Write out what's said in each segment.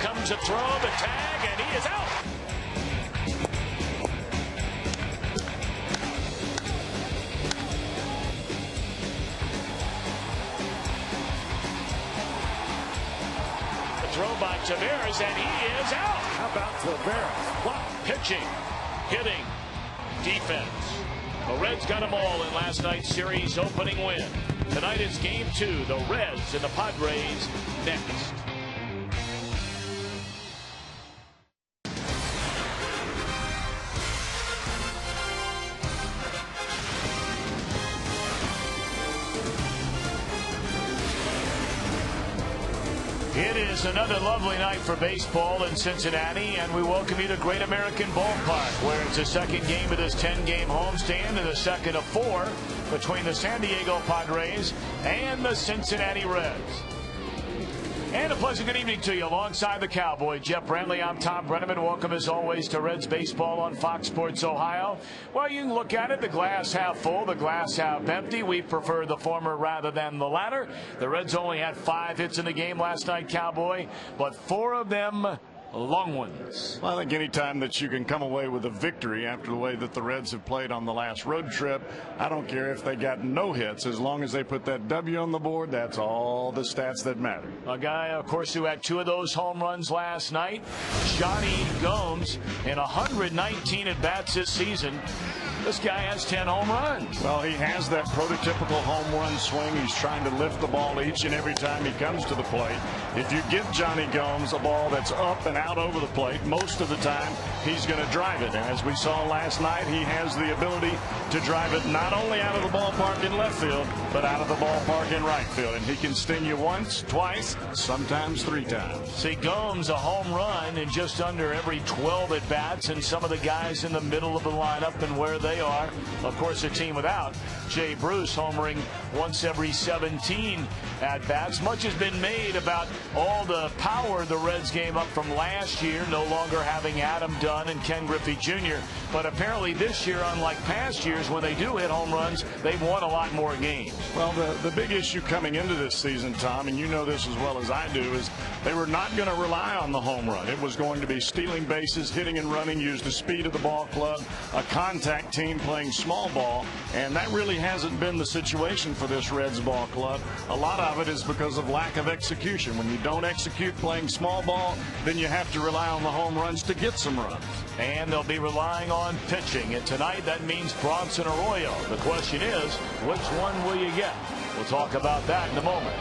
comes a throw, the tag, and he is out. The throw by Tavares, and he is out. How about Tavares? Wow. Pitching, hitting, defense. The Reds got them all in last night's series opening win. Tonight is game 2. The Reds and the Padres next. It is another lovely night for baseball in Cincinnati, and we welcome you to Great American Ballpark, where it's the second game of this 10-game homestand and the second of 4 between the San Diego Padres and the Cincinnati Reds. And a pleasant good evening to you alongside the Cowboy, Jeff Brantley. I'm Tom Brenneman. Welcome as always to Reds Baseball on Fox Sports Ohio. Well, you can look at it, the glass half full, the glass half empty. We prefer the former rather than the latter. The Reds only had 5 hits in the game last night, Cowboy, but 4 of them long ones. Well, I think any time that you can come away with a victory after the way that the Reds have played on the last road trip, I don't care if they got no hits. As long as they put that W on the board, that's all the stats that matter. A guy, of course, who had 2 of those home runs last night, Johnny Gomes, in 119 at-bats this season. This guy has 10 home runs. Well, he has that prototypical home run swing. He's trying to lift the ball each and every time he comes to the plate. If you give Johnny Gomes a ball that's up and out over the plate, most of the time he's going to drive it. And as we saw last night, he has the ability to drive it not only out of the ballpark in left field, but out of the ballpark in right field. And he can sting you once, twice, sometimes 3 times. See, Gomes a home run in just under every 12 at-bats, and some of the guys in the middle of the lineup and where they are. Of course, a team without Jay Bruce homering once every 17 at-bats. Much has been made about all the power the Reds gave up from last year, no longer having Adam Dunn and Ken Griffey Jr. But apparently this year, unlike past years, when they do hit home runs, they've won a lot more games. Well, the big issue coming into this season, Tom, and you know this as well as I do, is they were not going to rely on the home run. It was going to be stealing bases, hitting and running, use the speed of the ball club, a contact team playing small ball, and that really hasn't been the situation for this Reds ball club. A lot of it is because of lack of execution. When you don't execute playing small ball, then you have to rely on the home runs to get some runs. And they'll be relying on pitching, and tonight that means Bronson Arroyo. The question is, which one will you get? We'll talk about that in a moment.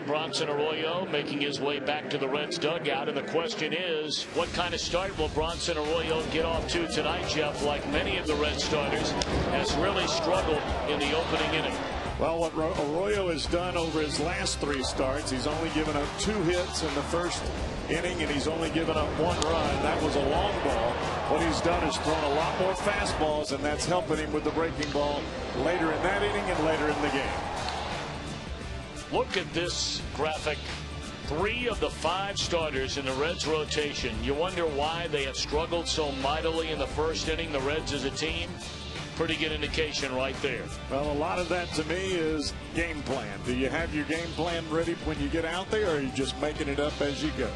Bronson Arroyo making his way back to the Reds dugout. And the question is, what kind of start will Bronson Arroyo get off to tonight, Jeff? Like many of the Reds starters, has really struggled in the opening inning. Well, what Arroyo has done over his last 3 starts, he's only given up 2 hits in the first inning, and he's only given up 1 run. That was a long ball. What he's done is thrown a lot more fastballs, and that's helping him with the breaking ball later in that inning and later in the game. Look at this graphic. 3 of the 5 starters in the Reds rotation. You wonder why they have struggled so mightily in the first inning, the Reds as a team. Pretty good indication right there. Well, a lot of that to me is game plan. Do you have your game plan ready when you get out there, or are you just making it up as you go?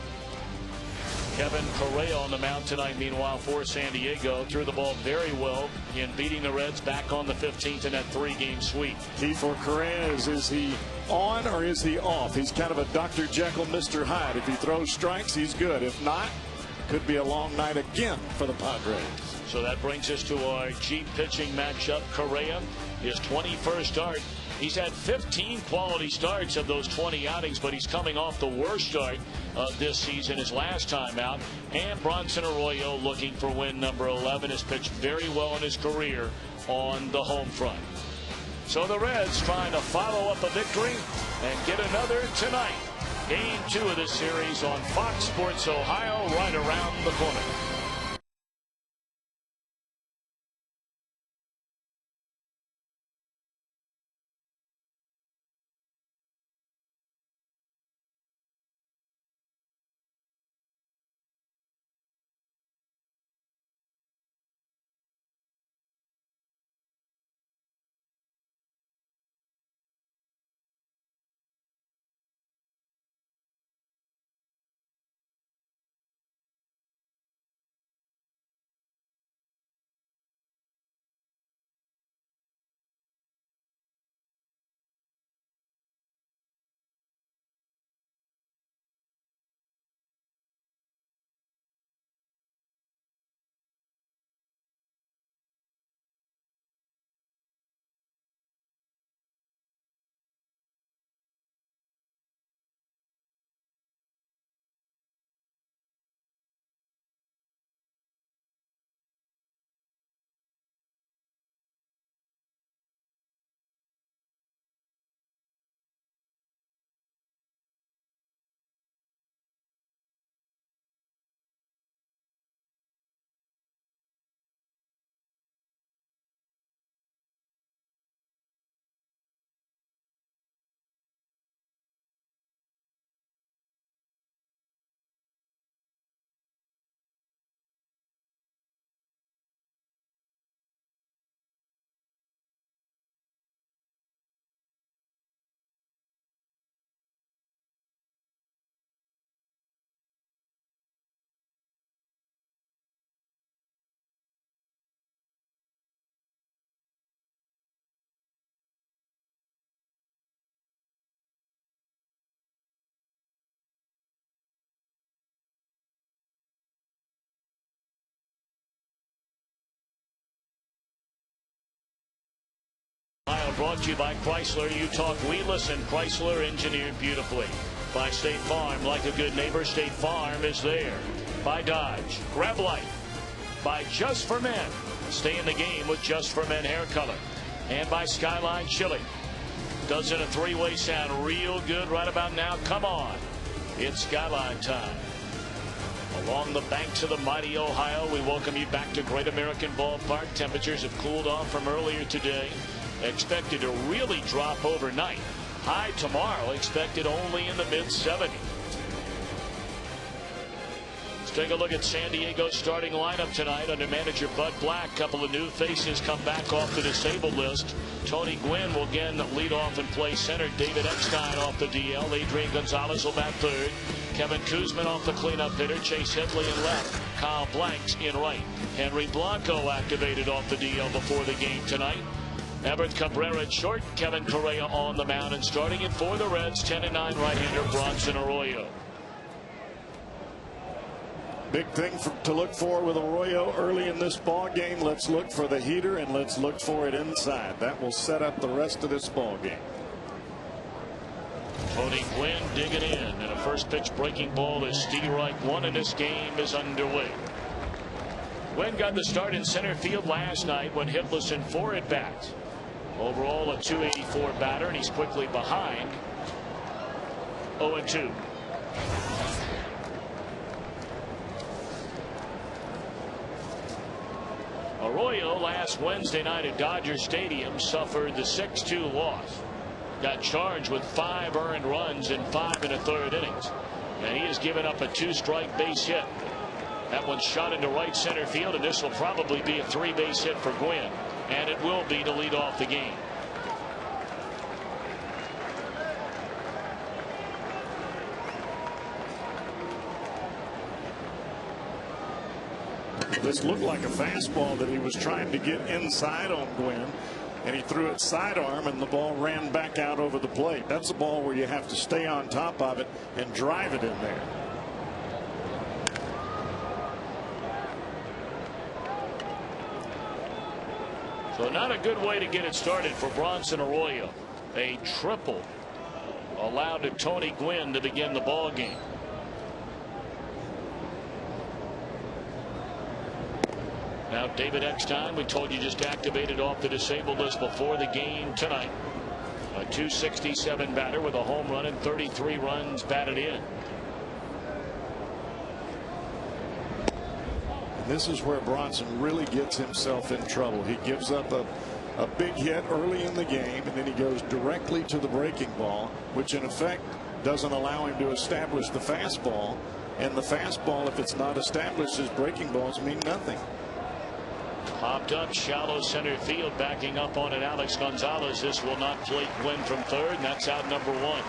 Kevin Correa on the mound tonight, meanwhile, for San Diego. Threw the ball very well in beating the Reds back on the 15th in that 3-game sweep. Key for Correa is he on or is he off? He's kind of a Dr. Jekyll, Mr. Hyde. If he throws strikes, he's good. If not, could be a long night again for the Padres. So that brings us to our Jeep pitching matchup. Correa, his 21st start. He's had 15 quality starts of those 20 outings, but he's coming off the worst start of this season, his last time out. And Bronson Arroyo, looking for win number 11, has pitched very well in his career on the home front. So the Reds trying to follow up a victory and get another tonight. Game 2 of this series on Fox Sports Ohio, right around the corner. Brought to you by Chrysler. You talk, we listen. Chrysler, engineered beautifully. By State Farm, like a good neighbor, State Farm is there. By Dodge, grab life. By Just for Men, stay in the game with Just for Men hair color. And by Skyline Chili. Doesn't a 3-way sound real good right about now? Come on, it's Skyline time. Along the banks of the mighty Ohio, we welcome you back to Great American Ballpark. Temperatures have cooled off from earlier today. Expected to really drop overnight. High tomorrow expected only in the mid-70s. Let's take a look at San Diego's starting lineup tonight under manager Bud Black. Couple of new faces come back off the disabled list. Tony Gwynn will again lead off and play center. David Eckstein off the DL. Adrian Gonzalez will bat third. Kevin Kuzman off the cleanup hitter. Chase Headley in left. Kyle Blanks in right. Henry Blanco activated off the DL before the game tonight. Everett Cabrera at short. Kevin Correa on the mound, and starting it for the Reds, 10-9 right-hander Bronson Arroyo. Big thing to look for with Arroyo early in this ball game. Let's look for the heater, and let's look for it inside. That will set up the rest of this ball game. Tony Gwynn digging in, and a first pitch breaking ball is strike one, and this game is underway. Gwynn got the start in center field last night when hitless in 4 at bats. Overall a .284 batter, and he's quickly behind 0-2. Arroyo last Wednesday night at Dodger Stadium suffered the 6-2 loss. Got charged with 5 earned runs in 5 1/3 innings, and he has given up a 2-strike base hit. That one's shot into right center field, and this will probably be a 3-base hit for Gwynn, and it will be to lead off the game. This looked like a fastball that he was trying to get inside on Gwynn, and he threw it sidearm, and the ball ran back out over the plate. That's a ball where you have to stay on top of it and drive it in there. So not a good way to get it started for Bronson Arroyo. A triple allowed to Tony Gwynn to begin the ball game. Now David Eckstein, we told you, just activated off the disabled list before the game tonight. A .267 batter with a home run and 33 runs batted in. This is where Bronson really gets himself in trouble. He gives up a big hit early in the game, and then he goes directly to the breaking ball, which in effect doesn't allow him to establish the fastball. And the fastball, if it's not established as breaking balls, mean nothing. Popped up shallow center field, backing up on it Alex Gonzalez. This will not plate Gwynn from third, and that's out number 1.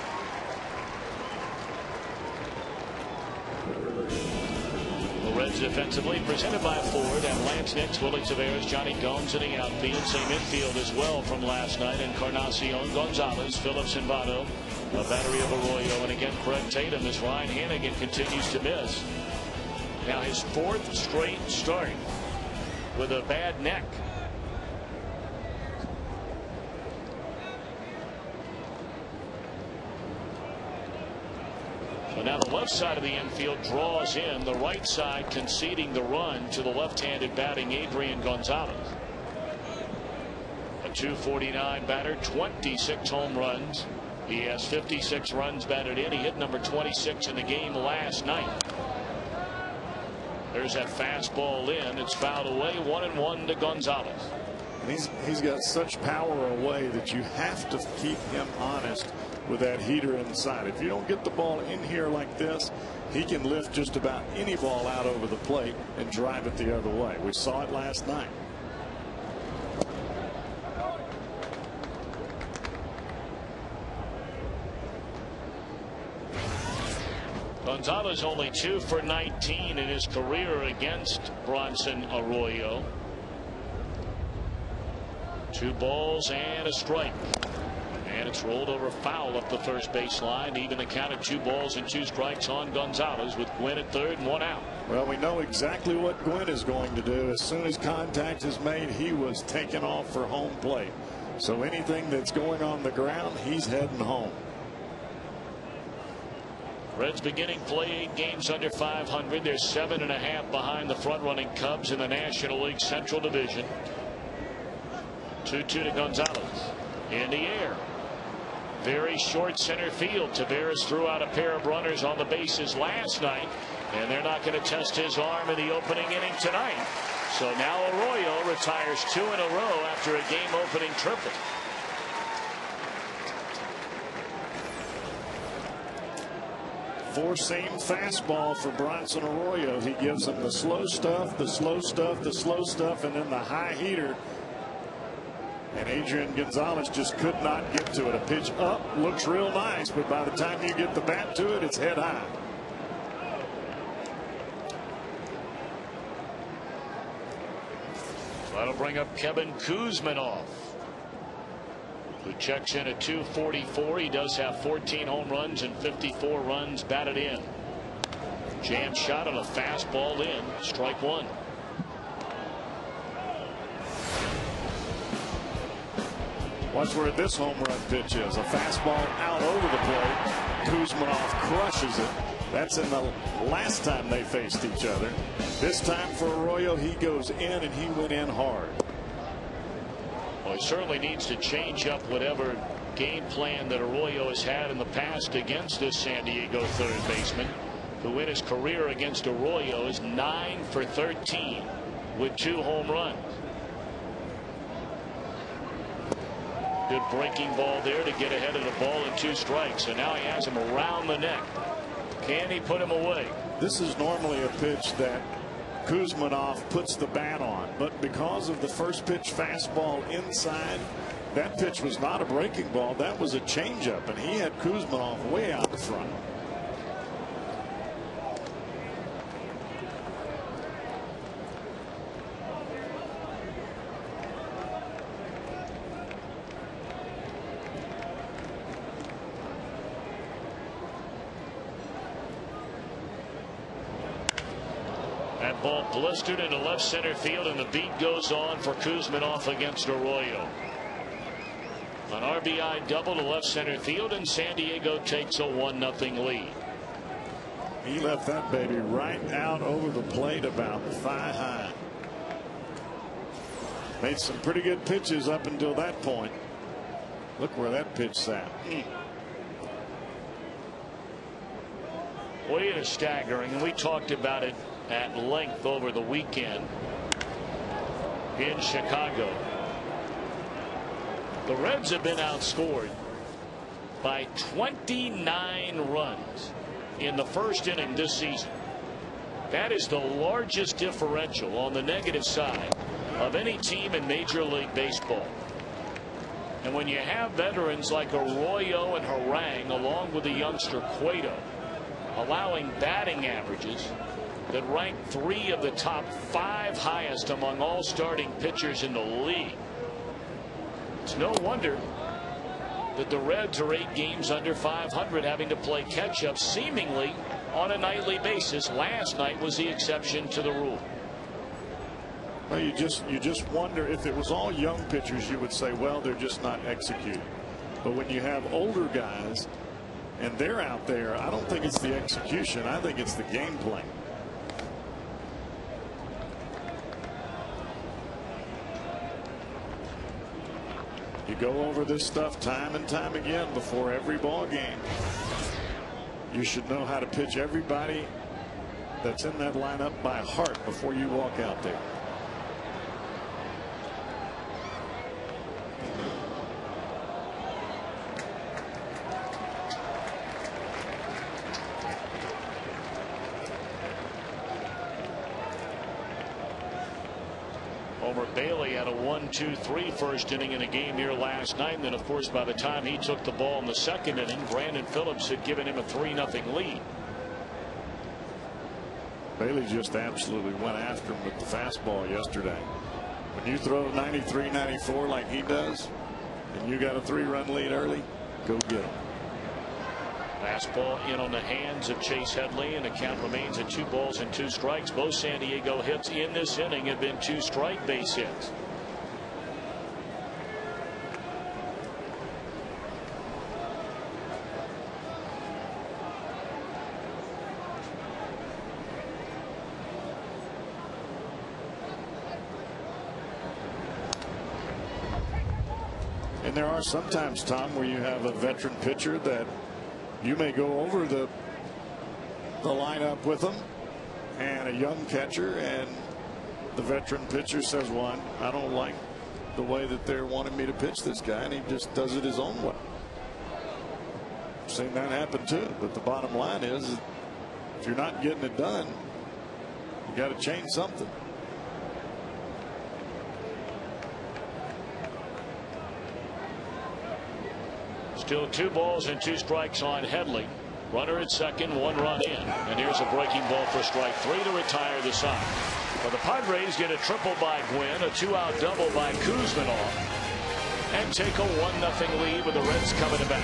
The Reds defensively presented by Ford, and Lance Nix, Willie Taveras, Johnny Gomes in the outfield. Same infield as well from last night, Encarnacion, Gonzalez, Phillips, and Votto. A battery of Arroyo, and again Craig Tatum as Ryan Hannigan continues to miss. Now his 4th straight start with a bad neck. So now the left side of the infield draws in, the right side conceding the run to the left-handed batting Adrian Gonzalez. A .249 batter, 26 home runs. He has 56 runs batted in. He hit number 26 in the game last night. There's that fastball in. It's fouled away. 1-1 to Gonzalez. And he's got such power away that you have to keep him honest with that heater inside. If you don't get the ball in here like this, he can lift just about any ball out over the plate and drive it the other way. We saw it last night. Gonzalez only 2 for 19 in his career against Bronson Arroyo. 2 balls and a strike. And it's rolled over foul up the first baseline. Even the count of 2 balls and 2 strikes on Gonzalez, with Gwynn at third and 1 out. Well, we know exactly what Gwynn is going to do. As soon as contact is made, he was taken off for home plate. So anything that's going on the ground, he's heading home. Reds beginning play 8 games under 500. They're 7.5 behind the front-running Cubs in the National League Central Division. 2-2 to Gonzalez. In the air. Very short center field. Taveras threw out a pair of runners on the bases last night, and they're not going to test his arm in the opening inning tonight. So now Arroyo retires 2 in a row after a game-opening triple. Four-seam fastball for Bronson Arroyo. He gives him the slow stuff, the slow stuff, the slow stuff, and then the high heater. And Adrian Gonzalez just could not get to it. A pitch up looks real nice, but by the time you get the bat to it, it's head high. That'll bring up Kevin Kuzminoff, who checks in at .244. He does have 14 home runs and 54 runs batted in. Jam shot on a fastball in. Strike 1. Watch where this home run pitch is. A fastball out over the plate. Kuzmanov crushes it. That's in the last time they faced each other. This time for Arroyo, he goes in, and he went in hard. Well, he certainly needs to change up whatever game plan that Arroyo has had in the past against this San Diego third baseman, who in his career against Arroyo is 9 for 13 with 2 home runs. Good breaking ball there to get ahead of the ball and 2 strikes. And now he has him around the neck. Can he put him away? This is normally a pitch that Kuzmanov puts the bat on, but because of the first pitch fastball inside, that pitch was not a breaking ball. That was a changeup, and he had Kuzmanov way out in front. That ball blistered into left center field, and the beat goes on for Kuzmanov against Arroyo. An RBI double to left center field, and San Diego takes a 1-0 lead. He left that baby right out over the plate about thigh high. Made some pretty good pitches up until that point. Look where that pitch sat. Boy, it is staggering, and we talked about it at length over the weekend in Chicago. The Reds have been outscored by 29 runs in the first inning this season. That is the largest differential on the negative side of any team in Major League Baseball. And when you have veterans like Arroyo and Harang, along with the youngster Cueto, allowing batting averages that rank 3 of the top 5 highest among all starting pitchers in the league, it's no wonder that the Reds are 8 games under 500, having to play catch up seemingly on a nightly basis. Last night was the exception to the rule. Well, you just wonder if it was all young pitchers, you would say, well, they're just not executing. But when you have older guys and they're out there, I don't think it's the execution. I think it's the game plan. You go over this stuff time and time again before every ball game. You should know how to pitch everybody that's in that lineup by heart before you walk out there. Homer Bailey had a 1-2-3 first inning in a game here last night. And then, of course, by the time he took the ball in the second inning, Brandon Phillips had given him a 3-0 lead. Bailey just absolutely went after him with the fastball yesterday. When you throw 93, 94 like he does, and you got a 3-run lead early, go get him. Fastball in on the hands of Chase Headley, and the count remains at 2 balls and 2 strikes. Both San Diego hits in this inning have been 2 strike base hits. And there are sometimes, Tom, where you have a veteran pitcher that you may go over the lineup with them, and a young catcher, and the veteran pitcher says, well, I don't like the way that they're wanting me to pitch this guy, and he just does it his own way. I've seen that happen too. But the bottom line is, if you're not getting it done, you got to change something. Still 2 balls and 2 strikes on Headley. Runner at second, 1 run in. And here's a breaking ball for strike 3 to retire the side. Well, the Padres get a triple by Gwynn, a 2-out double by Kuzmanov, and take a 1-0 lead with the Reds coming to bat.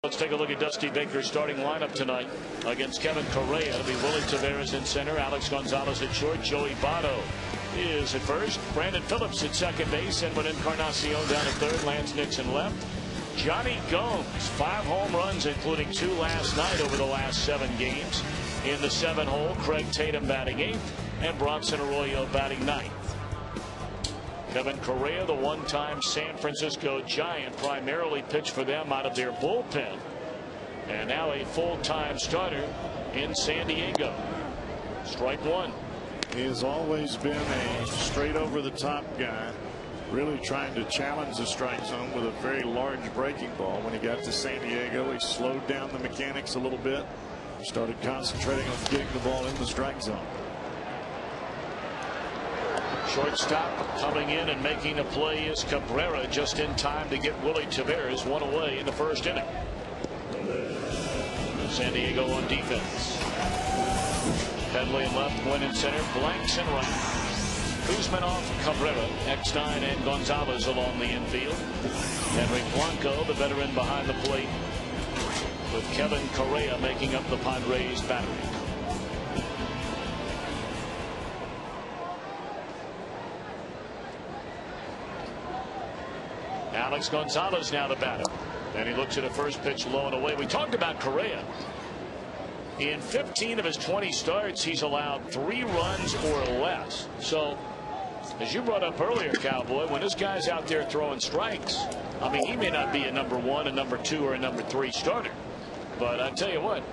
Let's take a look at Dusty Baker's starting lineup tonight against Kevin Correa. It'll be Willie Taveras in center, Alex Gonzalez at short, Joey Votto is at first, Brandon Phillips at second base, Edwin Encarnacion down at third, Lance Nixon left. Johnny Gomes, 5 home runs, including 2 last night over the last 7 games. In the 7-hole, Craig Tatum batting 8th, and Bronson Arroyo batting 9th. Kevin Correa, the one-time San Francisco Giant, primarily pitched for them out of their bullpen, and now a full-time starter in San Diego. Strike one. He has always been a straight over-the-top guy, really trying to challenge the strike zone with a very large breaking ball. When he got to San Diego, he slowed down the mechanics a little bit, started concentrating on getting the ball in the strike zone. Shortstop coming in and making a play is Cabrera, just in time to get Willie Taveras one away in the first inning. San Diego on defense. Headley in left, Wynn in center, Blanks in right. Kuzmanov, Cabrera, X9, and Gonzalez along the infield. Henry Blanco, the veteran behind the plate, with Kevin Correa making up the Padres battery. Alex Gonzalez now the batter, and he looks at a first pitch low and away. We talked about Correa. In 15 of his 20 starts, he's allowed 3 runs or less. So, as you brought up earlier, Cowboy, when this guy's out there throwing strikes, I mean, he may not be a number 1, a number 2, or a number 3 starter, but I tell you what,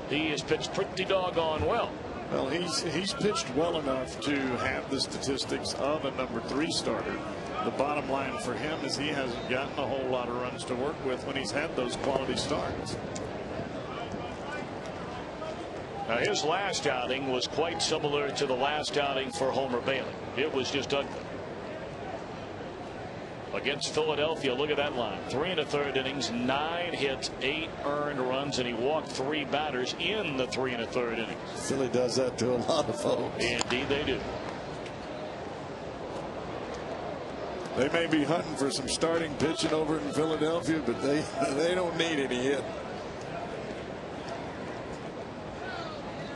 he has pitched pretty doggone well. Well, he's pitched well enough to have the statistics of a number 3 starter. The bottom line for him is he hasn't gotten a whole lot of runs to work with when he's had those quality starts. Now, his last outing was quite similar to the last outing for Homer Bailey. It was just ugly. Against Philadelphia, look at that line. 3 1/3 innings, 9 hits, 8 earned runs, and he walked 3 batters in the 3 1/3 innings. Philly does that to a lot of folks. Indeed they do. They may be hunting for some starting pitching over in Philadelphia, but they don't need any hit.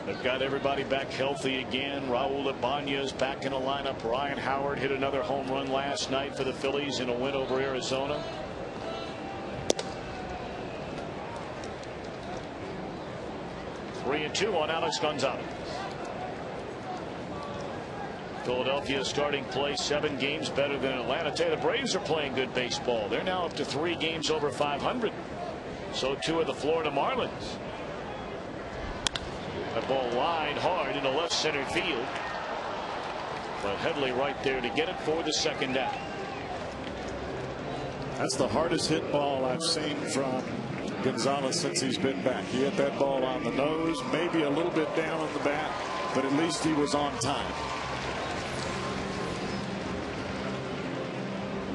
They've got everybody back healthy again. Raul Ibanez back in the lineup. Ryan Howard hit another home run last night for the Phillies in a win over Arizona. Three and 2 on Alex Gonzalez. Philadelphia starting play 7 games better than Atlanta. Tell you, the Braves are playing good baseball. They're now up to 3 games over 500. So too are the Florida Marlins. That ball lined hard into left center field, but Headley right there to get it for the second out. That's the hardest hit ball I've seen from Gonzalez since he's been back. He hit that ball on the nose, maybe a little bit down on the bat, but at least he was on time.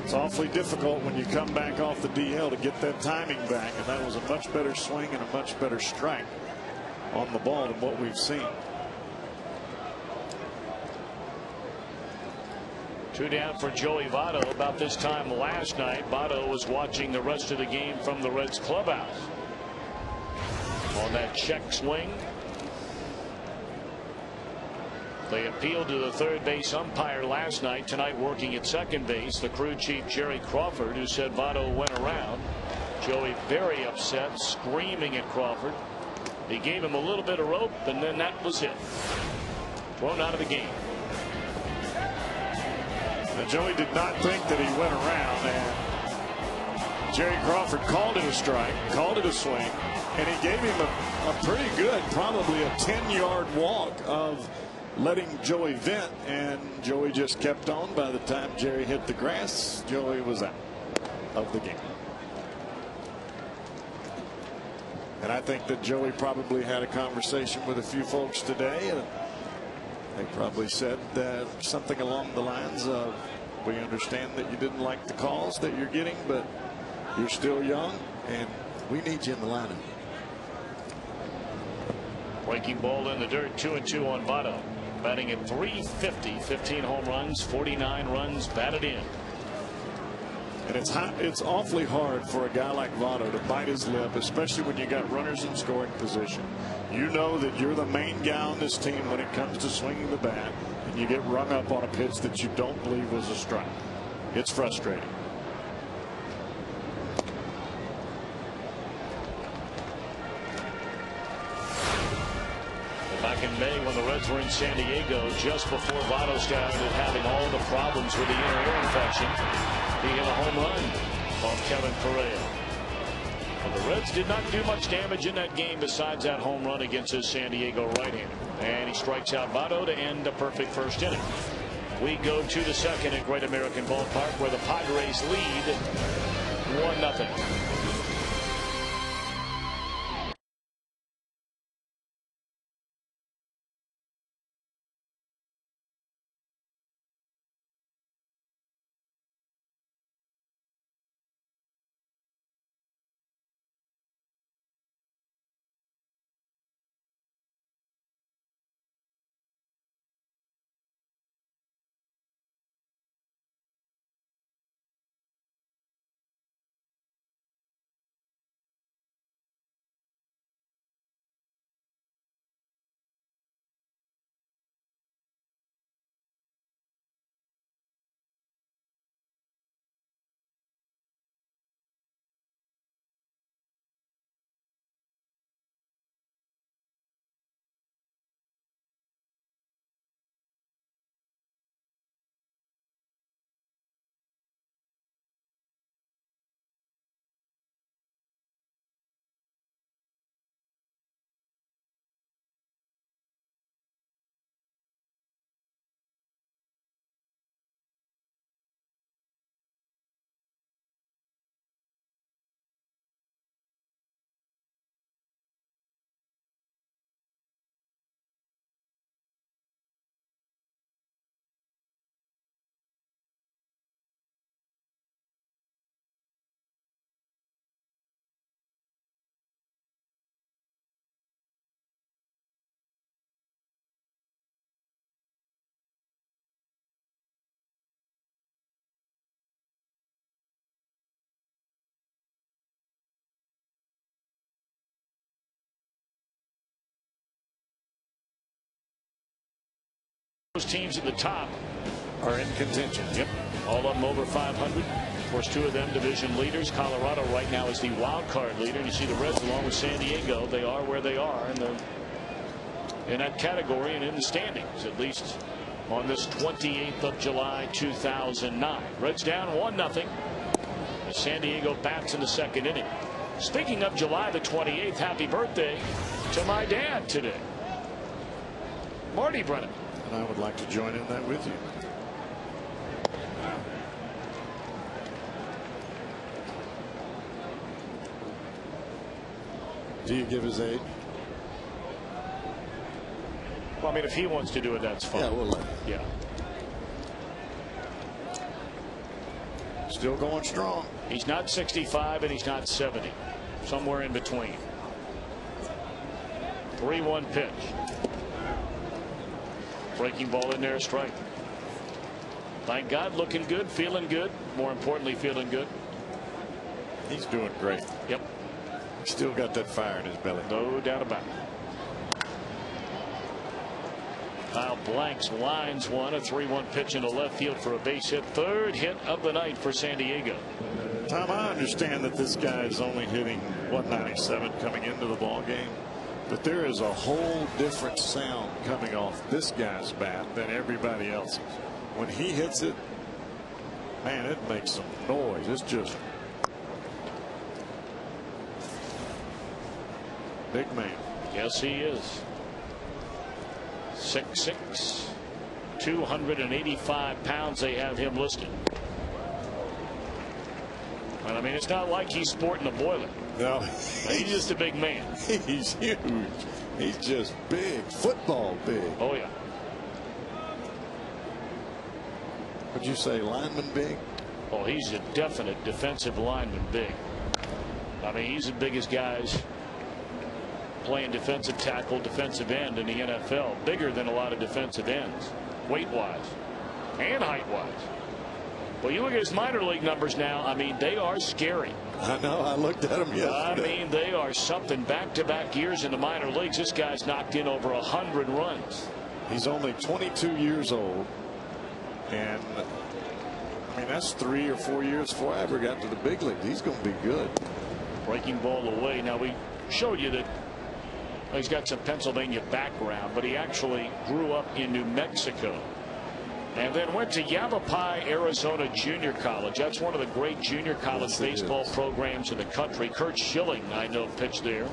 It's awfully difficult when you come back off the DL to get that timing back, and that was a much better swing and a much better strike on the ball than what we've seen. 2 down for Joey Votto. About this time last night, Votto was watching the rest of the game from the Reds clubhouse. On that check swing, they appealed to the third base umpire last night. Tonight working at second base, the crew chief Jerry Crawford, who said Votto went around. Joey very upset, screaming at Crawford. He gave him a little bit of rope, and then that was it. Thrown out of the game. Now, Joey did not think that he went around, and Jerry Crawford called it a strike, called it a swing, and he gave him a pretty good, probably a 10-yard walk of letting Joey vent, and Joey just kept on. By the time Jerry hit the grass, Joey was out of the game. And I think that Joey probably had a conversation with a few folks today, and they probably said that something along the lines of, we understand that you didn't like the calls that you're getting, but you're still young and we need you in the lineup. Breaking ball in the dirt. 2 and 2 on Votto, batting at .350, 15 home runs, 49 runs batted in. And it's awfully hard for a guy like Votto to bite his lip, especially when you got runners in scoring position. You know that you're the main guy on this team when it comes to swinging the bat, and you get rung up on a pitch that you don't believe was a strike. It's frustrating. Back in May, when the Reds were in San Diego, just before Votto started having all the problems with the inner ear infection, he hit a home run off Kevin Correa. Well, the Reds did not do much damage in that game besides that home run against his San Diego right-hander. And he strikes out Votto to end a perfect first inning. We go to the second at Great American Ballpark, where the Padres lead 1-0. Those teams at the top Are in contention. Yep. All of them over 500. Of course, two of them division leaders. Colorado right now is the wild card leader. And you see the Reds along with San Diego. They are where they are in that category and in the standings, at least on this 28th of July 2009. Reds down 1-0 as San Diego bats in the second inning. Speaking of July the 28th, happy birthday to my dad today, Marty Brennan. And I would like to join in that with you. Do you give his age? Well, I mean, if he wants to do it, that's fine. Yeah, we'll let him. Yeah. Still going strong. He's not 65 and he's not 70. Somewhere in between. 3-1 pitch. Breaking ball in there, a strike. Thank God, looking good, feeling good. More importantly, feeling good. He's doing great. Yep. Still got that fire in his belly. No doubt about it. Kyle Blanks lines one, a 3-1 pitch into left field for a base hit. Third hit of the night for San Diego. Tom, I understand that this guy is only hitting 197 coming into the ball game, but there is a whole different sound coming off this guy's bat than everybody else's. When he hits it, man, it makes some noise. It's just big man. Yes, he is. 6'6", 285 pounds. They have him listed. And I mean, it's not like he's sporting a boiler. No, he's just a big man. He's huge. He's just big, football big. Oh yeah. Would you say lineman big? Oh, he's a definite defensive lineman big. I mean, he's the biggest guys playing defensive tackle, defensive end in the NFL. Bigger than a lot of defensive ends, weight-wise and height-wise. Well, you look at his minor league numbers now. I mean, they are scary. I know. I looked at them yesterday. I mean, they are something. Back-to-back years in the minor leagues. This guy's knocked in over 100 runs. He's only 22 years old. And, I mean, that's 3 or 4 years before I ever got to the big leagues. He's going to be good. Breaking ball away. Now, we showed you that he's got some Pennsylvania background, but he actually grew up in New Mexico. And then went to Yavapai, Arizona Junior College. That's one of the great junior college baseball programs in the country. Kurt Schilling, I know, pitched there.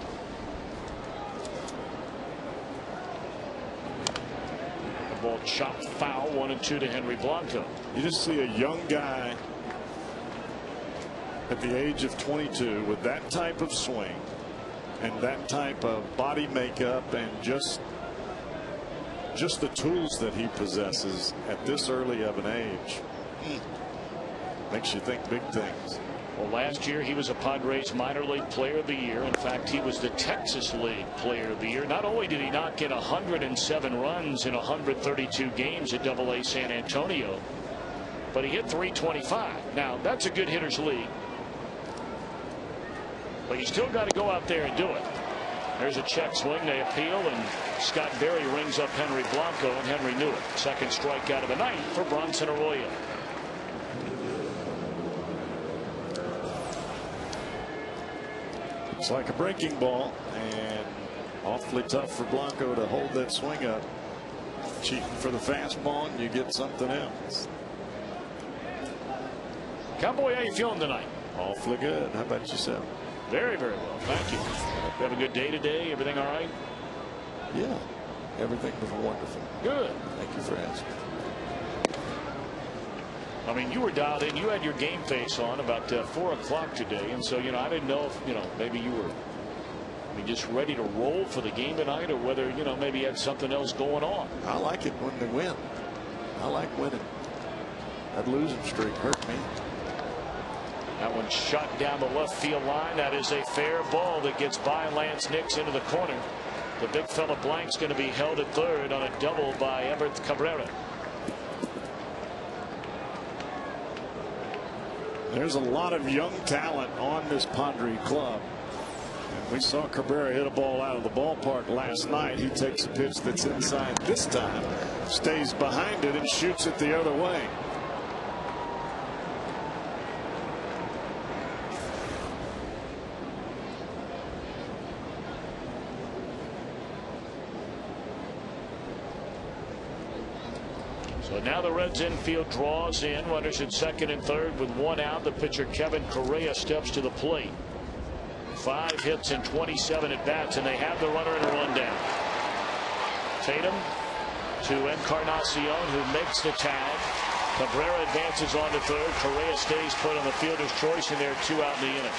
The ball chopped foul, 1-2 to Henry Blanco. You just see a young guy at the age of 22 with that type of swing and that type of body makeup and just the tools that he possesses at this early of an age. Makes you think big things. Well, last year he was a Padres minor league player of the year. In fact, he was the Texas League player of the year. Not only did he not get 107 runs in 132 games at AA San Antonio, but he hit .325. Now, that's a good hitter's league, but you still got to go out there and do it. There's a check swing. They appeal, and Scott Berry rings up Henry Blanco, and Henry knew it. Second strikeout of the night for Bronson Arroyo. It's like a breaking ball, and awfully tough for Blanco to hold that swing up. Cheating for the fastball, and you get something else. Cowboy, how you feeling tonight? Awfully good. How about yourself? Very, very well. Thank you. You have a good day today? Everything all right? Yeah. Everything was wonderful. Good. Thank you for asking. I mean, you were dialed in. You had your game face on about 4 o'clock today. And so, I didn't know if, maybe you were just ready to roll for the game tonight, or whether, maybe you had something else going on. I like it when they win. I like winning. That losing streak hurt me. That one shot down the left field line. That is a fair ball that gets by Lance Nix into the corner. The big fella Blank's going to be held at third on a double by Everett Cabrera. There's a lot of young talent on this Padre club. And we saw Cabrera hit a ball out of the ballpark last night. He takes a pitch that's inside this time, stays behind it, and shoots it the other way. So now the Reds infield draws in. Runners at second and third with 1 out. The pitcher Kevin Correa steps to the plate. 5 hits and 27 at bats, and they have the runner and a run down. Tatum to Encarnacion, who makes the tag. Cabrera advances on to third. Correa stays put on the fielder's choice, and there are 2 out in the inning.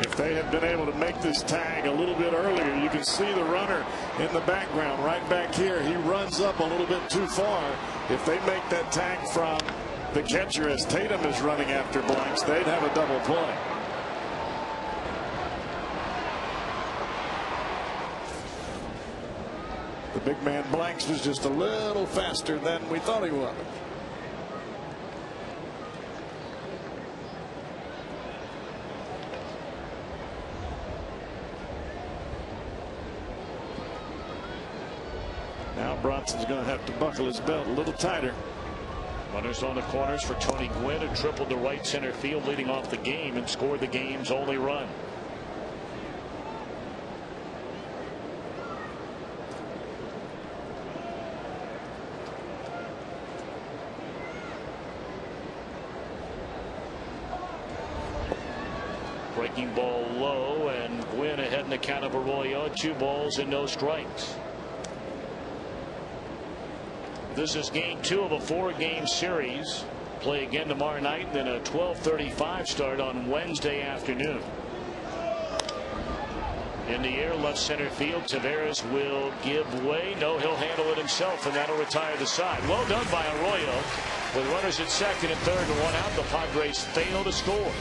If they had been able to make this tag a little bit earlier, you can see the runner in the background right back here. He runs up a little bit too far. If they make that tag from the catcher as Tatum is running after Blanks, they'd have a double play. The big man Blanks was just a little faster than we thought he was. Now Bronson's going to have to buckle his belt a little tighter. Runners on the corners for Tony Gwynn, who tripled to right center field leading off the game and scored the game's only run. Breaking ball low, and Gwynn ahead in the count of Arroyo. 2 balls and no strikes. This is game 2 of a 4-game series. Play again tomorrow night, and then a 12:35 start on Wednesday afternoon. In the air, left center field. Taveras will give way. No, he'll handle it himself, and that'll retire the side. Well done by Arroyo. With runners at second and third and 1 out, the Padres fail to score.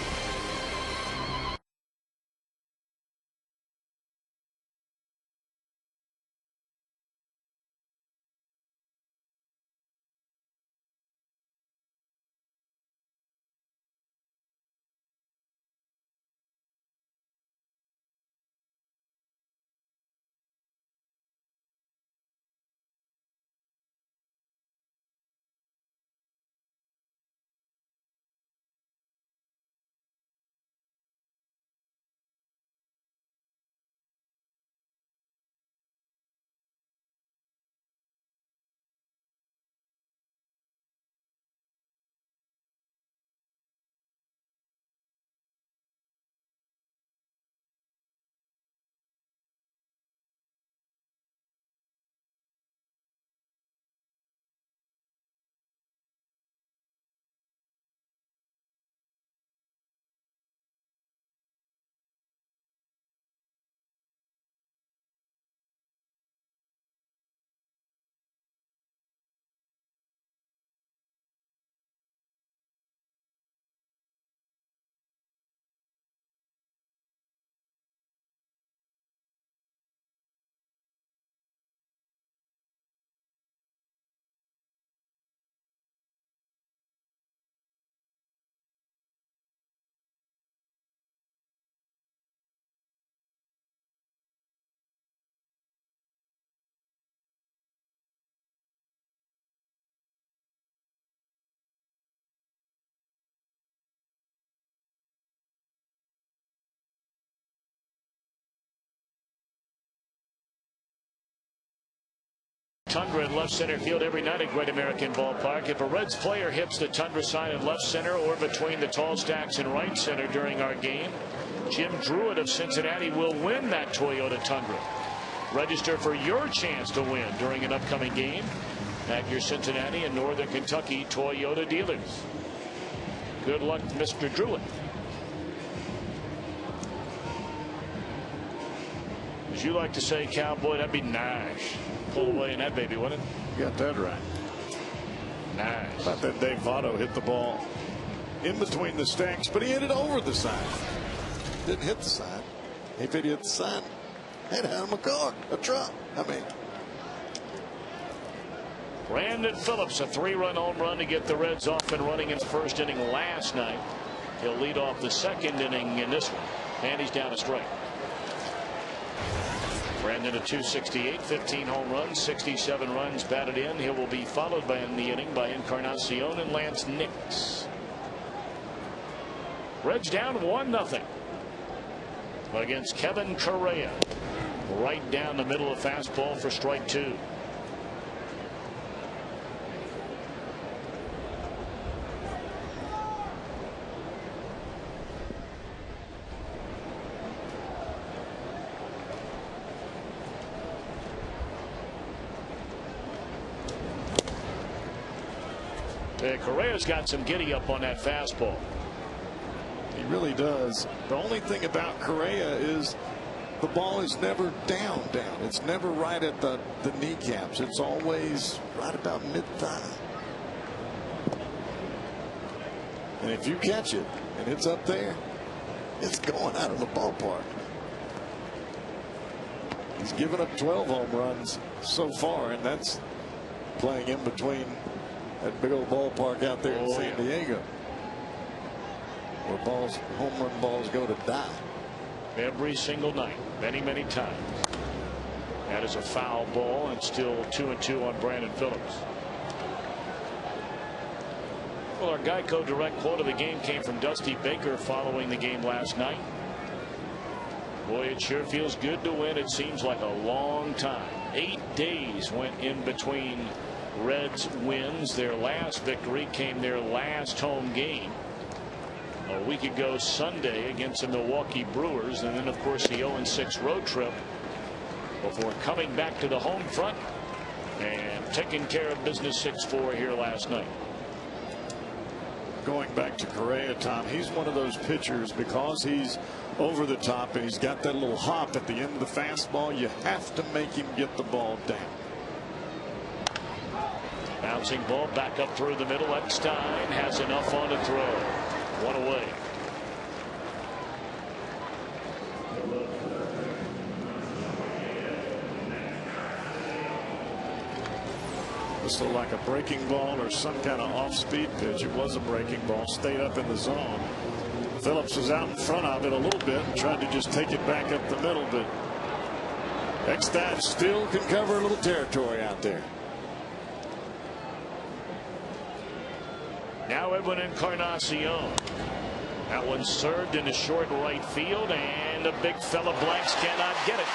Tundra in left center field every night at Great American Ballpark. If a Reds player hits the Tundra sign in left center or between the tall stacks in right center during our game, Jim Druitt of Cincinnati will win that Toyota Tundra. Register for your chance to win during an upcoming game at your Cincinnati and Northern Kentucky Toyota dealers. Good luck, Mr. Druitt. As you like to say, Cowboy, that'd be Nash. Pull away in that baby, wouldn't it? You got that right. Nice. Thought that Dave Votto hit the ball in between the stacks, but he hit it over the sign. Didn't hit the sign. If it hit the sign, he'd had him a car, a truck. I mean. Brandon Phillips, a 3-run home run to get the Reds off and running in the first inning last night. He'll lead off the second inning in this one. And he's down a strike. Brandon at .268, 15 home runs, 67 runs batted in. He will be followed by in the inning by Encarnacion and Lance Nix. Reds down 1-0 against Kevin Correa. Right down the middle of fastball for strike 2. Correa's got some giddy up on that fastball. He really does. The only thing about Correa is the ball is never down. It's never right at the kneecaps. It's always right about mid-thigh. And if you catch it and it's up there, it's going out of the ballpark. He's given up 12 home runs so far, and that's playing in between that big old ballpark out there in San Diego, where home run balls go to die. Every single night, many times. That is a foul ball, and still 2-2 on Brandon Phillips. Well, our Geico direct quote of the game came from Dusty Baker following the game last night. Boy, it sure feels good to win. It seems like a long time. 8 days went in between Reds wins. Their last victory came their last home game a week ago Sunday against the Milwaukee Brewers, and then of course the 0-6 road trip before coming back to the home front and taking care of business 6-4 here last night. Going back to Correa, Tom, he's one of those pitchers, because he's over the top and he's got that little hop at the end of the fastball, you have to make him get the ball down. Bouncing ball back up through the middle. Eckstein has enough on to throw. One away. This looked like a breaking ball or some kind of off-speed pitch. It was a breaking ball. Stayed up in the zone. Phillips was out in front of it a little bit and tried to just take it back up the middle, but Eckstein still can cover a little territory out there. Now Edwin Encarnacion. That one served into short right field, and the big fella Blanks cannot get it.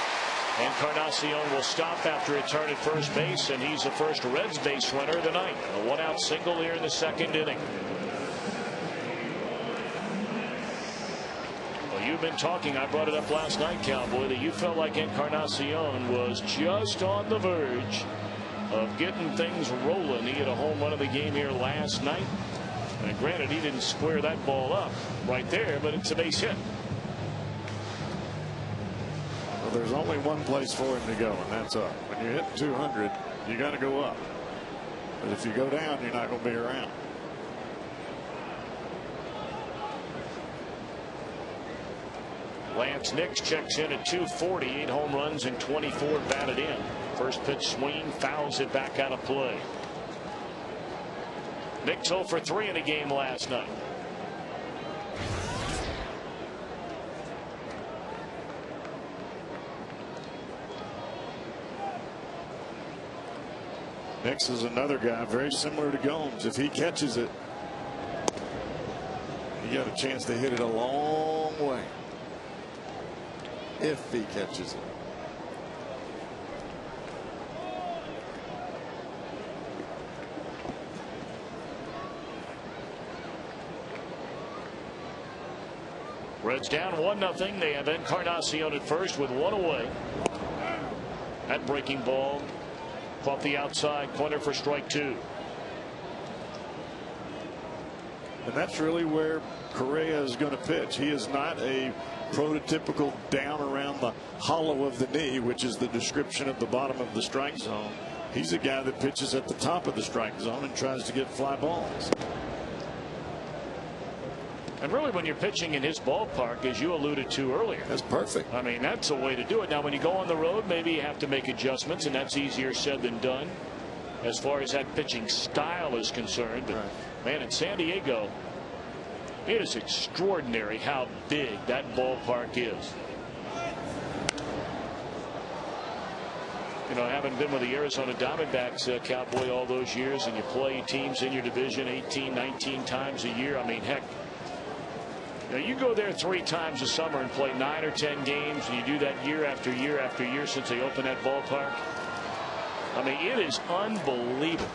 Encarnacion will stop after a turn at first base, and he's the first Reds base runner of the night. A 1-out single here in the second inning. Well, you've been talking, I brought it up last night, Cowboy, that you felt like Encarnacion was just on the verge of getting things rolling. He had a home run of the game here last night. And granted, he didn't square that ball up right there, but it's a base hit. Well, there's only one place for him to go, and that's up. When you hit 200, you got to go up. But if you go down, you're not going to be around. Lance Nix checks in at 240, 8 home runs and 24 batted in. First pitch swing, fouls it back out of play. Nix 0 for 3 in a game last night. Nix is another guy very similar to Gomes. If he catches it, he got a chance to hit it a long way. If he catches it. It's down 1-0. They have Encarnacion at first with one away. That breaking ball caught the outside corner for strike 2. And that's really where Correa is going to pitch. He is not a prototypical down around the hollow of the knee, which is the description of the bottom of the strike zone. He's a guy that pitches at the top of the strike zone and tries to get fly balls. And really, when you're pitching in his ballpark, as you alluded to earlier, That's perfect. I mean, that's a way to do it. Now, when you go on the road, maybe you have to make adjustments, and that's easier said than done as far as that pitching style is concerned. But, man, in San Diego, it is extraordinary how big that ballpark is. You know, having been with the Arizona Diamondbacks, Cowboy, all those years, and you play teams in your division 18, 19 times a year. I mean, heck, you know, you go there 3 times a summer and play 9 or 10 games, and you do that year after year after year since they opened that ballpark. I mean, it is unbelievable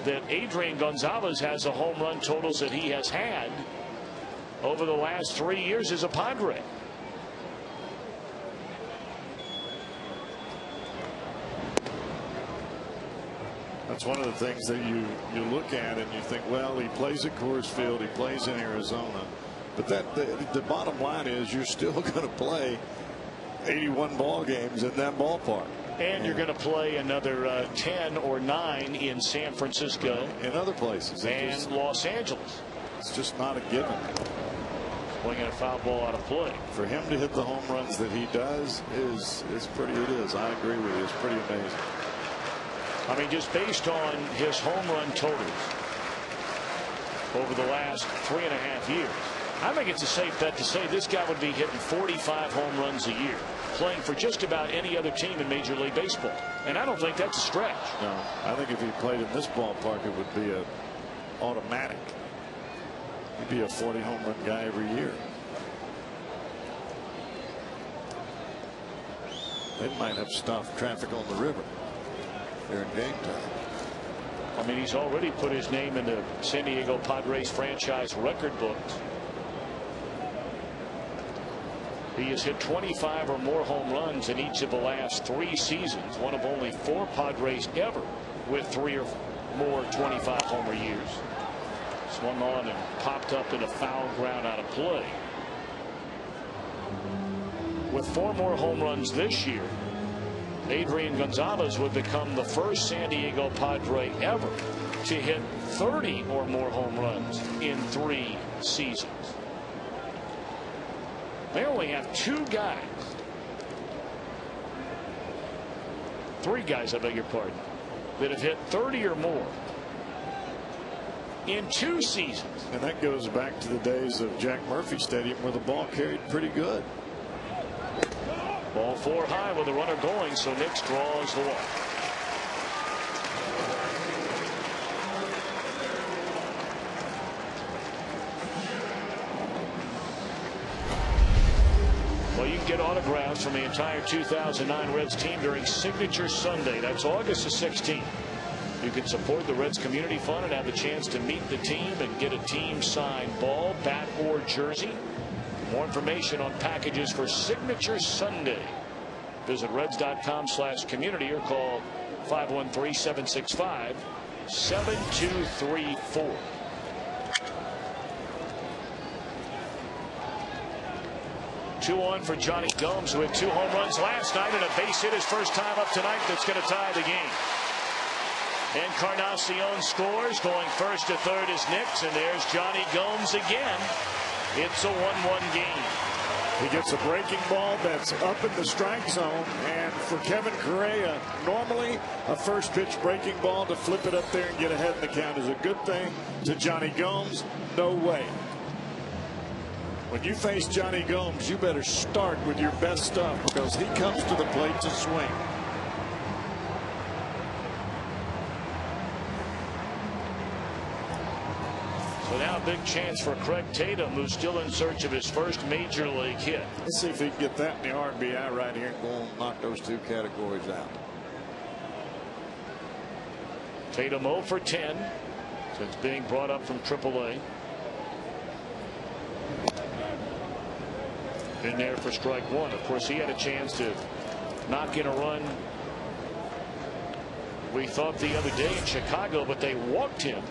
that Adrian Gonzalez has the home run totals that he has had over the last 3 years as a Padre. That's one of the things that you look at and you think, well, he plays at Coors Field, he plays in Arizona. But the bottom line is you're still going to play 81 ball games in that ballpark. And you're going to play another 10 or 9 in San Francisco. In other places. And Los Angeles. It's just not a given. Swinging a foul ball out of play. For him to hit the home runs that he does is pretty. It is. I agree with you. It's pretty amazing. I mean, just based on his home run totals over the last 3.5 years, I think it's a safe bet to say this guy would be hitting 45 home runs a year, playing for just about any other team in Major League Baseball. And I don't think that's a stretch. No, I think if he played in this ballpark, it would be an automatic. He'd be a 40 home run guy every year. They might have stopped traffic on the river during game time. I mean, he's already put his name in the San Diego Padres franchise record books. He has hit 25 or more home runs in each of the last 3 seasons, one of only 4 Padres ever with 3 or more 25 homer years. Swung on and popped up in a foul ground out of play. With 4 more home runs this year, Adrian Gonzalez would become the first San Diego Padre ever to hit 30 or more home runs in 3 seasons. They only have 2 guys. 3 guys, I beg your pardon, that have hit 30 or more in 2 seasons. And that goes back to the days of Jack Murphy Stadium where the ball carried pretty good. Ball 4 high with the runner going, so Nix draws the walk. Well, you can get autographs from the entire 2009 Reds team during Signature Sunday. That's August the 16th. You can support the Reds Community Fund and have the chance to meet the team and get a team signed ball, bat, or jersey. For more information on packages for Signature Sunday, visit reds.com/community or call 513-765-7234. Two on for Johnny Gomes, who had 2 home runs last night and a base hit his first time up tonight. That's going to tie the game. Encarnacion scores. Going first to third is Nix, and there's Johnny Gomes again. It's a 1-1 game. He gets a breaking ball that's up in the strike zone, and for Kevin Correa, normally a first pitch breaking ball to flip it up there and get ahead in the count is a good thing. To Johnny Gomes, no way. When you face Johnny Gomes, you better start with your best stuff because he comes to the plate to swing. So now a big chance for Craig Tatum, who's still in search of his first major league hit. Let's see if he can get that in the RBI right here and go and knock those 2 categories out. Tatum 0 for 10 since being brought up from AAA. In there for strike one. Of course, he had a chance to knock in a run, we thought, the other day in Chicago, but they walked him.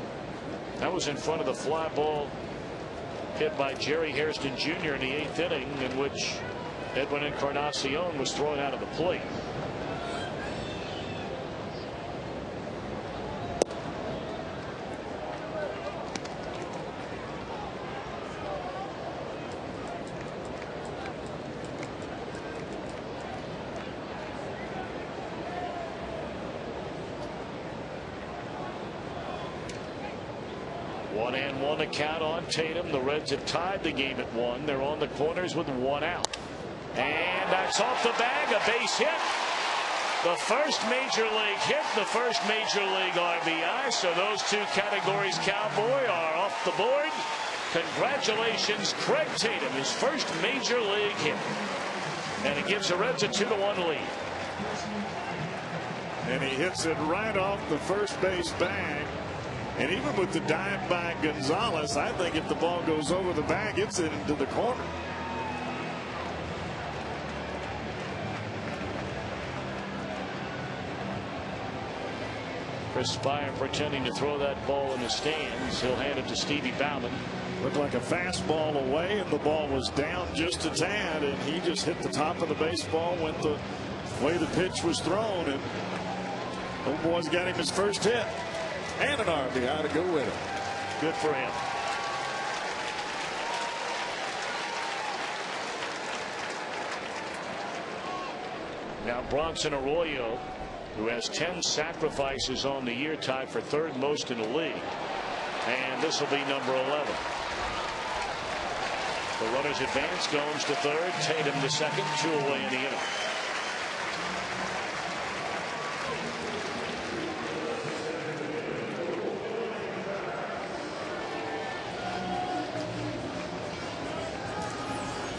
That was in front of the fly ball hit by Jerry Hairston Jr. in the 8th inning, in which Edwin Encarnacion was thrown out of the plate. One and one account on Tatum. The Reds have tied the game at 1. They're on the corners with 1 out. And that's off the bag. A base hit. The first major league hit. The first major league RBI. So those 2 categories, Cowboy, are off the board. Congratulations, Craig Tatum, his first major league hit. And it gives the Reds a 2-1 lead. And he hits it right off the first base bag. And even with the dive by Gonzalez, I think if the ball goes over the bag, it's into the corner. Chris Spire pretending to throw that ball in the stands. He'll hand it to Stevie Bauman. Looked like a fastball away, and the ball was down just a tad, and he just hit the top of the baseball, went the way the pitch was thrown, and old boy's got him his first hit. And an RBI to go with it. Good for him. Now Bronson Arroyo, who has 10 sacrifices on the year, tied for 3rd most in the league. And this will be number 11. The runners advance. Gomes to 3rd. Tatum to 2nd. 2 away in the inning.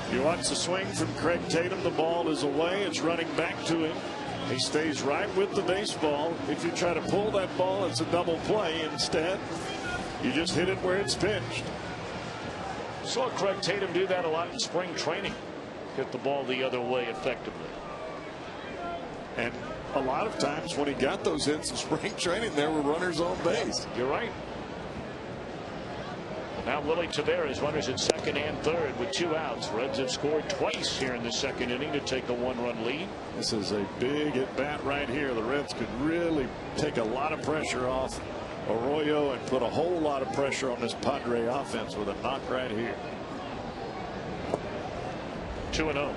You watch the swing from Craig Tatum. The ball is away. It's running back to him. He stays right with the baseball. If you try to pull that ball, it's a double play. Instead, you just hit it where it's pitched. Saw Craig Tatum do that a lot in spring training. Hit the ball the other way effectively. And a lot of times when he got those hits in spring training, there were runners on base. You're right. Now Willie Taveras, runners at 2nd and 3rd with 2 outs. Reds have scored twice here in the 2nd inning to take a 1-run lead. This is a big at bat right here. The Reds could really take a lot of pressure off Arroyo and put a whole lot of pressure on this Padre offense with a knock right here. 2-0.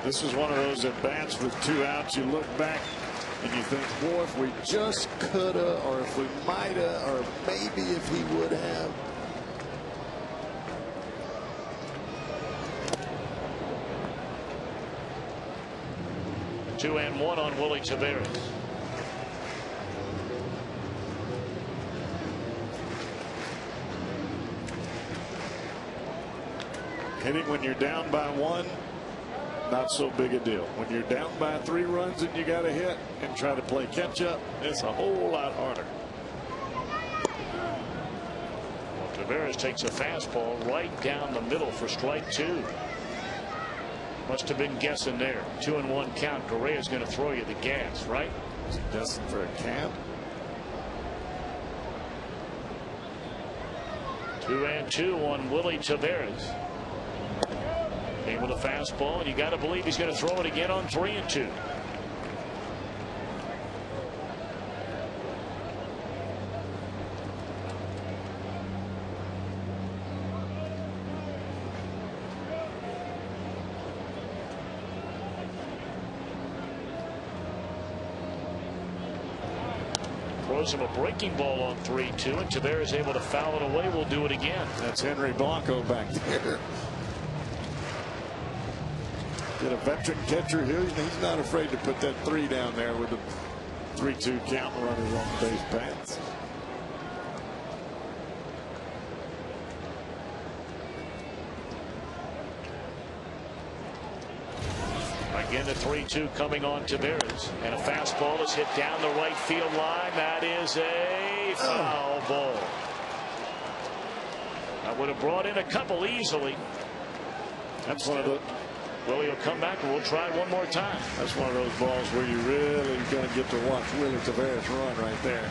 This is one of those at bats with 2 outs. You look back and you think, boy, if we just coulda, or if we mighta, or maybe if he would have. Two and one on Willie Taveras. Hitting when you're down by 1, not so big a deal. When you're down by 3 runs and you got to hit and try to play catch up, it's a whole lot harder. Well, Taveras takes a fastball right down the middle for strike 2. Must have been guessing there. 2-1 count. Correa's going to throw you the gas, right? Is he guessing for a count? 2-2 on Willie Taveras. Came with a fastball, and you got to believe he's going to throw it again on 3-2. Throws him a breaking ball on 3-2, and Taveras able to foul it away. We'll do it again. That's Henry Blanco back there. Get a veteran catcher here. He's not afraid to put that 3 down there with the 3-2 count, runners on the base paths. Again, the 3-2 coming on Taveras, and a fastball is hit down the right field line. That is a foul ball. That would have brought in a couple easily. That's one of the. Willie will come back and we'll try one more time. That's one of those balls where you really going to get to watch Willie Taveras run right there.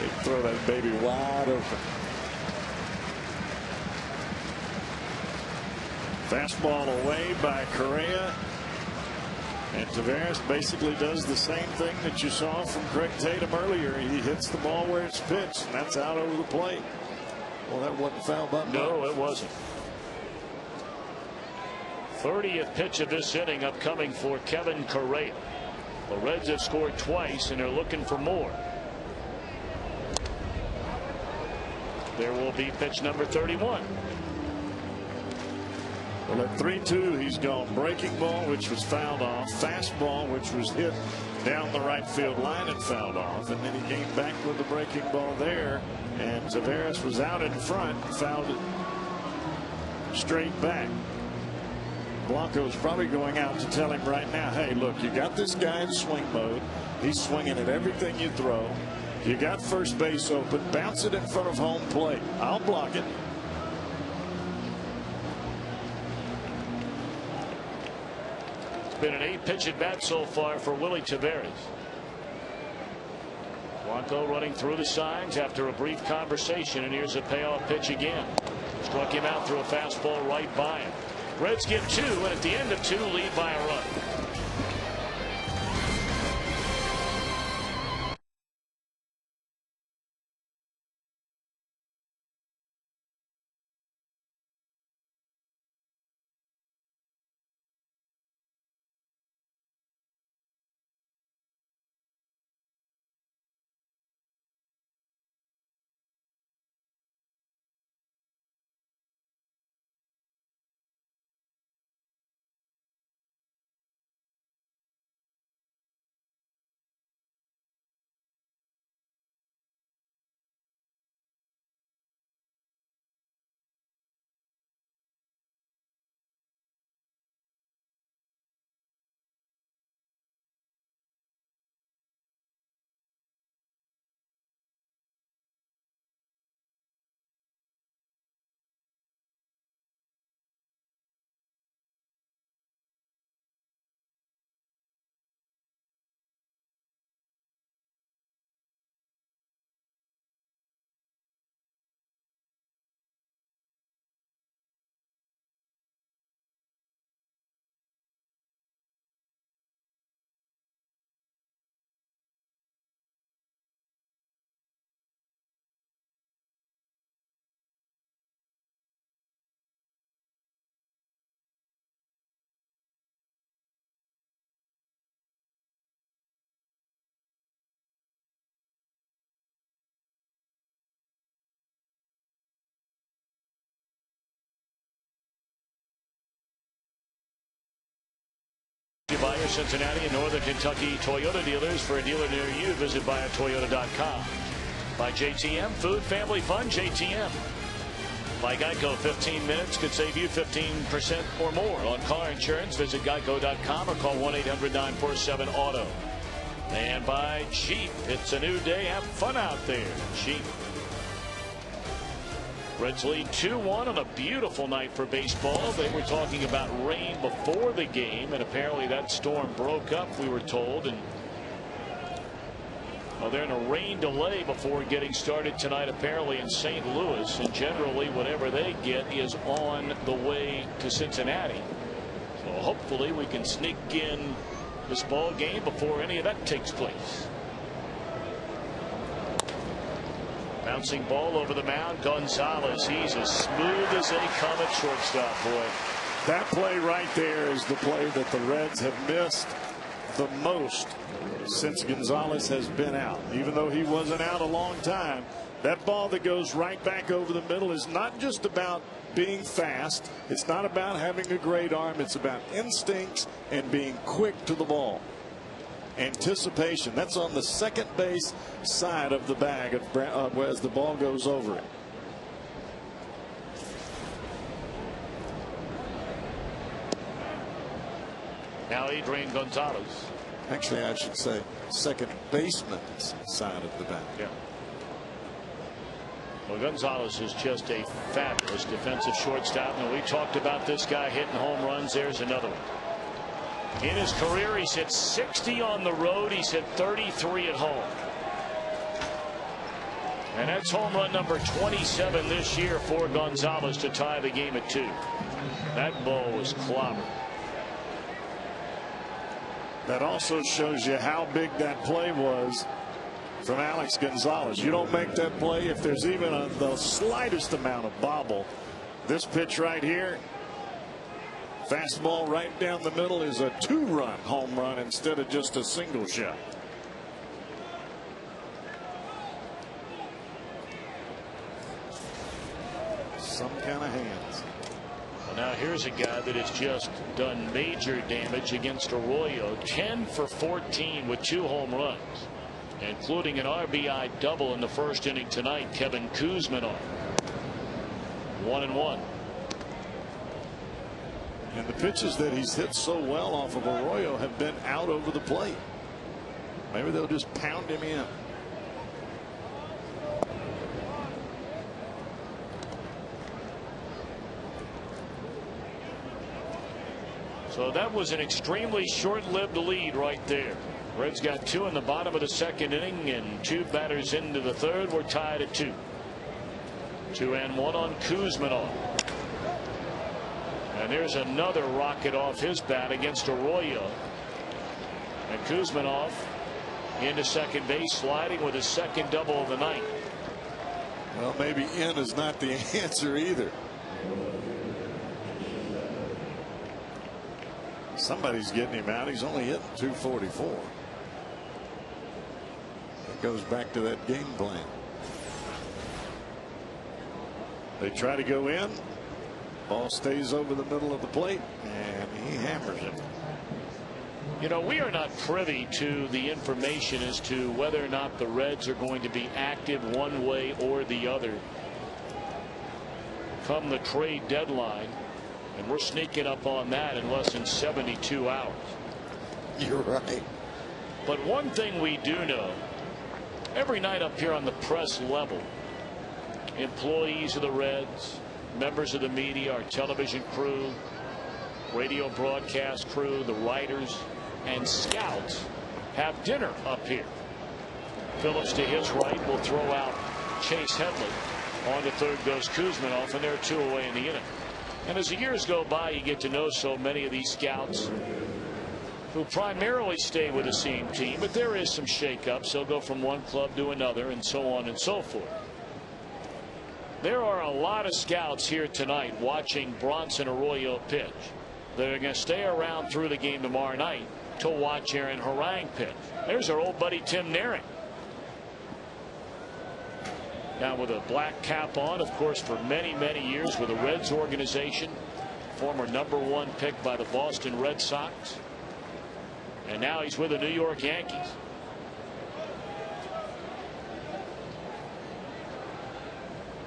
They throw that baby wide open. Fastball away by Correa. And Taveras basically does the same thing that you saw from Craig Tatum earlier. He hits the ball where it's pitched, and that's out over the plate. Well, that wasn't foul by much. No, it wasn't. 30th pitch of this inning upcoming for Kevin Correa. The Reds have scored twice and they're looking for more. There will be pitch number 31. Well, at 3-2, he's gone breaking ball, which was fouled off, fastball, which was hit down the right field line and fouled off, and then he came back with the breaking ball there, and Taveras was out in front, fouled it straight back. Blanco's probably going out to tell him right now, hey, look, you got this guy in swing mode. He's swinging at everything you throw. You got first base open. Bounce it in front of home plate. I'll block it. It's been an 8-pitch at bat so far for Willie Taveras. Blanco running through the signs after a brief conversation, and here's a payoff pitch again. Struck him out through a fastball right by him. Reds give 2, and at the end of 2, lead by a run. By your Cincinnati and Northern Kentucky Toyota dealers. For a dealer near you, visit buyatoyota.com. By JTM, food, family fun, JTM. By Geico, 15 minutes could save you 15% or more on car insurance. Visit geico.com or call 1-800-947-AUTO. And by Jeep, it's a new day. Have fun out there. Jeep. Reds lead 2-1 on a beautiful night for baseball. They were talking about rain before the game, and apparently that storm broke up, we were told. And well, they're in a rain delay before getting started tonight, apparently in St. Louis. And generally, whatever they get is on the way to Cincinnati. So hopefully we can sneak in this ball game before any of that takes place. Bouncing ball over the mound. Gonzalez, he's as smooth as they come at shortstop. Boy, that play right there is the play that the Reds have missed the most since Gonzalez has been out. Even though he wasn't out a long time, that ball that goes right back over the middle is not just about being fast. It's not about having a great arm. It's about instincts and being quick to the ball. Anticipation. That's on the second base side of the bag as the ball goes over it. Now Adrian Gonzalez. Actually, I should say second baseman's side of the bat. Yeah. Well, Gonzalez is just a fabulous defensive shortstop. And we talked about this guy hitting home runs. There's another one. In his career, he's hit 60 on the road. He's hit 33 at home. And that's home run number 27 this year for Gonzalez to tie the game at 2. That ball was clobbered. That also shows you how big that play was from Alex Gonzalez. You don't make that play if there's even the slightest amount of bobble. This pitch right here, fastball right down the middle, is a 2-run home run instead of just a single shot. Some kind of hands. Well, now here's a guy that has just done major damage against Arroyo. 10 for 14 with 2 home runs, including an RBI double in the first inning tonight. Kevin Kuzminov. 1-1. And the pitches that he's hit so well off of Arroyo have been out over the plate. Maybe they'll just pound him in. So that was an extremely short-lived lead right there. Reds got 2 in the bottom of the second inning, and 2 batters into the third. We're tied at 2. 2-1 on Kuzminov. And there's another rocket off his bat against Arroyo. And Kuzminov into second base, sliding with his second double of the night. Well, maybe in is not the answer either. Somebody's getting him out. He's only hitting 244. It goes back to that game plan. They try to go in. Ball stays over the middle of the plate, and he hammers it. You know, we are not privy to the information as to whether or not the Reds are going to be active one way or the other come the trade deadline. And we're sneaking up on that in less than 72 hours. You're right. But one thing we do know, every night up here on the press level, employees of the Reds, members of the media, our television crew, radio broadcast crew, the writers, and scouts have dinner up here. Phillips to his right will throw out Chase Headley. On to third goes Kuzminov, and there are 2 away in the inning. And as the years go by, you get to know so many of these scouts who primarily stay with the same team, but there is some shakeups. They'll go from one club to another and so on and so forth. There are a lot of scouts here tonight watching Bronson Arroyo pitch. They're going to stay around through the game tomorrow night to watch Aaron Harang pitch. There's our old buddy Tim Naring. Now with a black cap on, of course, for many, many years with the Reds organization. Former #1 pick by the Boston Red Sox. And now he's with the New York Yankees.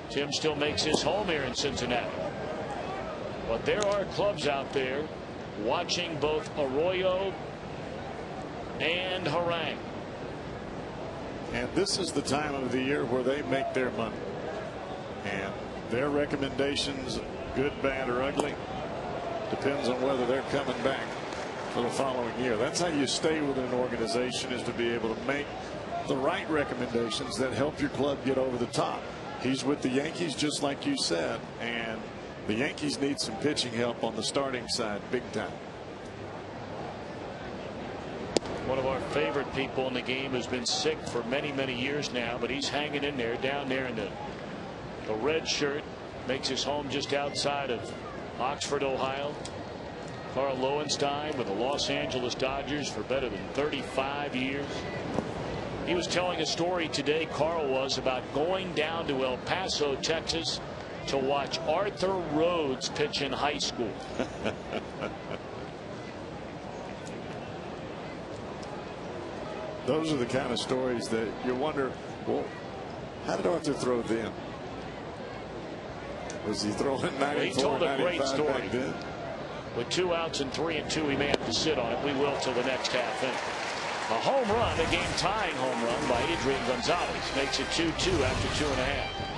Tim still makes his home here in Cincinnati. But there are clubs out there watching both Arroyo and Harang. And this is the time of the year where they make their money. And their recommendations, good, bad, or ugly, depends on whether they're coming back for the following year. That's how you stay with an organization, is to be able to make the right recommendations that help your club get over the top. He's with the Yankees, just like you said, and the Yankees need some pitching help on the starting side big time. One of our favorite people in the game has been sick for many, many years now, but he's hanging in there down there in the red shirt. Makes his home just outside of Oxford, Ohio. Carl Lowenstein with the Los Angeles Dodgers for better than 35 years. He was telling a story today, Carl was, about going down to El Paso, Texas to watch Arthur Rhodes pitch in high school. Those are the kind of stories that you wonder, well, how did Arthur throw then? Was he throwing 94, he told a great story. Back then? With 2 outs and 3 and 2, he may have to sit on it. We will till the next half inning. A home run, a game-tying home run by Adrian Gonzalez makes it 2-2 after 2.5.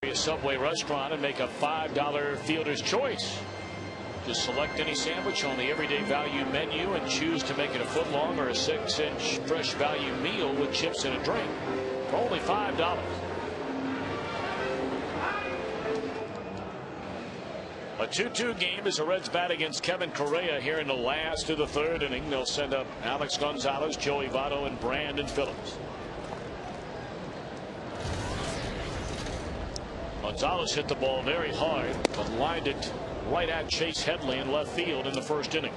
A Subway restaurant and make a $5 Fielder's Choice. Just select any sandwich on the everyday value menu and choose to make it a foot long or a 6-inch fresh value meal with chips and a drink for only $5. A 2-2 game as the Reds bat against Kevin Correa here in the last of the third inning. They'll send up Alex Gonzalez, Joey Votto, and Brandon Phillips. Gonzalez hit the ball very hard, but lined it right at Chase Headley in left field in the first inning.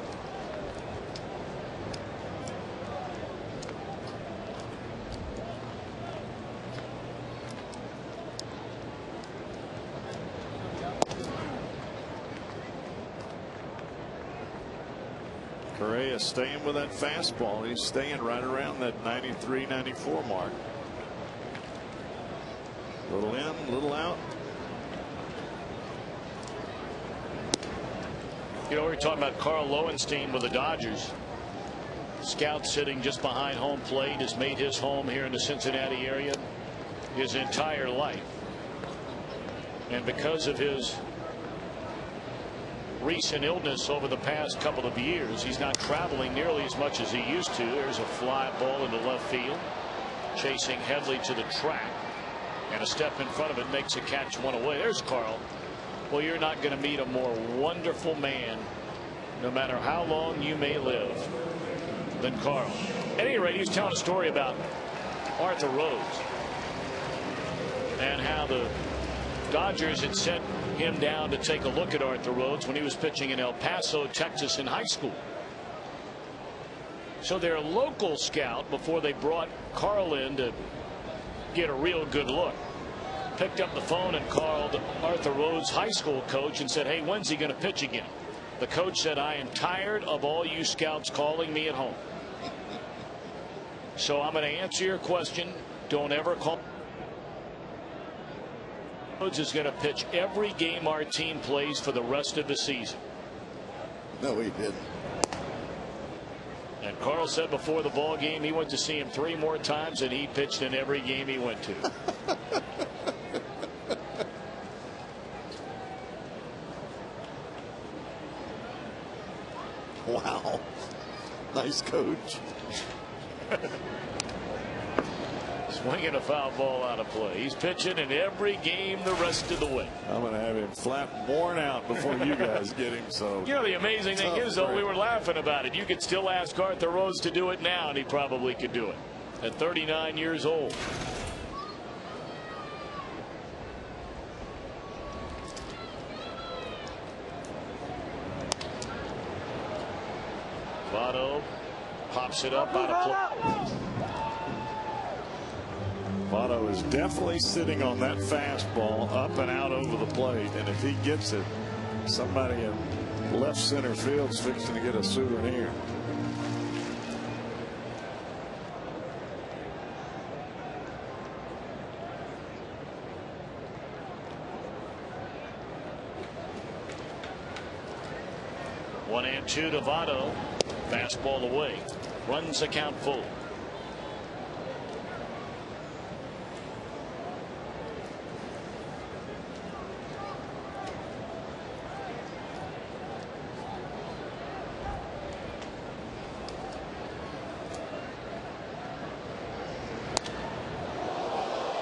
Correa staying with that fastball. He's staying right around that 93, 94 mark. Little in, little out. You know, we were talking about Carl Lowenstein with the Dodgers. Scout sitting just behind home plate, has made his home here in the Cincinnati area his entire life. And because of his recent illness over the past couple of years, he's not traveling nearly as much as he used to. There's a fly ball into left field, chasing Headley to the track, and a step in front of it makes a catch one away. There's Carl. Well, you're not going to meet a more wonderful man, no matter how long you may live, than Carl. At any rate, he was telling a story about Arthur Rhodes and how the Dodgers had sent him down to take a look at Arthur Rhodes when he was pitching in El Paso, Texas in high school. So their local scout, before they brought Carl in to get a real good look, picked up the phone and called Arthur Rhodes' high school coach and said, hey, when's he going to pitch again? The coach said, I am tired of all you scouts calling me at home. So I'm going to answer your question. Don't ever call. Rhodes is going to pitch every game our team plays for the rest of the season. No, he didn't. And Carl said before the ball game he went to see him 3 more times and he pitched in every game he went to. Wow. Nice coach. Swinging a foul ball out of play. He's pitching in every game the rest of the way. I'm going to have him flat worn out before you guys get him. So you know, the amazing thing is, though, we were laughing about it. You could still ask Arthur Rhodes to do it now, and he probably could do it at 39 years old. Votto pops it up out of play. Votto is definitely sitting on that fastball up and out over the plate, and if he gets it, somebody in left center field's fixing to get a souvenir. One and two to Votto. Fastball away. Runs the count full.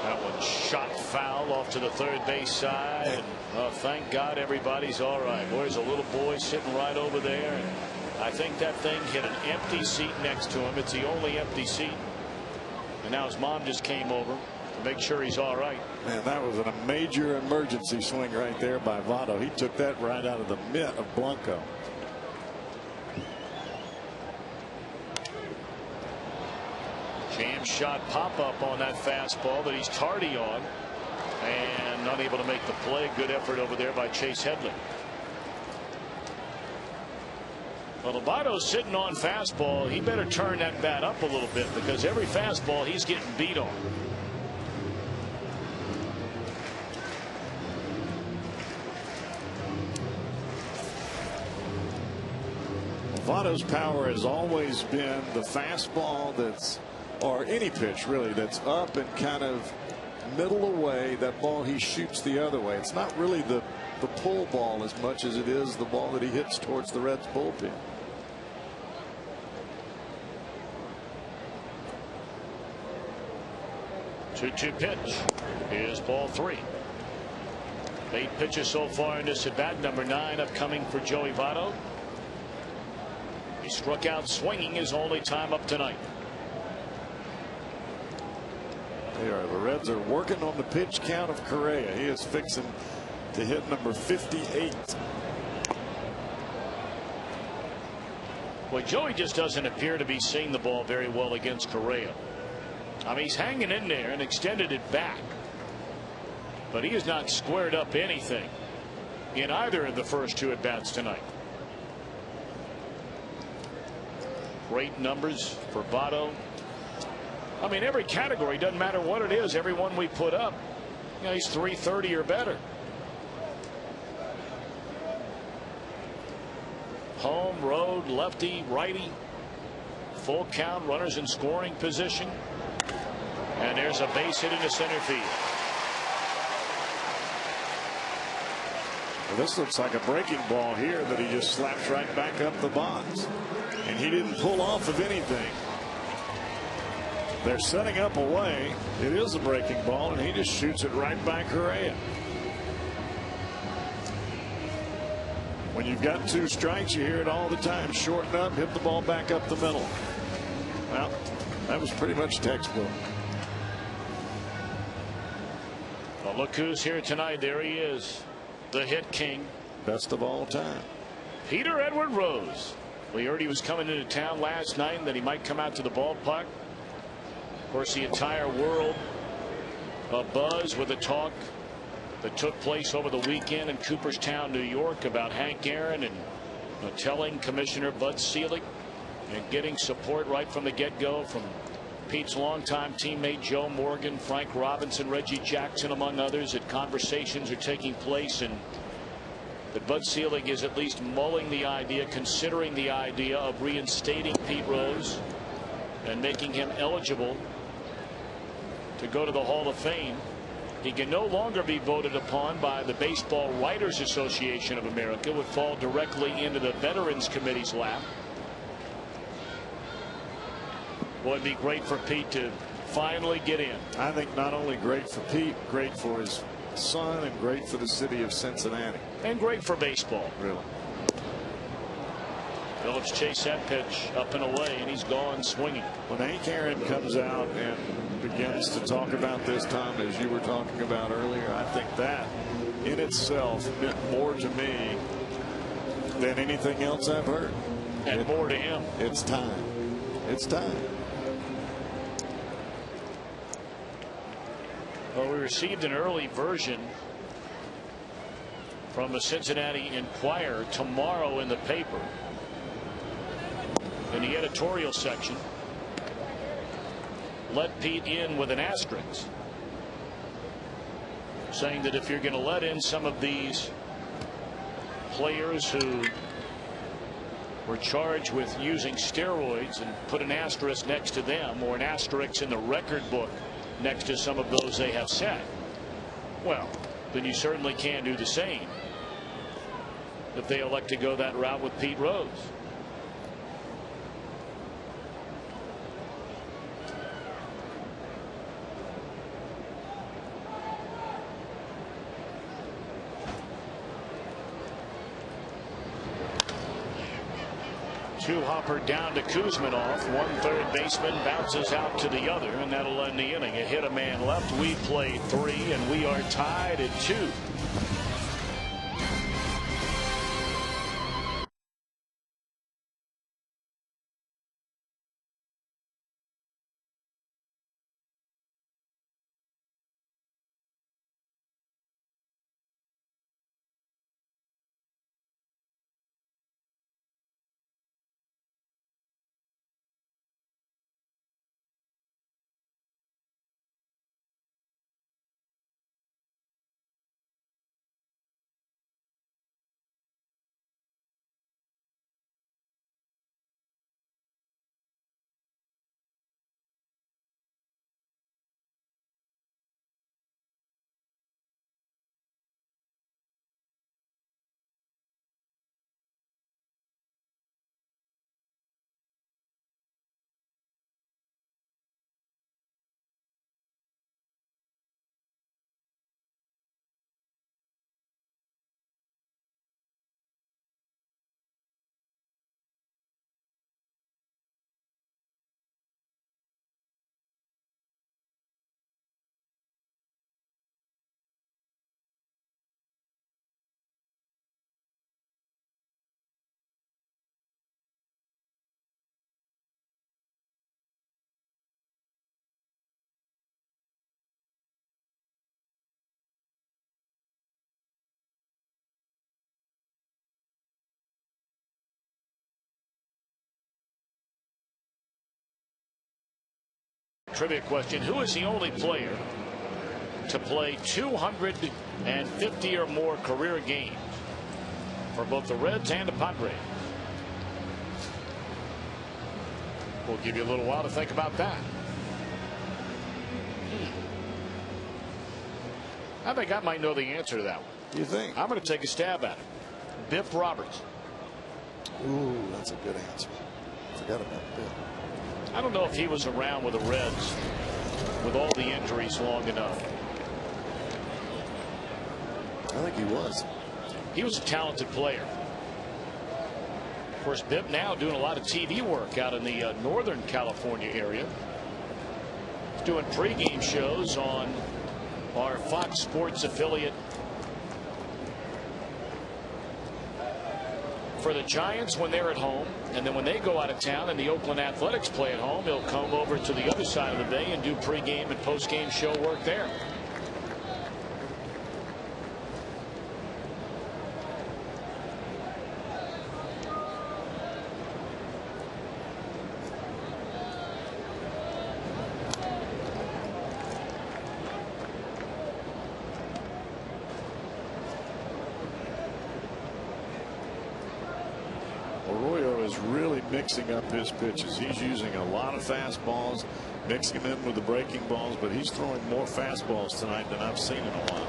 That one shot foul off to the third base side. And, thank God everybody's all right. Boy, there's a little boy sitting right over there. And I think that thing hit an empty seat next to him. It's the only empty seat. And now his mom just came over to make sure he's all right. Man, that was a major emergency swing right there by Votto. He took that right out of the mitt of Blanco. Jam shot pop up on that fastball that he's tardy on and unable to make the play. Good effort over there by Chase Headley. Well, Votto's sitting on fastball. He better turn that bat up a little bit because every fastball he's getting beat on. Votto's power has always been the fastball that's, or any pitch really, that's up and kind of middle away. That ball he shoots the other way. It's not really the pull ball as much as it is the ball that he hits towards the Reds bullpen. Two pitch. Here's ball three. 8 pitches so far in this at bat. Number 9 upcoming for Joey Votto. He struck out swinging his only time up tonight. The Reds are working on the pitch count of Correa. He is fixing to hit number 58. Well, Joey just doesn't appear to be seeing the ball very well against Correa. I mean, he's hanging in there and extended it back, but he has not squared up anything in either of the first 2 at bats tonight. Great numbers for Votto. I mean, every category, doesn't matter what it is, every one we put up, you know, he's 330 or better. Home, road, lefty, righty, full count, runners in scoring position. And there's a base hit into center field. Well, this looks like a breaking ball here that he just slaps right back up the box. And he didn't pull off of anything. They're setting up away. It is a breaking ball, and he just shoots it right by Correa. When you've got 2 strikes, you hear it all the time. Shorten up, hit the ball back up the middle. Well, that was pretty much textbook. Well, look who's here tonight. There he is, the hit king. Best of all time. Peter Edward Rose. We heard he was coming into town last night and that he might come out to the ballpark. Of course, the entire world abuzz with the talk that took place over the weekend in Cooperstown, New York, about Hank Aaron and telling Commissioner Bud Selig and getting support right from the get-go from Pete's longtime teammate Joe Morgan, Frank Robinson, Reggie Jackson, among others, that conversations are taking place and that Bud Selig is at least mulling the idea, considering the idea of reinstating Pete Rose and making him eligible to go to the Hall of Fame. He can no longer be voted upon by the Baseball Writers Association of America. Would fall directly into the Veterans Committee's lap. Boy, it'd be great for Pete to finally get in. I think not only great for Pete, great for his son, and great for the city of Cincinnati. And great for baseball. Really. Phillips chased that pitch up and away, and he's gone swinging. When Hank Aaron comes out and begins to talk about this, Tom, as you were talking about earlier, I think that in itself meant more to me than anything else I've heard. And more to him. It's time. It's time. Well, we received an early version from the Cincinnati Enquirer tomorrow in the paper. In the editorial section, let Pete in with an asterisk, saying that if you're going to let in some of these players who were charged with using steroids, and put an asterisk next to them, or an asterisk in the record book next to some of those they have said, well, then you certainly can do the same if they elect to go that route with Pete Rose. Two-hopper down to Kuzminov. One third baseman bounces out to the other, and that'll end the inning. A hit, a man left. We played 3, and we are tied at 2. Trivia question: who is the only player to play 250 or more career games for both the Reds and the Padres? We'll give you a little while to think about that. I think I might know the answer to that one. You think? I'm going to take a stab at it. Biff Roberts. Ooh, that's a good answer. Forgot about Biff. I don't know if he was around with the Reds with all the injuries long enough. I think he was. He was a talented player. Of course, Biff now doing a lot of TV work out in the Northern California area. He's doing pregame shows on our Fox Sports affiliate for the Giants when they're at home, and then when they go out of town and the Oakland Athletics play at home, he'll come over to the other side of the bay and do pregame and postgame show work there. Arroyo is really mixing up his pitches. He's using a lot of fastballs, mixing them in with the breaking balls, but he's throwing more fastballs tonight than I've seen in a while.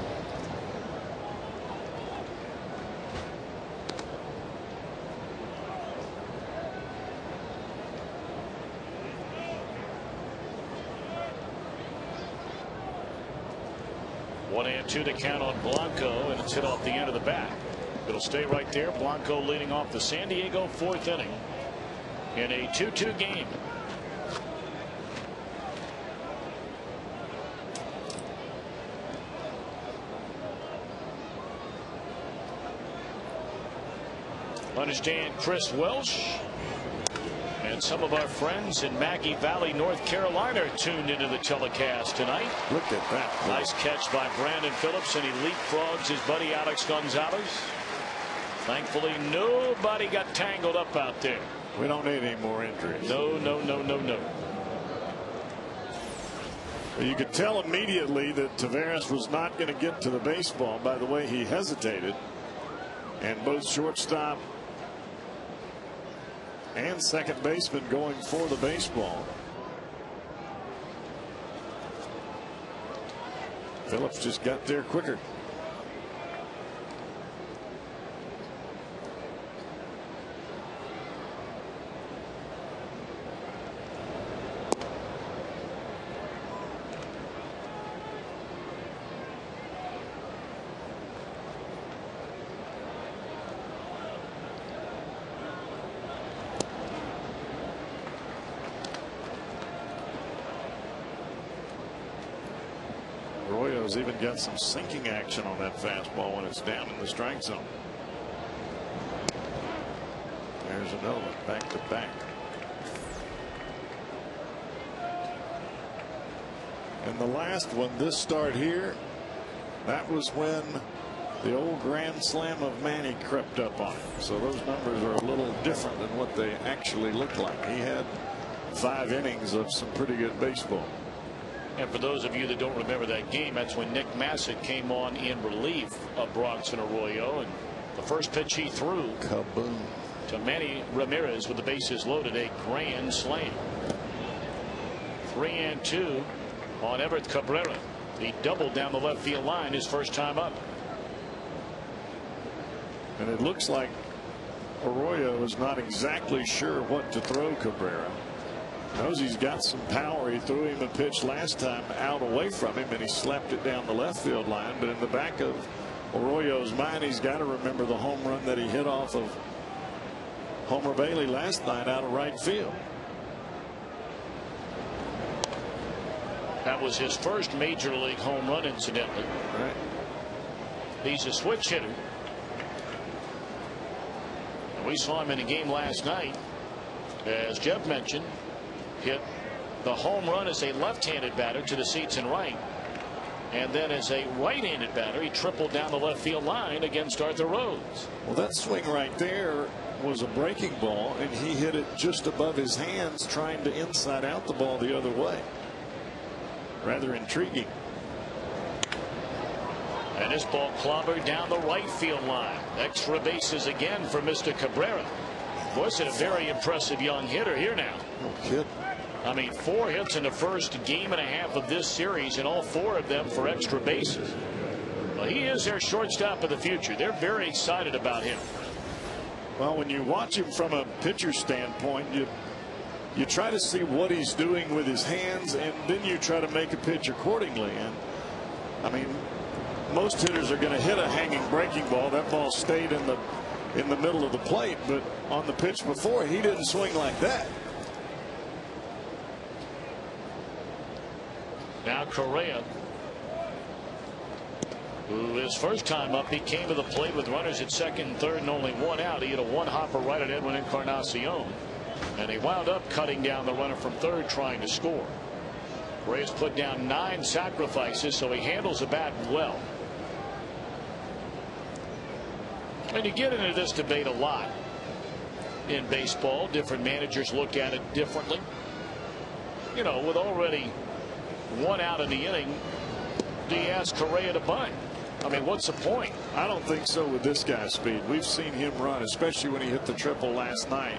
One and two to count on Blanco, and it's hit off the end of the bat. It'll stay right there. Blanco leading off the San Diego 4th inning in a 2-2 game. Understand Chris Welsh And some of our friends in Maggie Valley, North Carolina, are tuned into the telecast tonight. Look at that. Nice catch by Brandon Phillips, and he leapfrogs his buddy Alex Gonzalez. Thankfully, nobody got tangled up out there. We don't need any more injuries. No, no, no, no, no. You could tell immediately that Taveras was not going to get to the baseball by the way he hesitated. And both shortstop and second baseman going for the baseball. Phillips just got there quicker. Arroyo's even got some sinking action on that fastball when it's down in the strike zone. There's another one, back to back. And the last one, this start here, that was when the old grand slam of Manny crept up on him. So those numbers are a little different than what they actually look like. He had 5 innings of some pretty good baseball. And for those of you that don't remember that game, that's when Nick Massett came on in relief of Bronson Arroyo, and the first pitch he threw, kaboom, to Manny Ramirez with the bases loaded, a grand slam. 3-2 on Everett Cabrera. He doubled down the left field line his first time up. And it looks like Arroyo is not exactly sure what to throw Cabrera. Knows he's got some power. He threw him a pitch last time out away from him, and he slapped it down the left field line. But in the back of Arroyo's mind, he's got to remember the home run that he hit off of Homer Bailey last night out of right field. That was his first major league home run, incidentally. Right. He's a switch hitter. And we saw him in a game last night, as Jeff mentioned. Hit the home run as a left-handed batter to the seats in right, and then as a right-handed batter he tripled down the left field line against Arthur Rhodes. Well, that swing right there was a breaking ball, and he hit it just above his hands, trying to inside out the ball the other way. Rather intriguing. And this ball clobbered down the right field line. Extra bases again for Mr. Cabrera. Was it a very impressive young hitter here now? No kidding. I mean, 4 hits in the first game and a half of this series, and all 4 of them for extra bases. Well, he is their shortstop of the future. They're very excited about him. Well, when you watch him from a pitcher standpoint, you try to see what he's doing with his hands, and then you try to make a pitch accordingly. And I mean, most hitters are going to hit a hanging breaking ball. That ball stayed in the middle of the plate, but on the pitch before, he didn't swing like that. Now Correa, who his first time up, he came to the plate with runners at second and third and only 1 out. He had a 1-hopper right at Edwin Encarnacion, and he wound up cutting down the runner from third trying to score. Correa's put down 9 sacrifices, so he handles the bat well. And you get into this debate a lot in baseball. Different managers look at it differently. You know, with already 1 out in the inning, do you ask Correa to bunt? I mean, what's the point? I don't think so with this guy's speed. We've seen him run, especially when he hit the triple last night.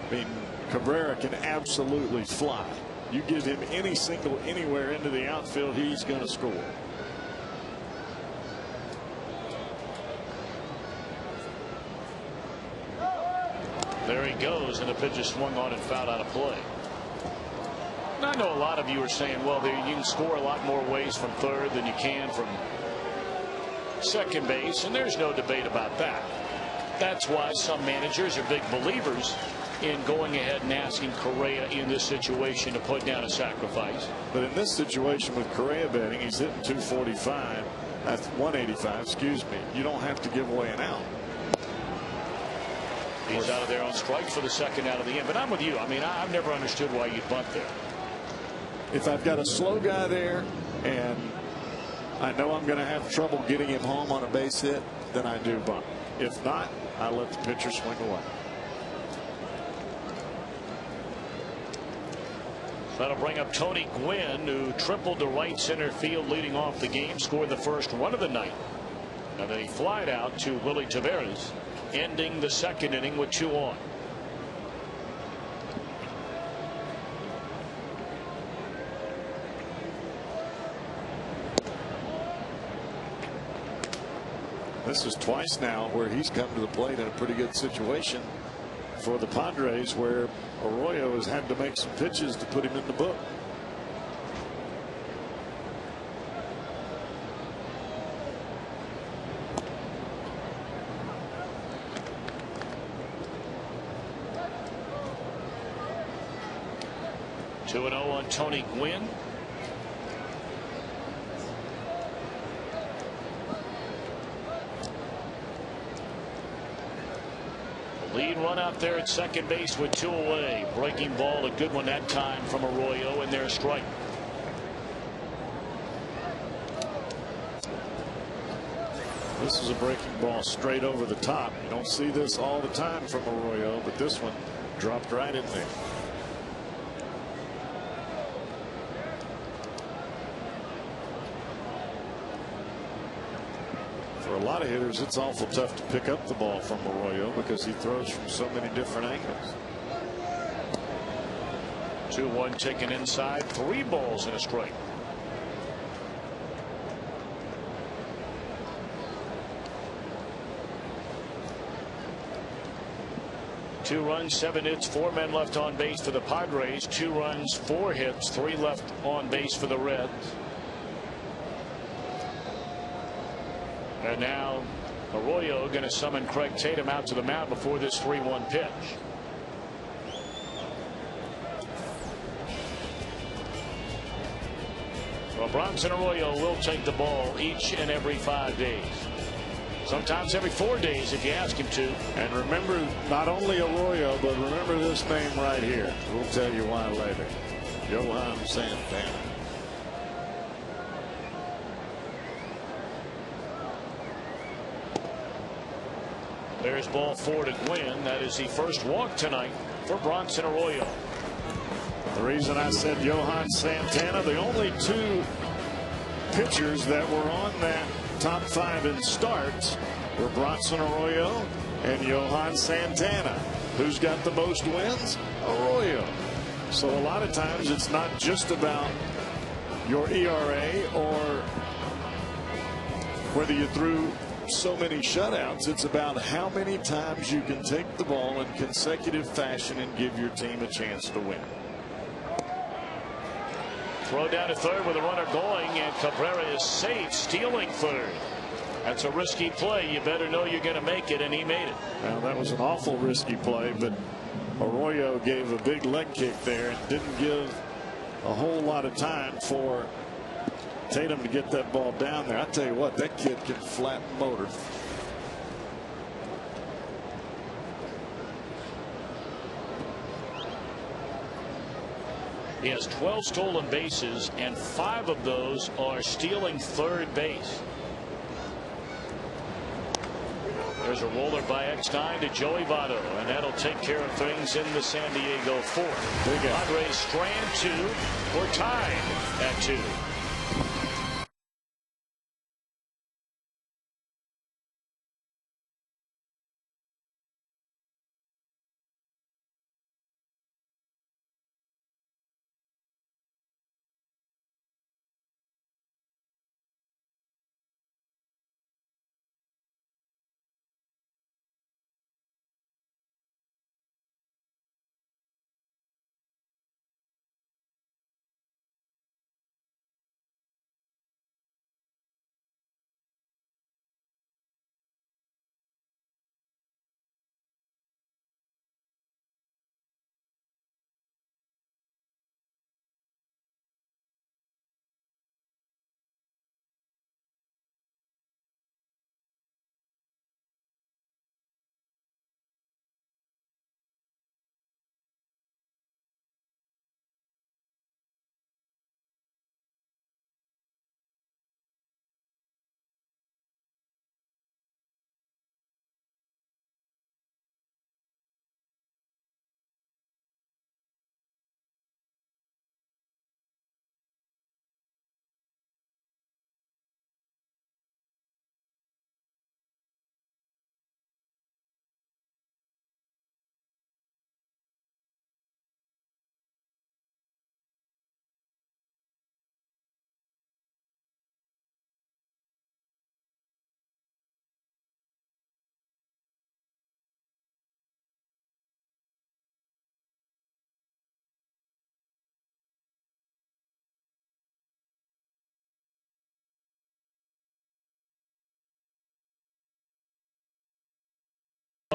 I mean, Cabrera can absolutely fly. You give him any single anywhere into the outfield, he's going to score. There he goes, and the pitch is swung on and fouled out of play. I know a lot of you are saying, well, you can score a lot more ways from third than you can from second base, and there's no debate about that. That's why some managers are big believers in going ahead and asking Correa in this situation to put down a sacrifice. But in this situation with Correa batting, he's hitting 245. That's 185, excuse me. You don't have to give away an out. He's out of there on strikes for the second out of the inning. But I'm with you. I mean, I've never understood why you'd bunt there. If I've got a slow guy there and I know I'm going to have trouble getting him home on a base hit, then I do bunt. If not, I let the pitcher swing away. That'll bring up Tony Gwynn, who tripled to right center field leading off the game, scored the first run of the night. And then he flied out to Willie Taveras, ending the second inning with 2 on. This is twice now where he's come to the plate in a pretty good situation for the Padres, where Arroyo has had to make some pitches to put him in the book. Two and 0 on Tony Gwynn. Lead run out there at second base with 2 away. Breaking ball, a good one that time from Arroyo, and their strike. This is a breaking ball straight over the top. You don't see this all the time from Arroyo, but this one dropped right in there. For a lot of hitters, it's awful tough to pick up the ball from Arroyo because he throws from so many different angles. 2-1 taken inside, 3 balls and a strike. Two runs, 7 hits, 4 men left on base for the Padres. 2 runs, 4 hits, 3 left on base for the Reds. And now Arroyo going to summon Craig Tatum out to the mound before this 3-1 pitch. Well, Bronson Arroyo will take the ball each and every 5 days. Sometimes every 4 days if you ask him to. And remember, not only Arroyo, but remember this name right here. We'll tell you why later. Johan Santana. There's ball 4 to Gwynn. That is the first walk tonight for Bronson Arroyo. The reason I said Johan Santana, the only 2 pitchers that were on that top 5 in starts were Bronson Arroyo and Johan Santana. Who's got the most wins? Arroyo. So a lot of times it's not just about your ERA or whether you threw so many shutouts. It's about how many times you can take the ball in consecutive fashion and give your team a chance to win. Throw down to third with a runner going, and Cabrera is safe, stealing third. That's a risky play. You better know you're going to make it, and he made it. Now that was an awful risky play, but Arroyo gave a big leg kick there and didn't give a whole lot of time for Tatum to get that ball down there. I tell you what, that kid can flatten motor. He has 12 stolen bases, and 5 of those are stealing third base. There's a roller by Eckstein to Joey Votto, and that'll take care of things in the San Diego 4th. Padres strand 2. We're tied at 2.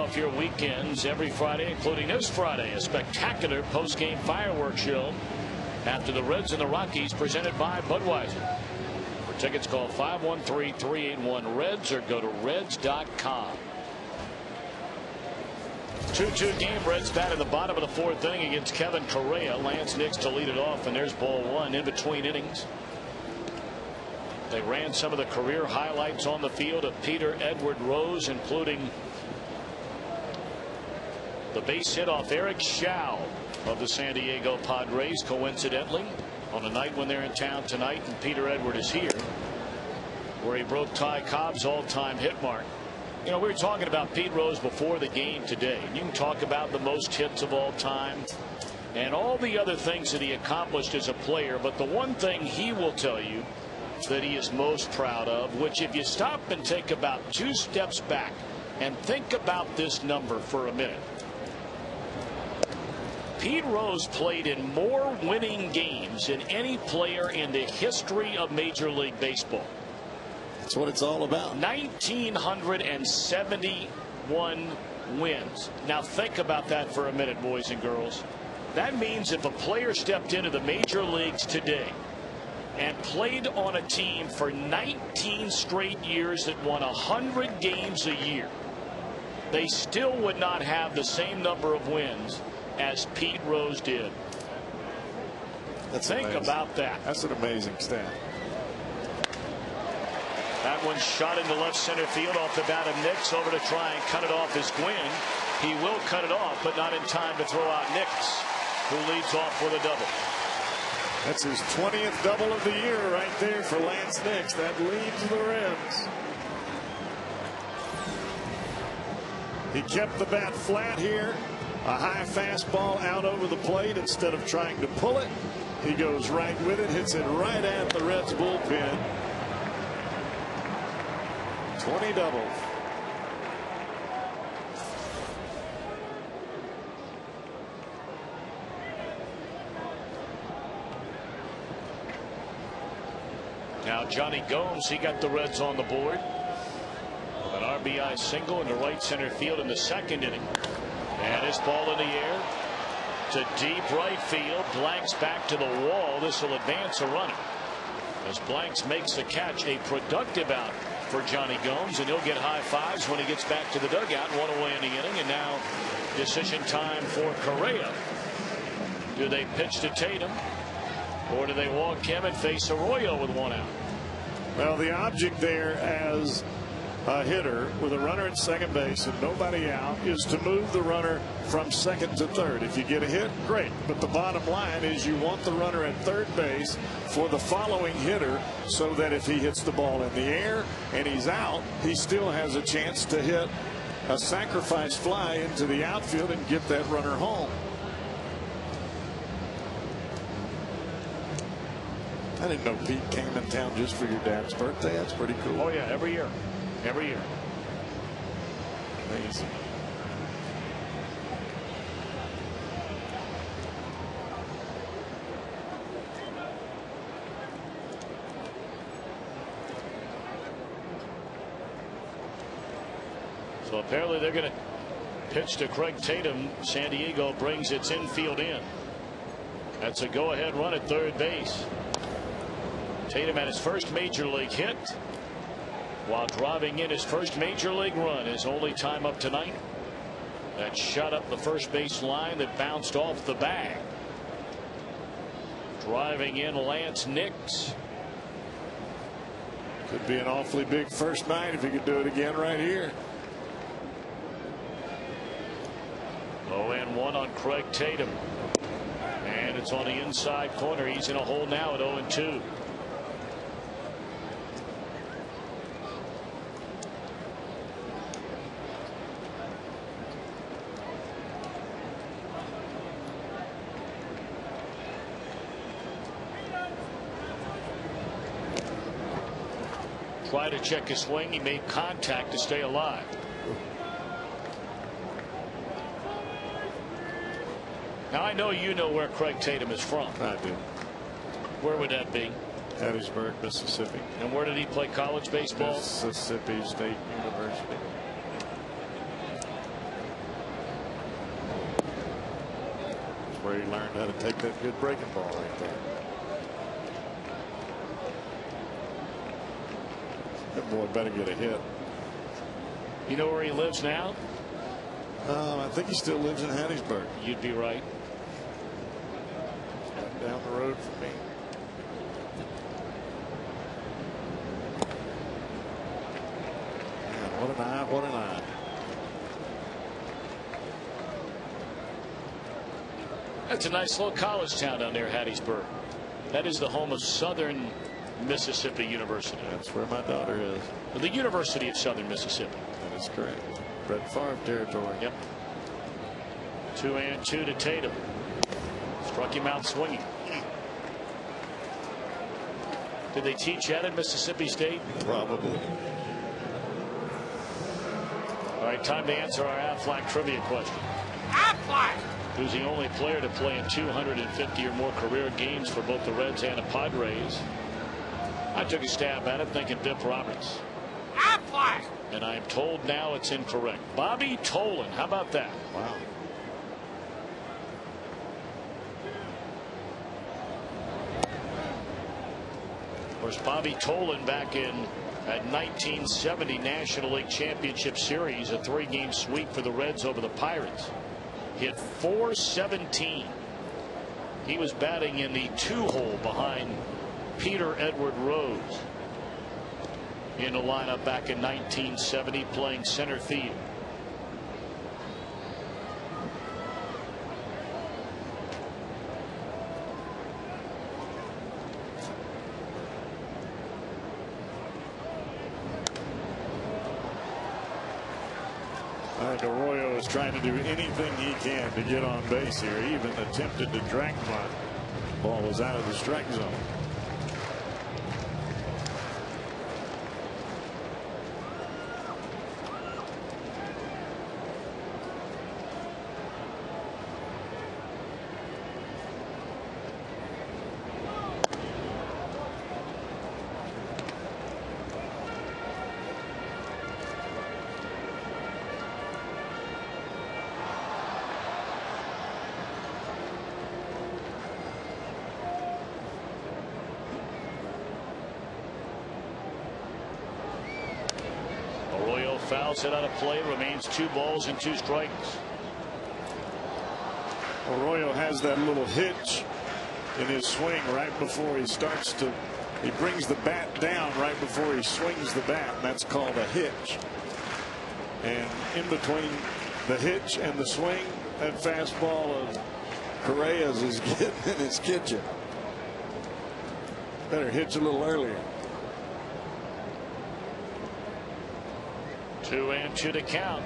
off your weekends every Friday, including this Friday, a spectacular post-game fireworks show after the Reds and the Rockies, presented by Budweiser. For tickets, call 513-381-REDS or go to reds.com. 2-2 game. Reds bat in the bottom of the fourth inning against Kevin Correa. Lance Nix to lead it off, and there's ball one in between innings. They ran some of the career highlights on the field of Peter Edward Rose, including the base hit off Eric Schau of the San Diego Padres, coincidentally, on a night when they're in town tonight and Peter Edward is here, where he broke Ty Cobb's all-time hit mark. You know, we were talking about Pete Rose before the game today. You can talk about the most hits of all time and all the other things that he accomplished as a player, but the one thing he will tell you that he is most proud of, which if you stop and take about 2 steps back and think about this number for a minute. Pete Rose played in more winning games than any player in the history of Major League Baseball. That's what it's all about. 1,971 wins. Now think about that for a minute, boys and girls. That means if a player stepped into the major leagues today and played on a team for 19 straight years that won 100 games a year, they still would not have the same number of wins as Pete Rose did. Think about that. That's an amazing stat. That one shot into left center field off the bat of Nix, over to try and cut it off is Gwynn. He will cut it off, but not in time to throw out Nix, who leads off with a double. That's his 20th double of the year right there for Lance Nix. That leads the Reds. He kept the bat flat here. A high fastball out over the plate. Instead of trying to pull it, he goes right with it, hits it right at the Reds bullpen. 20 doubles. Now Johnny Gomes, he got the Reds on the board. An RBI single into right center field in the second inning. And his ball in the air to deep right field. Blanks back to the wall. This will advance a runner, as Blanks makes the catch. A productive out for Johnny Gomes, and he'll get high fives when he gets back to the dugout. One away in the inning, and now decision time for Correa. Do they pitch to Tatum, or do they walk him and face Arroyo with one out? Well, the object there as a hitter with a runner at second base and nobody out is to move the runner from second to third. If you get a hit, great, but the bottom line is you want the runner at third base for the following hitter, so that if he hits the ball in the air and he's out, he still has a chance to hit a sacrifice fly into the outfield and get that runner home. I didn't know Pete came in town just for your dad's birthday. That's pretty cool. Oh yeah, every year. Every year. Amazing. So apparently they're going to pitch to Craig Tatum. San Diego brings its infield in. That's a go-ahead run at third base. Tatum had his first major league hit while driving in his first major league run, his only time up tonight. That shot up the first base line that bounced off the bag. Driving in Lance Nix. Could be an awfully big first night if he could do it again right here. 0-1 on Craig Tatum. And it's on the inside corner. He's in a hole now at 0-2. Try to check his swing. He made contact to stay alive. Now I know you know where Craig Tatum is from. I do. Where would that be? Hattiesburg, Mississippi. And where did he play college baseball? Mississippi State University. where he learned how to take that good breaking ball right there. That boy better get a hit. You know where he lives now? I think he still lives in Hattiesburg. You'd be right. Down the road from me. Man, what an eye, what an eye. That's a nice little college town down there, Hattiesburg. That is the home of Southern Mississippi University. That's where my daughter is. The University of Southern Mississippi. That is correct. Brett Favre territory. Yep. 2-2 to Tatum. Struck him out swinging. Did they teach that at Mississippi State? Probably. All right, time to answer our Aflac trivia question. Aflac! Who's the only player to play in 250 or more career games for both the Reds and the Padres? I took a stab at it thinking Biff Roberts. Aflac! And I'm told now it's incorrect. Bobby Tolan. How about that? Wow. Of course, Bobby Tolan back in that 1970 National League Championship Series, a 3-game sweep for the Reds over the Pirates. Hit .417. He was batting in the 2-hole behind Peter Edward Rose in the lineup back in 1970, playing center field. I think Arroyo is trying to do anything he can to get on base here. He even attempted to drag bunt. Ball was out of the strike zone. Fouls it out of play. Remains 2 balls and 2 strikes. Arroyo has that little hitch in his swing right before he starts to. He brings the bat down right before he swings the bat, and that's called a hitch. And in between the hitch and the swing, that fastball of Correa's is getting in his kitchen. Better hitch a little earlier. 2-2 to count.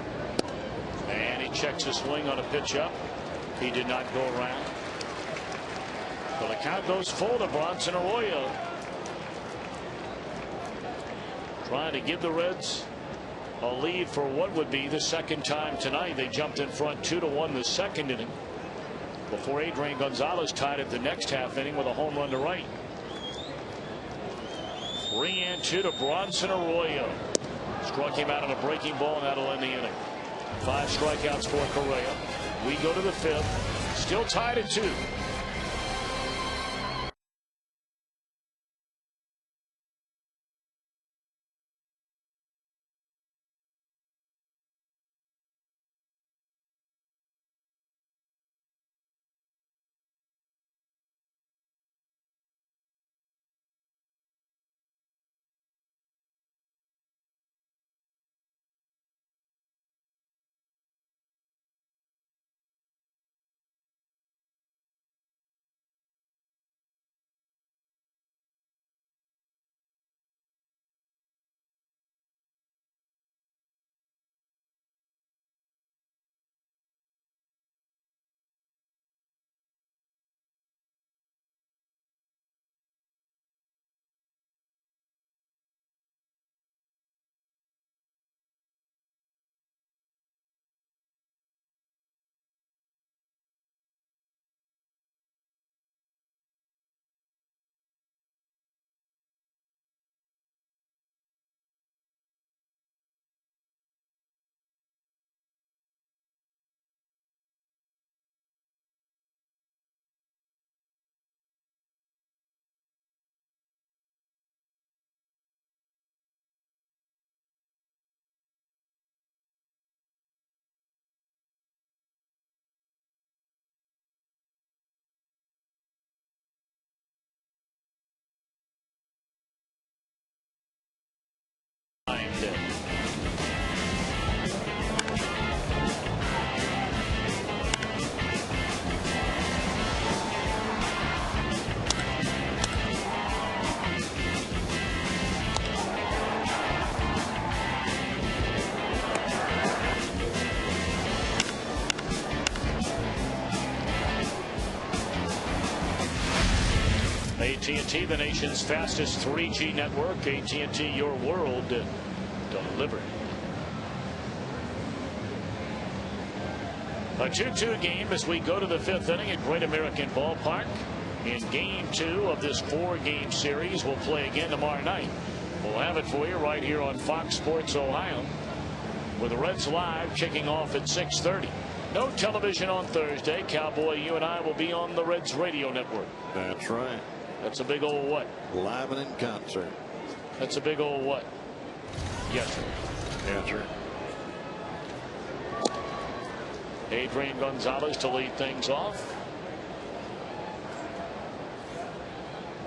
And he checks his swing on a pitch up. He did not go around. But the count goes full to Bronson Arroyo. Trying to give the Reds a lead for what would be the second time tonight. They jumped in front 2-1 the second inning before Adrian Gonzalez tied it the next half inning with a home run to right. 3-2 to Bronson Arroyo. Struck him out on a breaking ball, and that'll end the inning. 5 strikeouts for Correa. We go to the 5th. Still tied at 2. AT&T, the nation's fastest 3G network. AT&T, your world delivered. A 2-2 game as we go to the 5th inning at Great American Ballpark. In game 2 of this 4-game series, we'll play again tomorrow night. We'll have it for you right here on Fox Sports Ohio, with the Reds live kicking off at 6:30. No television on Thursday. Cowboy, you and I will be on the Reds radio network. That's right. That's a big old what? Live and in concert. That's a big old what? Yes, sir. Yes, sir. Adrian Gonzalez to lead things off.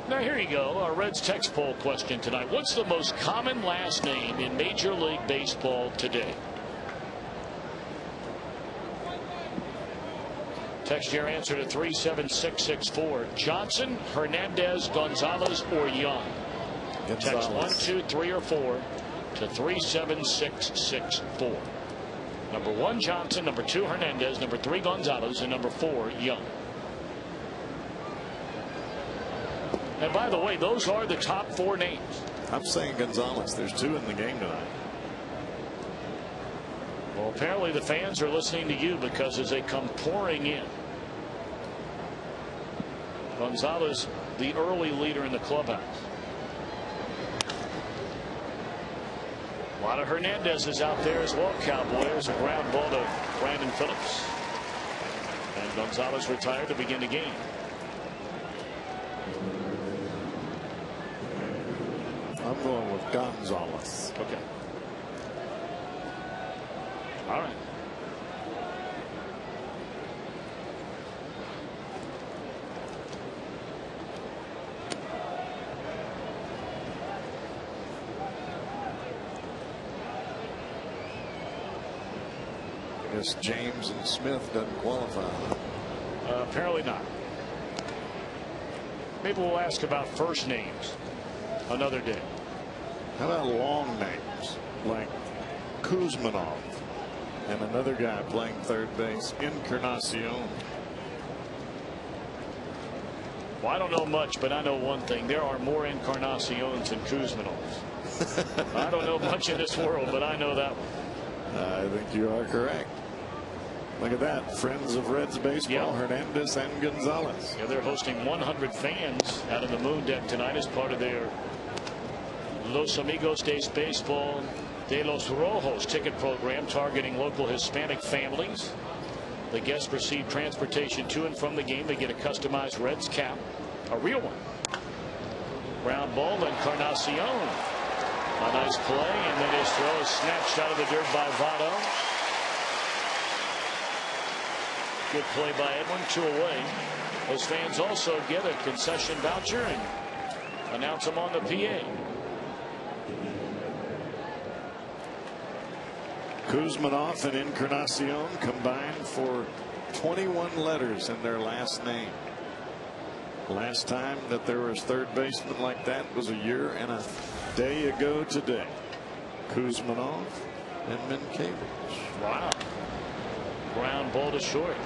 Now here you go, our Reds text poll question tonight. What's the most common last name in Major League Baseball today? Text your answer to 37664. Johnson, Hernandez, Gonzalez, or Young? Text 1, 2, 3, or 4 to 37664. Number 1, Johnson. Number 2, Hernandez. Number 3, Gonzalez. And number 4, Young. And by the way, those are the top 4 names. I'm saying Gonzalez. There's 2 in the game tonight. Well, apparently the fans are listening to you, because as they come pouring in, Gonzalez, the early leader in the clubhouse. A lot of Hernandez is out there as well, Cowboy. There's a ground ball to Brandon Phillips. And Gonzalez retired to begin the game. I'm going with Gonzalez. Okay. All right. I guess James and Smith doesn't qualify. Apparently not. Maybe we'll ask about first names another day. How about long names like Kuzmanov and another guy playing third base, Encarnacion? Well, I don't know much, but I know one thing. There are more Encarnacions than Kuzmanovs. I don't know much in this world, but I know that one. I think you are correct. Look at that. Friends of Reds baseball, Yeah. Hernandez and Gonzalez. Yeah, they're hosting 100 fans out of the Moon Deck tonight as part of their Los Amigos de Baseball de los Rojos ticket program, targeting local Hispanic families. The guests receive transportation to and from the game. They get a customized Reds cap, a real one. Ground ball, Encarnacion. A nice play, and then his throw is snatched out of the dirt by Votto. Good play by Edwin, 2 away. Those fans also get a concession voucher and announce them on the PA. Kuzmanov and Encarnacion combined for 21 letters in their last name. Last time that there was third baseman like that was a year and a day ago today. Kuzmanov and Minkiewicz. Wow. Ground ball to short.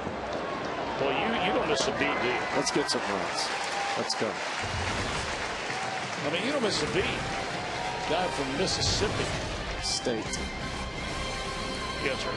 Boy, you don't miss a beat, do you? Let's get some runs. Let's go. I mean, you don't miss a beat. Guy from Mississippi State. Yes, sir.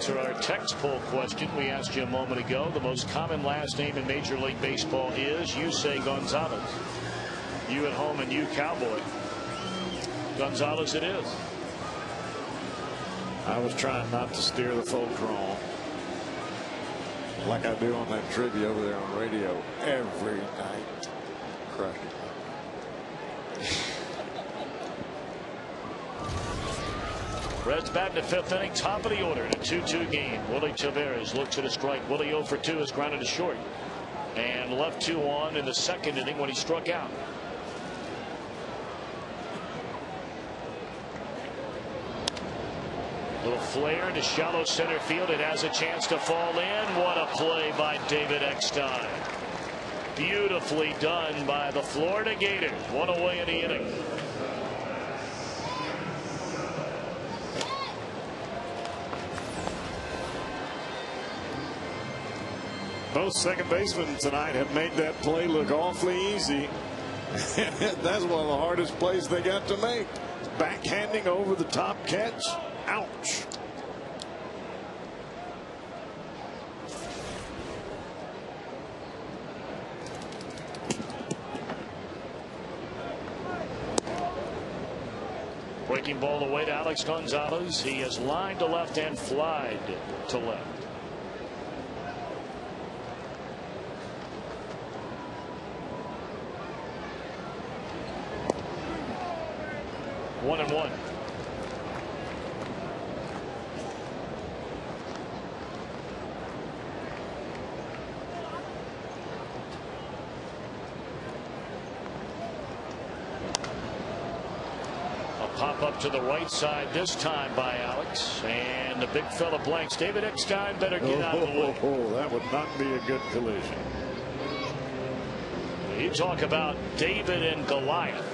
answer our text poll question we asked you a moment ago. The most common last name in Major League Baseball is, you say Gonzalez. You at home and you Cowboy. Gonzalez it is. I was trying not to steer the folks wrong, like I do on that trivia over there on radio every night. Crush it. Reds batting the 5th inning, top of the order in a 2-2 game. Willie Taveras looks at a strike. Willie 0 for 2 is grounded to short. And left 2 on in the 2nd inning when he struck out. Little flare to shallow center field. It has a chance to fall in. What a play by David Eckstein. Beautifully done by the Florida Gators. One away in the inning. Both second basemen tonight have made that play look awfully easy. That's one of the hardest plays they got to make. Backhanding over the top catch. Ouch. Breaking ball away to Alex Gonzalez. He is lined to left and flied to left. One and one. Pop up to the right side this time by Alex, and the big fella blanks. David Eckstein better get out of the way. That would not be a good collision. You talk about David and Goliath.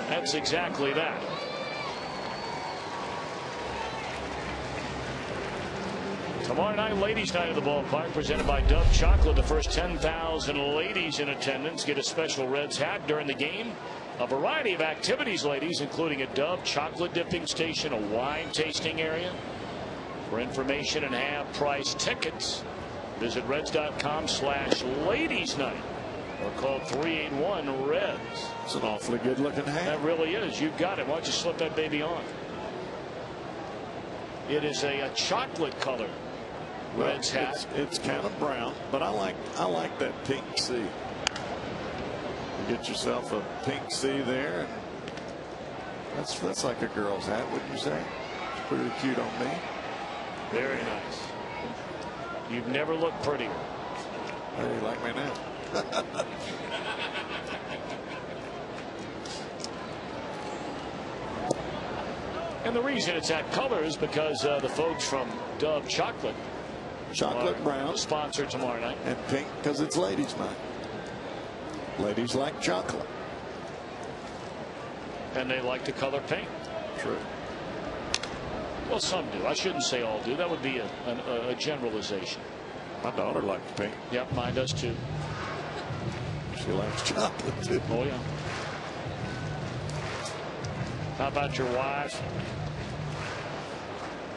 That's exactly that. Tomorrow night, ladies' night at the ballpark, presented by Dove Chocolate. The first 10,000 ladies in attendance get a special Reds hat during the game. A variety of activities, ladies, including a Dove chocolate dipping station, a wine tasting area. For information and half-price tickets, visit Reds.com/ladies night or call 381-REDS. It's an awfully good-looking hat. That really is. You got it. Why don't you slip that baby on? It is a chocolate color Reds hat. It's kind of brown, but I like that pink C. Get yourself a pink C there, and that's like a girl's hat, wouldn't you say? It's pretty cute on me. Very nice. You've never looked prettier. How do you like me now? And the reason it's that color is because the folks from Dove Chocolate Brown sponsor tomorrow night, and pink because it's ladies' night. Ladies like chocolate. And they like the color pink. True. Well, some do. I shouldn't say all do. That would be a generalization. My daughter likes pink. Yep, mine does too. She likes chocolate too. Oh, yeah. How about your wife?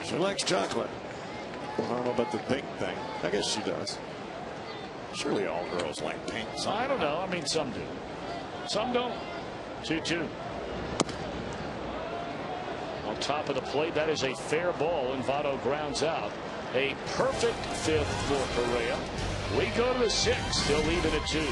She likes chocolate. I don't know about the pink thing. I guess she does. Surely all girls like pink. I don't know. I mean, some do. Some don't. 2-2. On top of the plate, that is a fair ball, and Votto grounds out. A perfect 5th for Correa. We go to the 6th, still leaving at 2.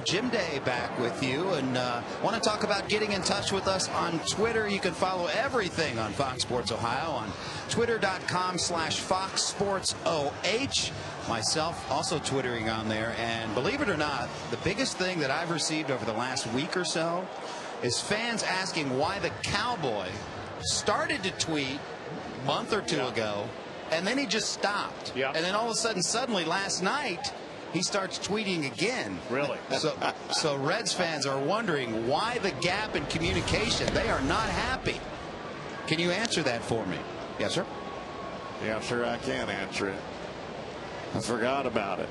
Jim Day back with you, and want to talk about getting in touch with us on Twitter. You can follow everything on Fox Sports Ohio on twitter.com/Fox Sports OH. Myself also twittering on there, and believe it or not, the biggest thing that I've received over the last week or so is fans asking why the Cowboy started to tweet a month or two ago, and then he just stopped. And then all of a sudden, suddenly last night, he starts tweeting again. Really? So Reds fans are wondering why the gap in communication. They are not happy. Can you answer that for me? Yes, sir. Yeah, sure, I can answer it. I forgot about it.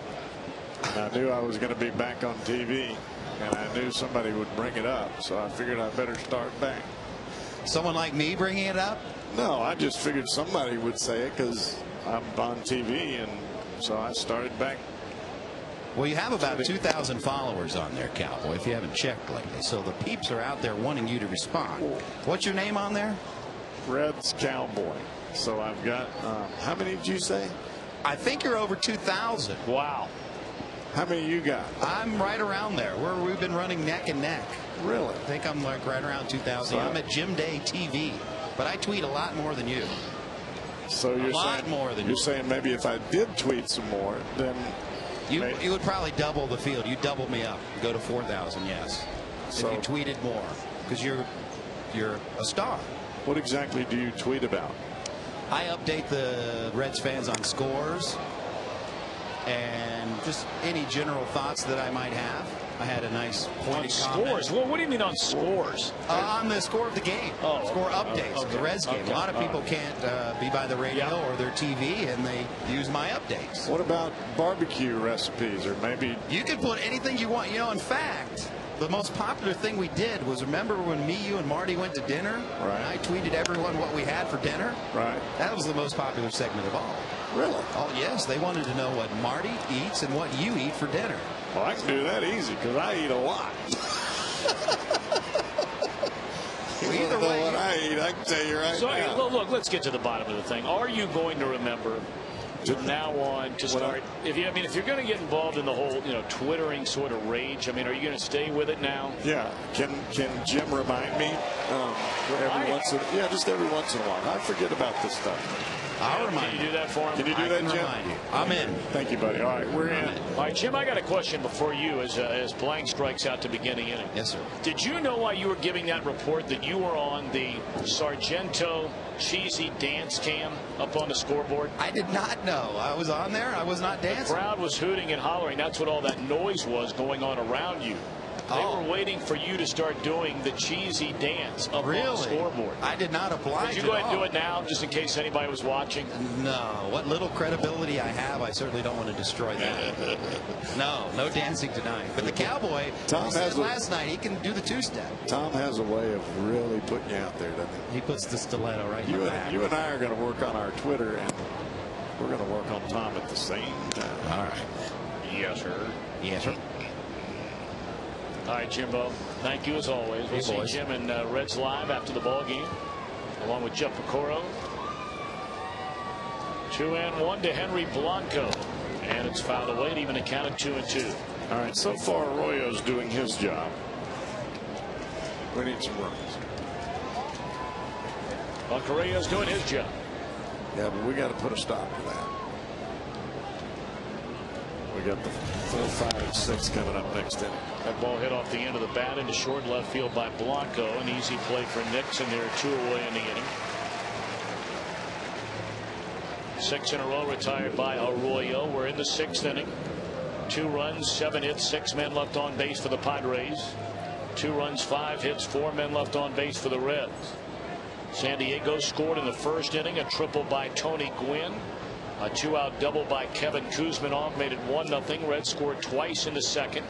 And I knew I was going to be back on TV, and I knew somebody would bring it up, so I figured I better start back. Someone like me bringing it up? No, I just figured somebody would say it because I'm on TV, and so I started back. Well, you have about 2,000 followers on there, Cowboy, if you haven't checked lately. So the peeps are out there wanting you to respond. What's your name on there? Reds Cowboy. So I've got, how many did you say? I think you're over 2,000. Wow. How many you got? I'm right around there. We've been running neck and neck. Really? I think I'm like right around 2,000. I'm at Jim Day TV, but I tweet a lot more than you. So you're saying maybe if I did tweet some more, then you would probably double the field. You double me up. You go to 4,000. Yes. So if you tweeted more, because you're a star. What exactly do you tweet about? I update the Reds fans on scores and just any general thoughts that I might have. I had a nice pointed scores. Well, what do you mean on scores? On the score of the game. Score updates of the Reds game. A lot of people can't be by the radio or their TV, and they use my updates. What about barbecue recipes, or maybe you can put anything you want. You know, in fact, the most popular thing we did was, remember when me, you, and Marty went to dinner? Right. And I tweeted everyone what we had for dinner? Right. That was the most popular segment of all. Really? Oh, yes. They wanted to know what Marty eats and what you eat for dinner. Well, I can do that easy because I eat a lot. Either way, what I eat, I can tell you right now. So, look, let's get to the bottom of the thing. Are you going to remember from now on to start? If you're going to get involved in the whole, twittering sort of rage, are you going to stay with it now? Yeah. Can Jim remind me just every once in a while? I forget about this stuff. I'll remind you. Can you do that for him? Can you do that, Jim? I'm in. Thank you, buddy. All right, we're in. All right, Jim, I got a question before you as blank strikes out to begin the inning. Yes, sir. Did you know while you were giving that report that you were on the Sargento cheesy dance cam up on the scoreboard? I did not know. I was on there. I was not dancing. The crowd was hooting and hollering. That's what all that noise was going on around you. They were waiting for you to start doing the cheesy dance up on the scoreboard. I did not oblige. Could you go ahead and do it now, just in case anybody was watching? No. What little credibility I have, I certainly don't want to destroy that. No dancing tonight. But the Cowboy, last night, he can do the two-step. Tom has a way of really putting you out there, doesn't he? He puts the stiletto right in the back. You and I are going to work on our Twitter, and we're going to work on Tom at the same time. All right. Yes, sir. Yes, sir. All right, Jimbo, thank you as always. We'll see Jim and Reds Live after the ball game, along with Jeff Pecoro. 2-1 to Henry Blanco, and it's fouled away to even a count of 2-2. All right, so far Arroyo's doing his job. We need some runs. Well, Correa's doing his job. Yeah, but we got to put a stop to that. We got the 4, 5, and 6 coming up next inning. That ball hit off the end of the bat into short left field by Blanco. An easy play for Nix, and there are 2 away in the inning. 6 in a row retired by Arroyo. We're in the 6th inning. 2 runs, 7 hits, 6 men left on base for the Padres. 2 runs, 5 hits, 4 men left on base for the Reds. San Diego scored in the 1st inning, a triple by Tony Gwynn. A 2-out double by Kevin Kuzminov made it 1-0. Reds scored twice in the 2nd.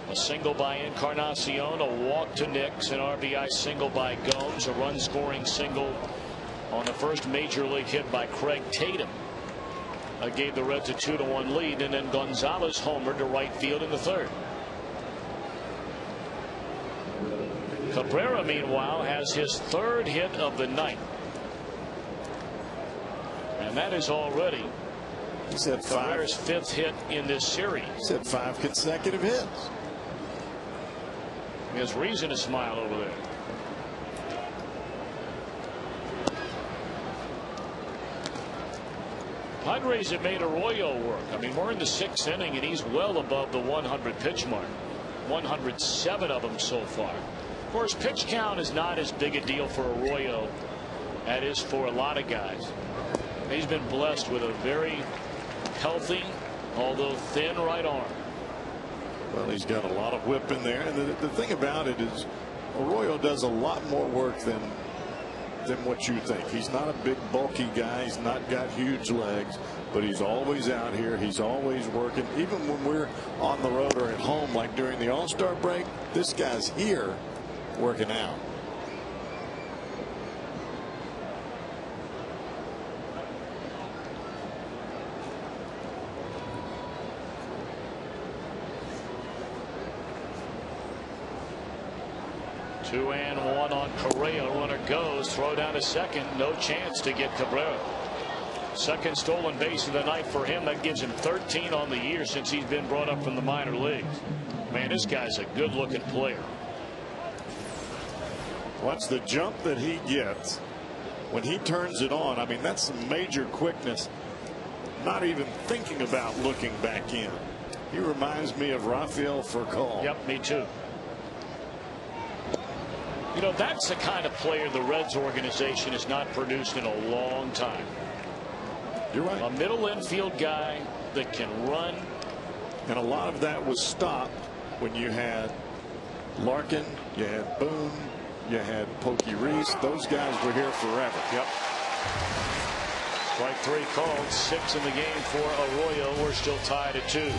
A single by Encarnacion, a walk to Nix, an RBI single by Gomes, a run scoring single on the first major league hit by Craig Tatum. Gave the Reds a 2-1 lead, and then Gonzalez homered to right field in the 3rd. Cabrera, meanwhile, has his 3rd hit of the night. And that is already Cabrera's 5th hit in this series. He said 5 consecutive hits. He has reason to smile over there. Padres have made Arroyo work. I mean, we're in the 6th inning, and he's well above the 100 pitch mark. 107 of them so far. Of course, pitch count is not as big a deal for Arroyo as it is for a lot of guys. He's been blessed with a very healthy, although thin, right arm. Well, he's got a lot of whip in there, and the thing about it is Arroyo does a lot more work than what you think. He's not a big bulky guy. He's not got huge legs, but he's always out here. He's always working. Even when we're on the road or at home, like during the All-Star break, this guy's here working out. Two and one on Correa. Runner goes. Throw down to second. No chance to get Cabrera. Second stolen base of the night for him. That gives him 13 on the year since he's been brought up from the minor leagues. Man, this guy's a good looking player. Watch the jump that he gets when he turns it on. I mean, that's some major quickness. Not even thinking about looking back in. He reminds me of Rafael Furcal. Yep, me too. You know, that's the kind of player the Reds organization has not produced in a long time. You're right. A middle infield guy that can run. And a lot of that was stopped when you had Larkin, you had Boone, you had Pokey Reese. Those guys were here forever. Yep. Strike 3 called. 6 in the game for Arroyo. We're still tied at 2.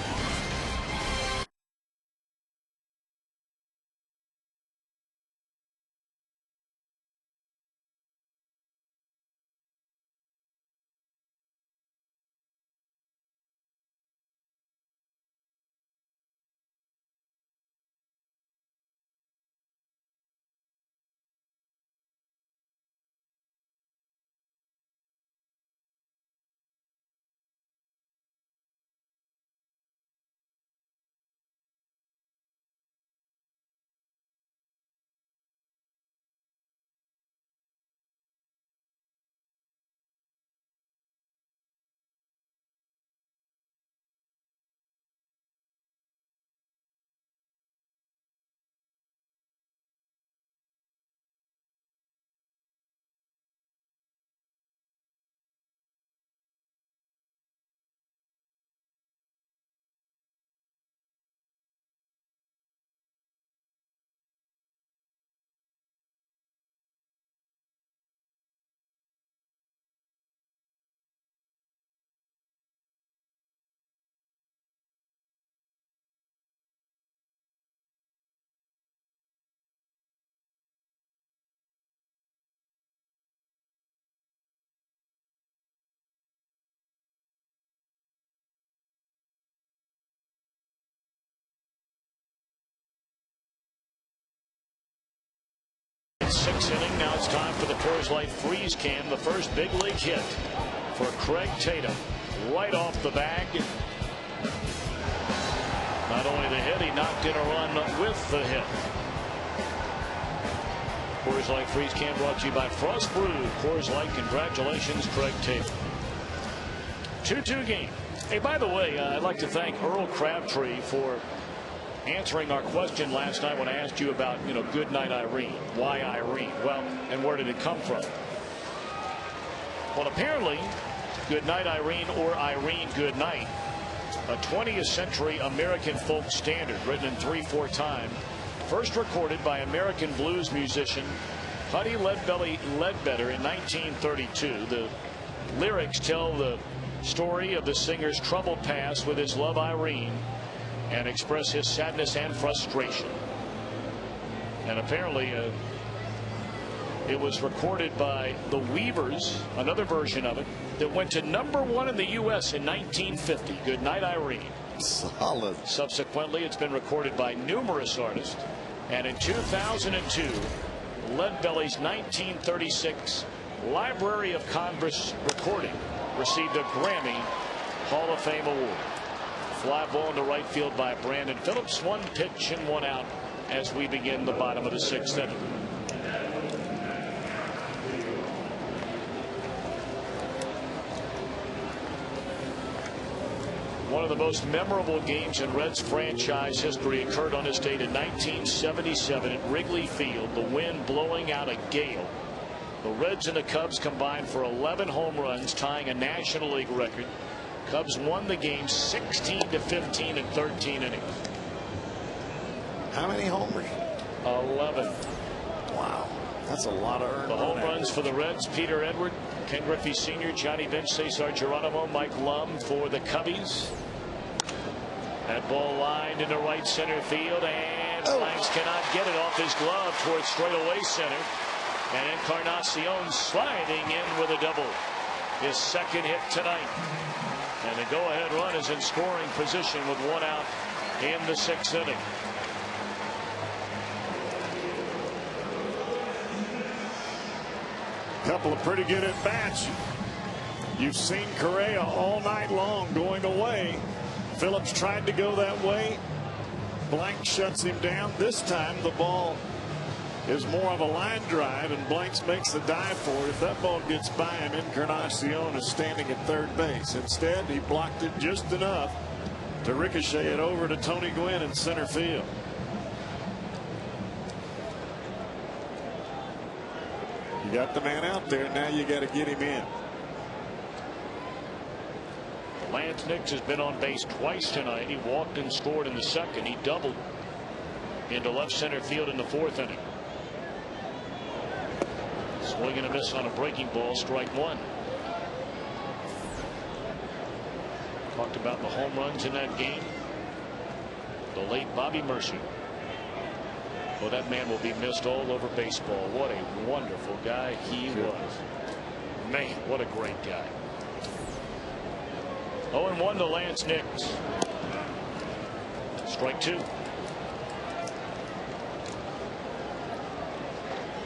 Sixth inning. Now it's time for the Coors Light Freeze Can. The first big league hit for Craig Tatum. Right off the bag. Not only the hit, he knocked in a run with the hit. Coors Light Freeze Can brought to you by Frost Brew. Coors Light, congratulations, Craig Tatum. 2-2 game. Hey, by the way, I'd like to thank Earl Crabtree for answering our question last night when I asked you about, Good Night Irene. Why Irene? Well, and where did it come from? Well, apparently, Good Night Irene or Irene Good Night, a 20th century American folk standard written in 3/4 time, first recorded by American blues musician Puddy Ledbetter in 1932. The lyrics tell the story of the singer's troubled past with his love Irene and express his sadness and frustration. And apparently it was recorded by the Weavers, another version of it, that went to #1 in the U.S. in 1950. Good Night Irene. Solid. Subsequently, it's been recorded by numerous artists. And in 2002, Leadbelly's 1936 Library of Congress recording received a Grammy Hall of Fame award. Fly ball into right field by Brandon Phillips. 1 pitch and 1 out as we begin the bottom of the 6th inning. One of the most memorable games in Reds franchise history occurred on this date in 1977 at Wrigley Field. The wind blowing out a gale. The Reds and the Cubs combined for 11 home runs, tying a National League record. Cubs won the game 16-15 in 13 innings. How many homers? 11. Wow, that's a lot of earned. The home runs for the Reds: Peter Edward, Ken Griffey Sr., Johnny Bench, Cesar Geronimo, Mike Lum for the Cubbies. That ball lined into right center field, and Blanks cannot get it off his glove towards straightaway center. And Encarnacion sliding in with a double. His second hit tonight. And the go-ahead run is in scoring position with 1 out in the 6th inning. Couple of pretty good at-bats. You've seen Correa all night long going away. Phillips tried to go that way. Blanks shuts him down. This time the ball is more of a line drive, and Blanks makes the dive for it. If that ball gets by him, Encarnacion is standing at third base. Instead, he blocked it just enough to ricochet it over to Tony Gwynn in center field. You got the man out there. Now you got to get him in. Lance Nix has been on base twice tonight. He walked and scored in the second. He doubled into left center field in the 4th inning. Swing and a miss on a breaking ball, strike 1. Talked about the home runs in that game. The late Bobby Mercer. Well, that man will be missed all over baseball. What a wonderful guy he was. Man, what a great guy. 0-1 to Lance Nix. Strike 2.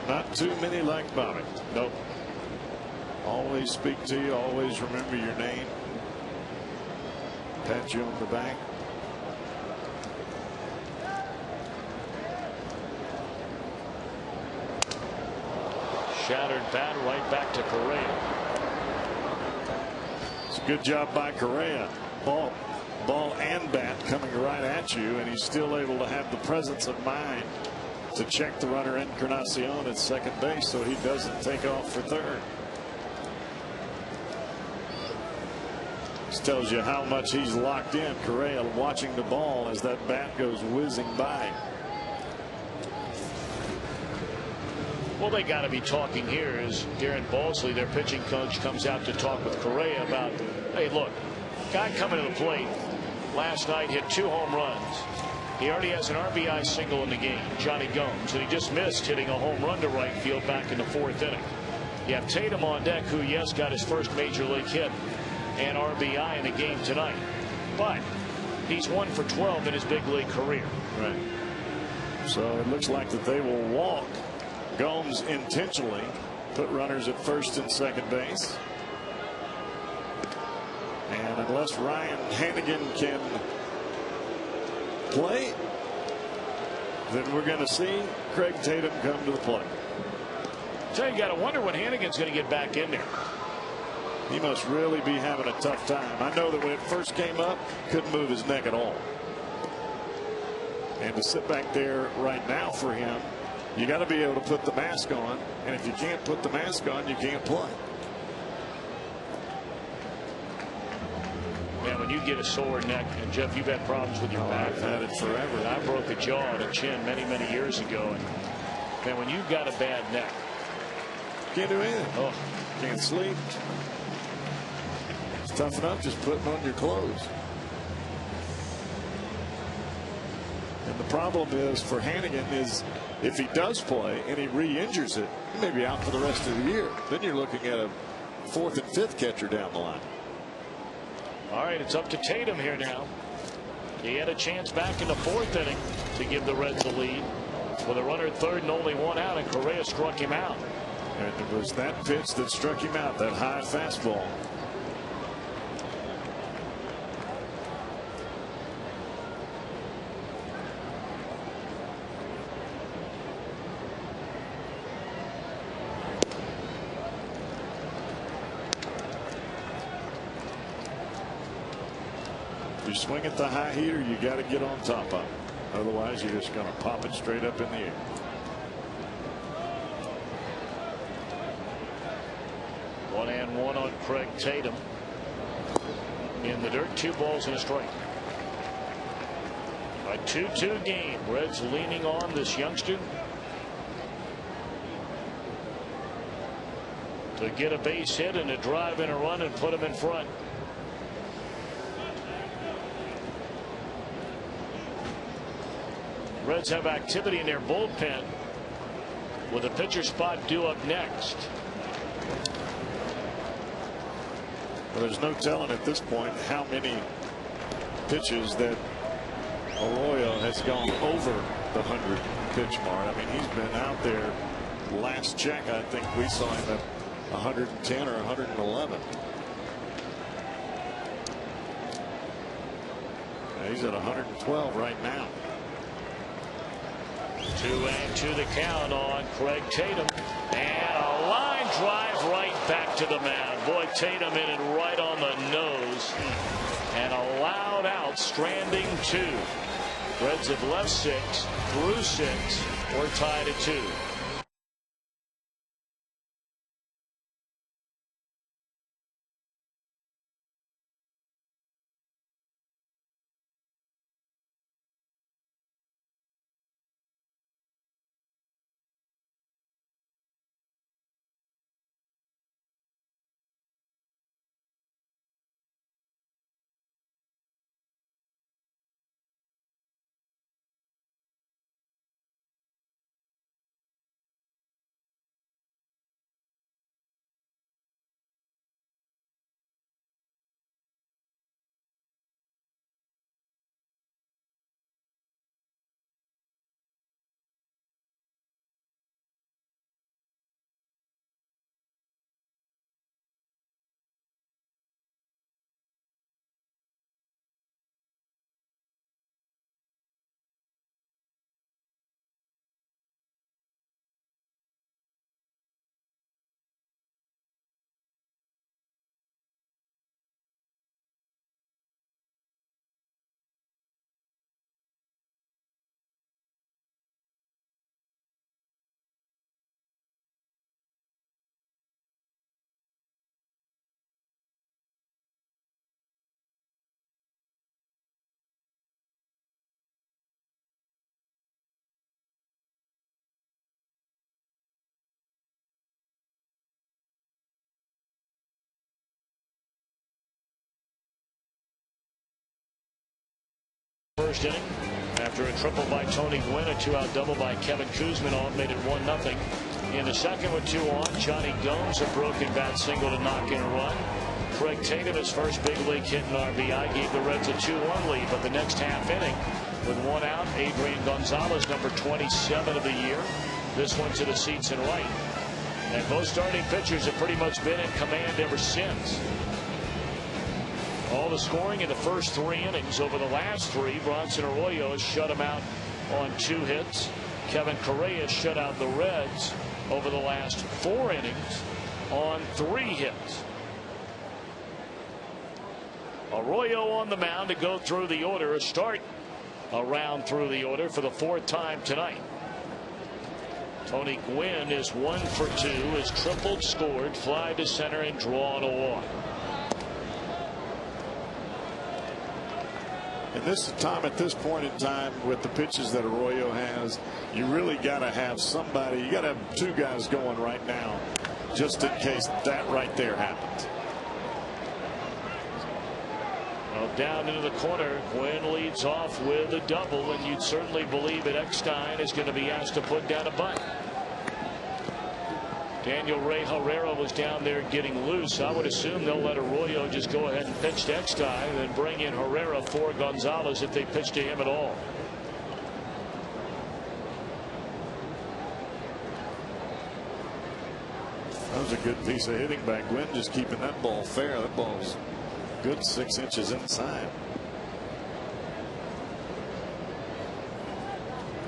Not too many like Bobby. Nope. Always speak to you. Always remember your name. Pat you on the back. Shattered bat right back to Correa. It's a good job by Correa. Ball and bat coming right at you, and he's still able to have the presence of mind to check the runner Encarnacion at second base so he doesn't take off for third. This tells you how much he's locked in. Correa watching the ball as that bat goes whizzing by. Well, they got to be talking here as Darren Balsley, their pitching coach, comes out to talk with Correa about, hey, look, guy coming to the plate last night hit 2 home runs. He already has an RBI single in the game, Johnny Gomes, and he just missed hitting a home run to right field back in the 4th inning. You have Tatum on deck, who, yes, got his first major league hit and RBI in the game tonight, but he's 1 for 12 in his big league career. Right. So it looks like that they will walk Gomes intentionally, put runners at first and second base. And unless Ryan Hannigan can play, then we're going to see Craig Tatum come to the plate. So you got to wonder when Hannigan's going to get back in there. He must really be having a tough time. I know that when it first came up, couldn't move his neck at all. And to sit back there right now for him, you got to be able to put the mask on, and if you can't put the mask on, you can't play. Man, when you get a sore neck, and Jeff, you've had problems with your back. I've had it forever. I broke a jaw and a chin many years ago, and man, when you've got a bad neck, can't do anything. Oh, can't sleep. It's tough enough just putting on your clothes. And the problem is for Hannigan is if he does play and he re-injures it, he may be out for the rest of the year. Then you're looking at a 4th and 5th catcher down the line. all right, it's up to Tatum here now. He had a chance back in the 4th inning to give the Reds a lead with a runner at third and only 1 out, and Correa struck him out. And it was that pitch that struck him out, that high fastball. If you swing at the high heater, you got to get on top of it. Otherwise, you're just going to pop it straight up in the air. One and one on Craig Tatum. In the dirt, 2 balls and a strike. A 2-2 game. Reds leaning on this youngster to get a base hit and a drive and a run and put him in front. Reds have activity in their bullpen with a pitcher spot due up next. Well, there's no telling at this point how many pitches that Arroyo has gone over the 100 pitch mark. I mean, he's been out there. Last check, I think we saw him at 110 or 111. He's at 112 right now. 2-2 the count on Craig Tatum, and a line drive right back to the mound. Boy, Tatum hit it right on the nose, and a loud out, stranding 2. Reds have left 6, through 6. We're tied at 2. First inning, after a triple by Tony Gwynn, a 2-out double by Kevin Kuzman, all made it 1-0. In the second with 2 on, Johnny Gomes a broken bat single to knock in a run. Craig Tatum, his first big league hit in RBI, gave the Reds a 2-1 lead. But the next half inning, with 1 out, Adrian Gonzalez, number 27 of the year. This one to the seats and right. And both starting pitchers have pretty much been in command ever since. All the scoring in the first 3 innings. Over the last 3, Bronson Arroyo has shut him out on 2 hits. Kevin Correa shut out the Reds over the last 4 innings on 3 hits. Arroyo on the mound to go through the order. A start around through the order for the 4th time tonight. Tony Gwynn is 1 for 2, is tripled, scored, fly to center, and drawn a walk. And this is Tom, at this point in time, with the pitches that Arroyo has, you really got to have somebody. You got to have 2 guys going right now, just in case that right there happens. Well, down into the corner, Gwynn leads off with a double, and you'd certainly believe that Eckstein is going to be asked to put down a bunt. Daniel Ray Herrera was down there getting loose. I would assume they'll let Arroyo just go ahead and pitch to Eckstein and then bring in Herrera for Gonzalez if they pitch to him at all. That was a good piece of hitting by Gwynn, just keeping that ball fair. That ball's good 6 inches inside.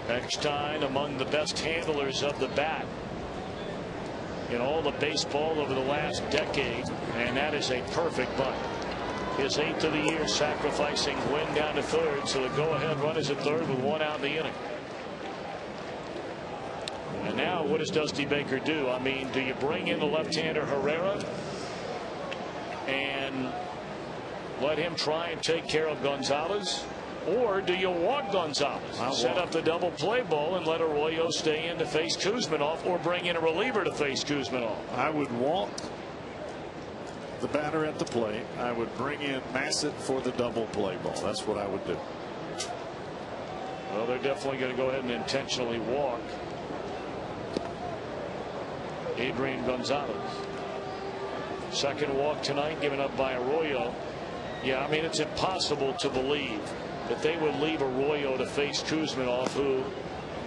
Eckstein among the best handlers of the bat in all of baseball over the last decade, and that is a perfect bunt. his 8th of the year, sacrificing Gwynn down to third. So the go-ahead run is at third with 1 out in the inning. And now what does Dusty Baker do? I mean, do you bring in the left-hander Herrera and let him try and take care of Gonzalez? Or do you walk Gonzalez, set up the double play ball and let Arroyo stay in to face Kuzminov, or bring in a reliever to face Kuzminov? I would walk the batter at the plate. I would bring in Massett for the double play ball. That's what I would do. Well, they're definitely going to go ahead and intentionally walk Adrian Gonzalez. Second walk tonight given up by Arroyo. Yeah, I mean, it's impossible to believe that they would leave Arroyo to face Kuzminov, who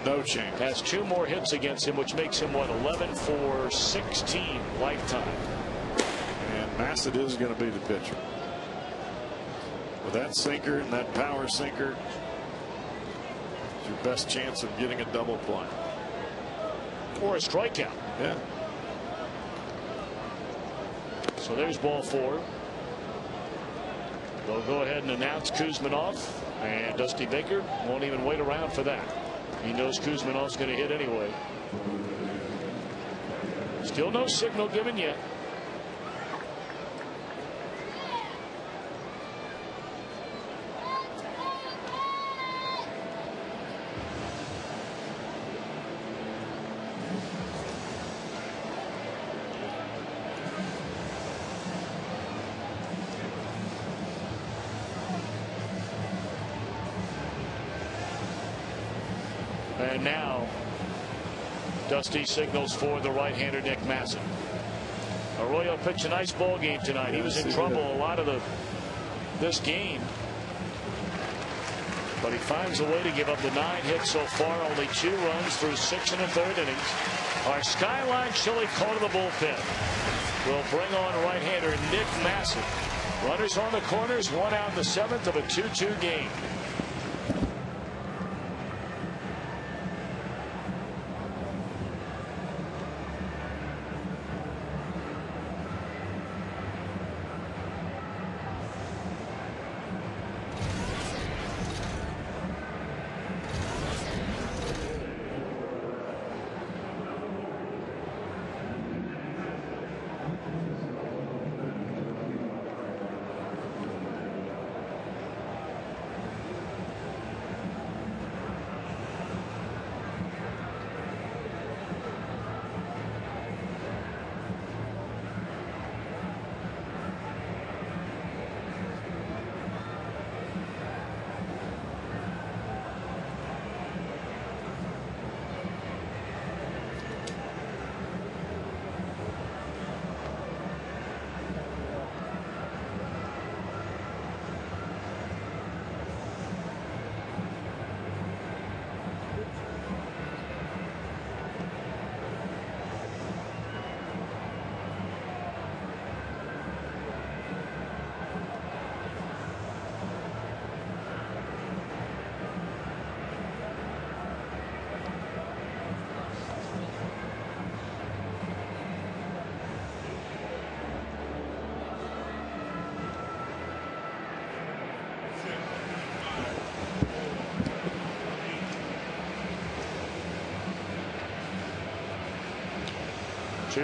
no chance, has 2 more hits against him, which makes him what, 11 for 16 lifetime. And Massett is going to be the pitcher with that sinker and that power sinker. It's your best chance of getting a double play or a strikeout. Yeah. So there's ball 4. They'll go ahead and announce Kuzminov, and Dusty Baker won't even wait around for that. He knows Kuzminov's going to hit anyway. Still no signal given yet. And now Dusty signals for the right-hander Nick Massett. Arroyo pitched a nice ball game tonight. He was in trouble a lot of this game, but he finds a way to give up the 9 hits so far, only 2 runs through 6 1/3 innings. Our Skyline Chili call to the bullpen will bring on right-hander Nick Massett. Runners on the corners, 1 out in the 7th of a 2-2 game.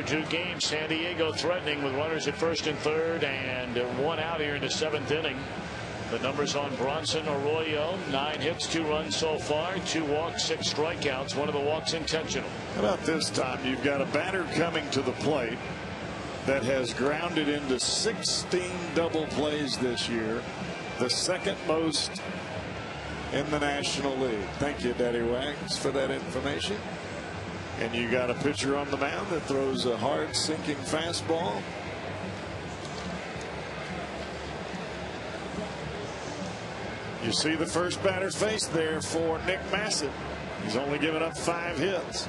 Two game. San Diego threatening with runners at first and third, and 1 out here in the 7th inning. The numbers on Bronson Arroyo: 9 hits, 2 runs so far, 2 walks, 6 strikeouts. One of the walks intentional. How about this time? You've got a batter coming to the plate that has grounded into 16 double plays this year, the 2nd most in the National League. Thank you, Daddy Wags, for that information. And you got a pitcher on the mound that throws a hard sinking fastball. You see the first batter face there for Nick Massett. He's only given up 5 hits.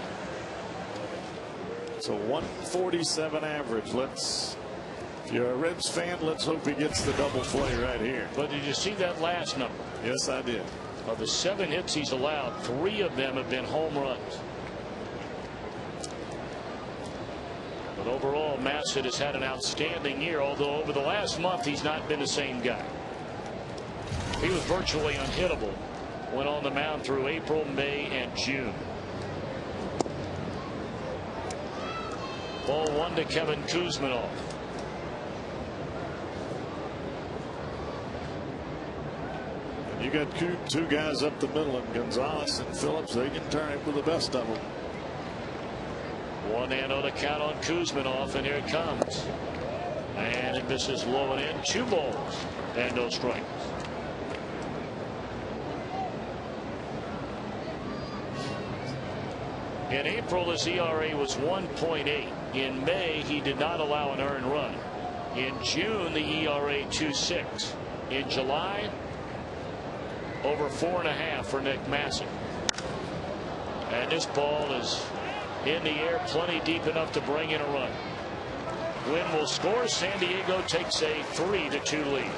It's a 147 average. If you're a Reds fan, let's hope he gets the double play right here. But did you see that last number? Yes, I did. Of the 7 hits he's allowed, 3 of them have been home runs. But overall, Massett has had an outstanding year, although over the last month he's not been the same guy. He was virtually unhittable when on the mound through April, May, and June. Ball 1 to Kevin Kuzminov. You got two guys up the middle, and Gonzalez and Phillips, they can turn it with the best of them. 1-0 to count on Kuzminov, and here it comes. And it misses low and in. 2 balls and no strikes. In April, his ERA was 1.8. In May, he did not allow an earned run. In June, the ERA 2.6. In July, over 4.5 for Nick Massett. And this ball is in the air, plenty deep enough to bring in a run. Wynn will score. San Diego takes a 3-2 lead.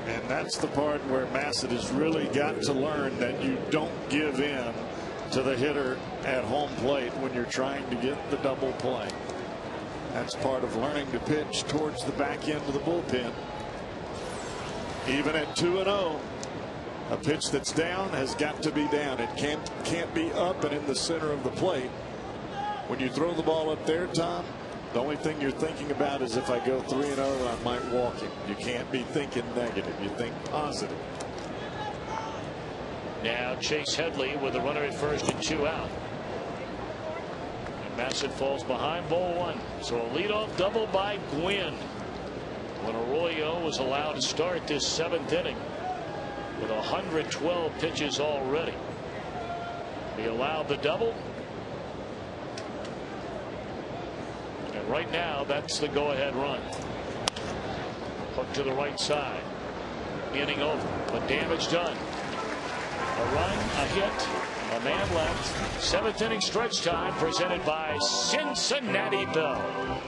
And that's the part where Massett has really got to learn that you don't give in to the hitter at home plate when you're trying to get the double play. That's part of learning to pitch towards the back end of the bullpen. Even at 2-0, a pitch that's down has got to be down. It can't be up and in the center of the plate. When you throw the ball up there, Tom, the only thing you're thinking about is if I go 3-0, I might walk him. You can't be thinking negative. You think positive. Now Chase Headley with a runner at first and 2 out. And Massett falls behind, ball 1. So a leadoff double by Gwynn when Arroyo was allowed to start this 7th inning with 112 pitches already. He allowed the double. And right now, that's the go-ahead run. Hook to the right side. Inning over, but damage done. A run, a hit, a man left. 7th inning stretch time presented by Cincinnati Bell.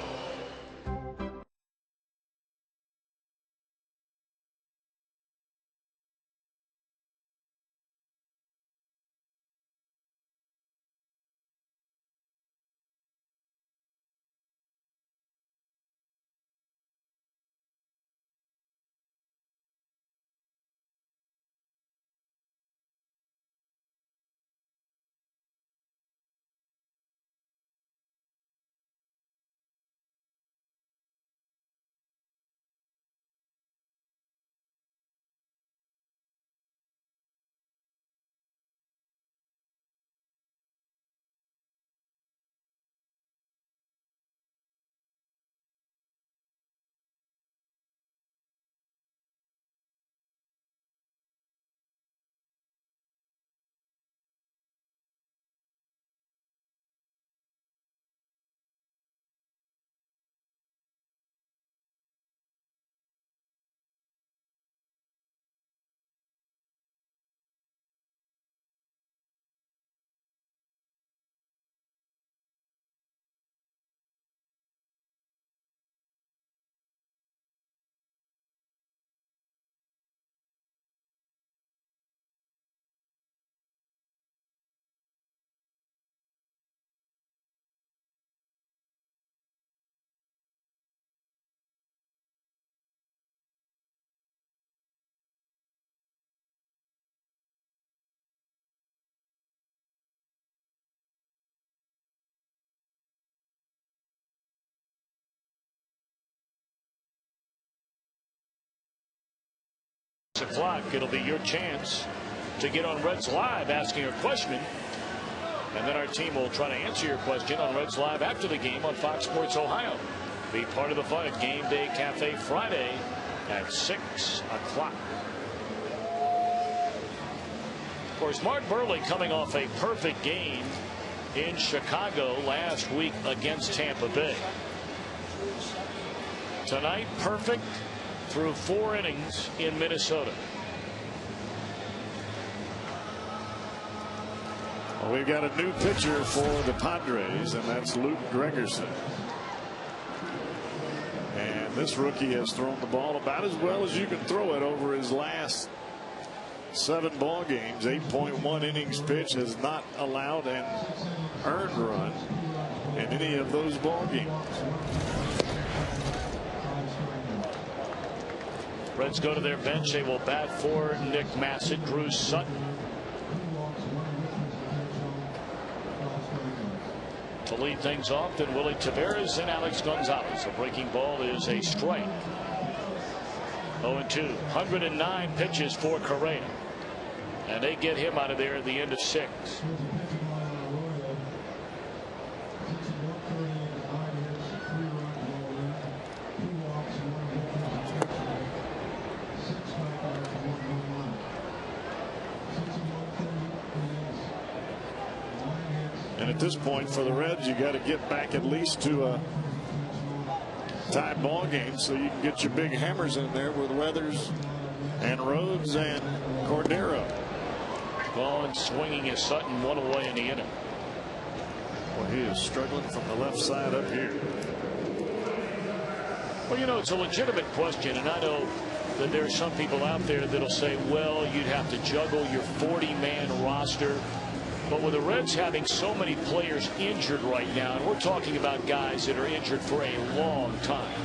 O'clock. It'll be your chance to get on Reds Live asking a question, and then our team will try to answer your question on Reds Live after the game on Fox Sports Ohio. Be part of the fun at Game Day Cafe Friday at 6 o'clock. Of course, Mark Burley coming off a perfect game in Chicago last week against Tampa Bay. Tonight, perfect through 4 innings in Minnesota. Well, we've got a new pitcher for the Padres, and that's Luke Gregerson. And this rookie has thrown the ball about as well as you can throw it over his last 7 ball games, 8.1 innings pitched, has not allowed an earned run in any of those ball games. Reds go to their bench. They will bat for Nick Massett, Drew Sutton. To lead things off, then Willie Taveras and Alex Gonzalez. A breaking ball is a strike. 0-2. 109 pitches for Correa. And they get him out of there at the end of 6. And at this point for the Reds, you got to get back at least to a tied ball game so you can get your big hammers in there with Weathers and Rhodes and Cordero. Ball swinging as Sutton 1 away in the inning. Well, he is struggling from the left side up here. Well, you know, it's a legitimate question, and I know that there are some people out there that'll say, well, you'd have to juggle your 40-man roster. But with the Reds having so many players injured right now, and we're talking about guys that are injured for a long time,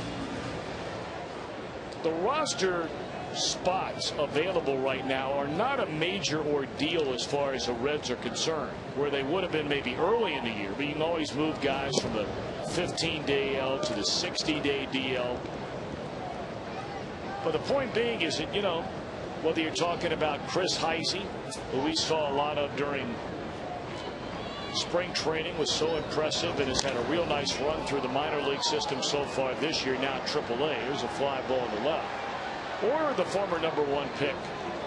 the roster spots available right now are not a major ordeal as far as the Reds are concerned, where they would have been maybe early in the year. But you can always move guys from the 15-day DL to the 60-day DL. But the point being is that, you know, whether you're talking about Chris Heisey, who we saw a lot of during spring training, was so impressive and has had a real nice run through the minor league system so far this year, now AAA. Here's a fly ball to the left. Or the former #1 pick,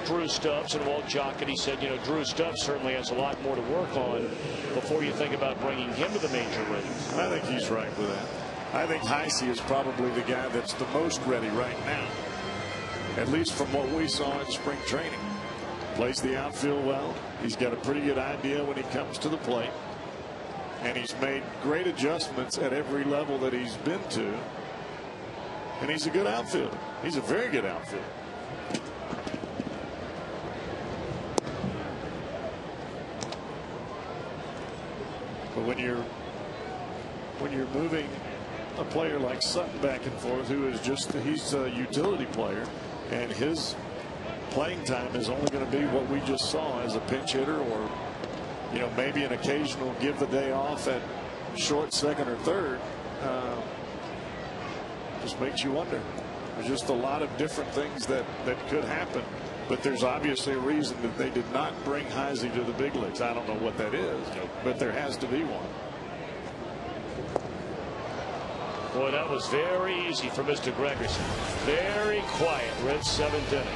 Drew Stubbs, and Walt Jocketty said, you know, Drew Stubbs certainly has a lot more to work on before you think about bringing him to the major leagues. I think he's right with that. I think Heisey is probably the guy that's the most ready right now, at least from what we saw in spring training. Plays the outfield well. He's got a pretty good idea when he comes to the plate. And he's made great adjustments at every level that he's been to. And he's a good outfielder. He's a very good outfielder. But when you're moving a player like Sutton back and forth, who is just, he's a utility player, and his playing time is only going to be what we just saw as a pinch hitter, or, you know, maybe an occasional give the day off at short, second, or third. Just makes you wonder. There's just a lot of different things that could happen, but there's obviously a reason that they did not bring Heisey to the big leagues. I don't know what that is, but there has to be one. Boy, that was very easy for Mr. Gregerson. Very quiet. Reds 7th inning.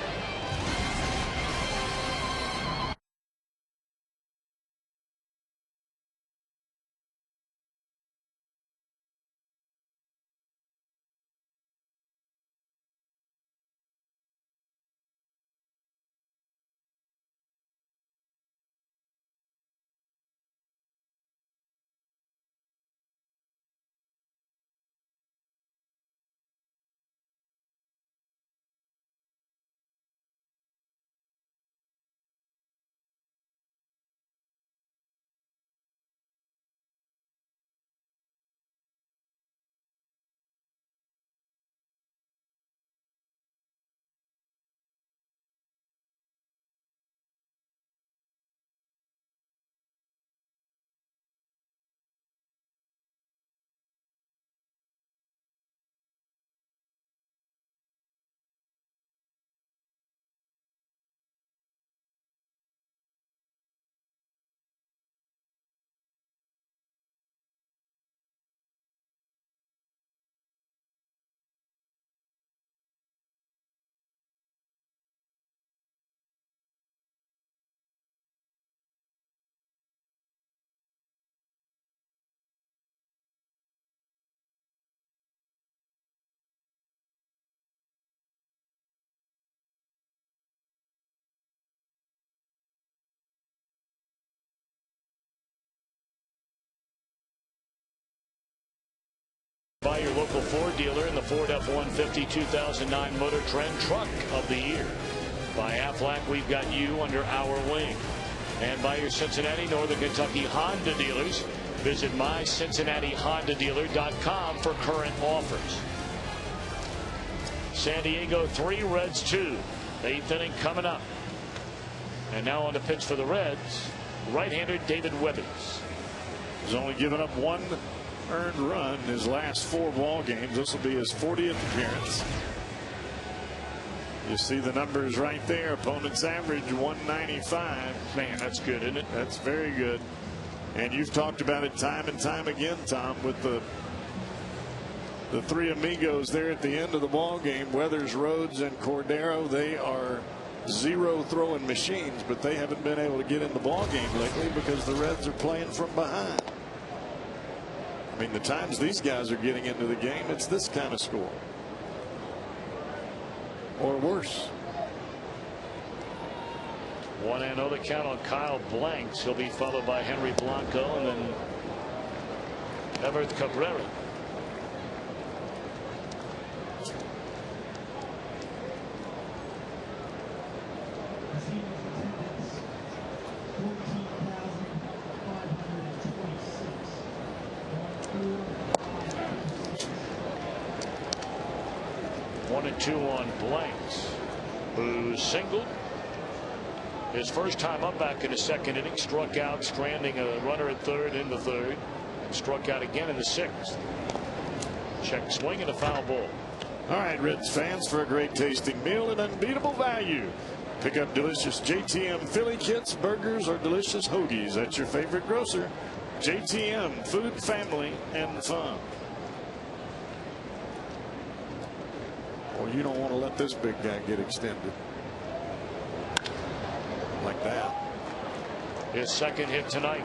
By your local Ford dealer in the Ford F-150 2009 Motor Trend Truck of the Year. By Aflac, we've got you under our wing. And by your Cincinnati, Northern Kentucky Honda dealers. Visit myCincinnatiHondaDealer.com for current offers. San Diego 3, Reds 2. 8th inning coming up. And now on the pitch for the Reds, right-hander David Weathers. He's only given up 1 earned run in his last 4 ball games. This will be his 40th appearance. You see the numbers right there. Opponent's average 195. Man, that's good, isn't it? That's very good. And you've talked about it time and time again, Tom, with the 3 amigos there at the end of the ball game. Weathers, Rhodes, and Cordero. They are 0 throwing machines, but they haven't been able to get in the ball game lately because the Reds are playing from behind. I mean, the times these guys are getting into the game, it's this kind of score. Or worse. 1-0 the count on Kyle Blanks. He'll be followed by Henry Blanco and then Everett Cabrera. One and 2 on Blanks, who singled his first time up back in the 2nd inning, struck out, stranding a runner at 3rd in the 3rd, and struck out again in the 6th. Check swing and a foul ball. All right, Reds fans, for a great tasting meal and unbeatable value, pick up delicious JTM Philly kits, burgers, or delicious hoagies at your favorite grocer. JTM, food, family, and fun. Well, you don't want to let this big guy get extended like that. His 2nd hit tonight.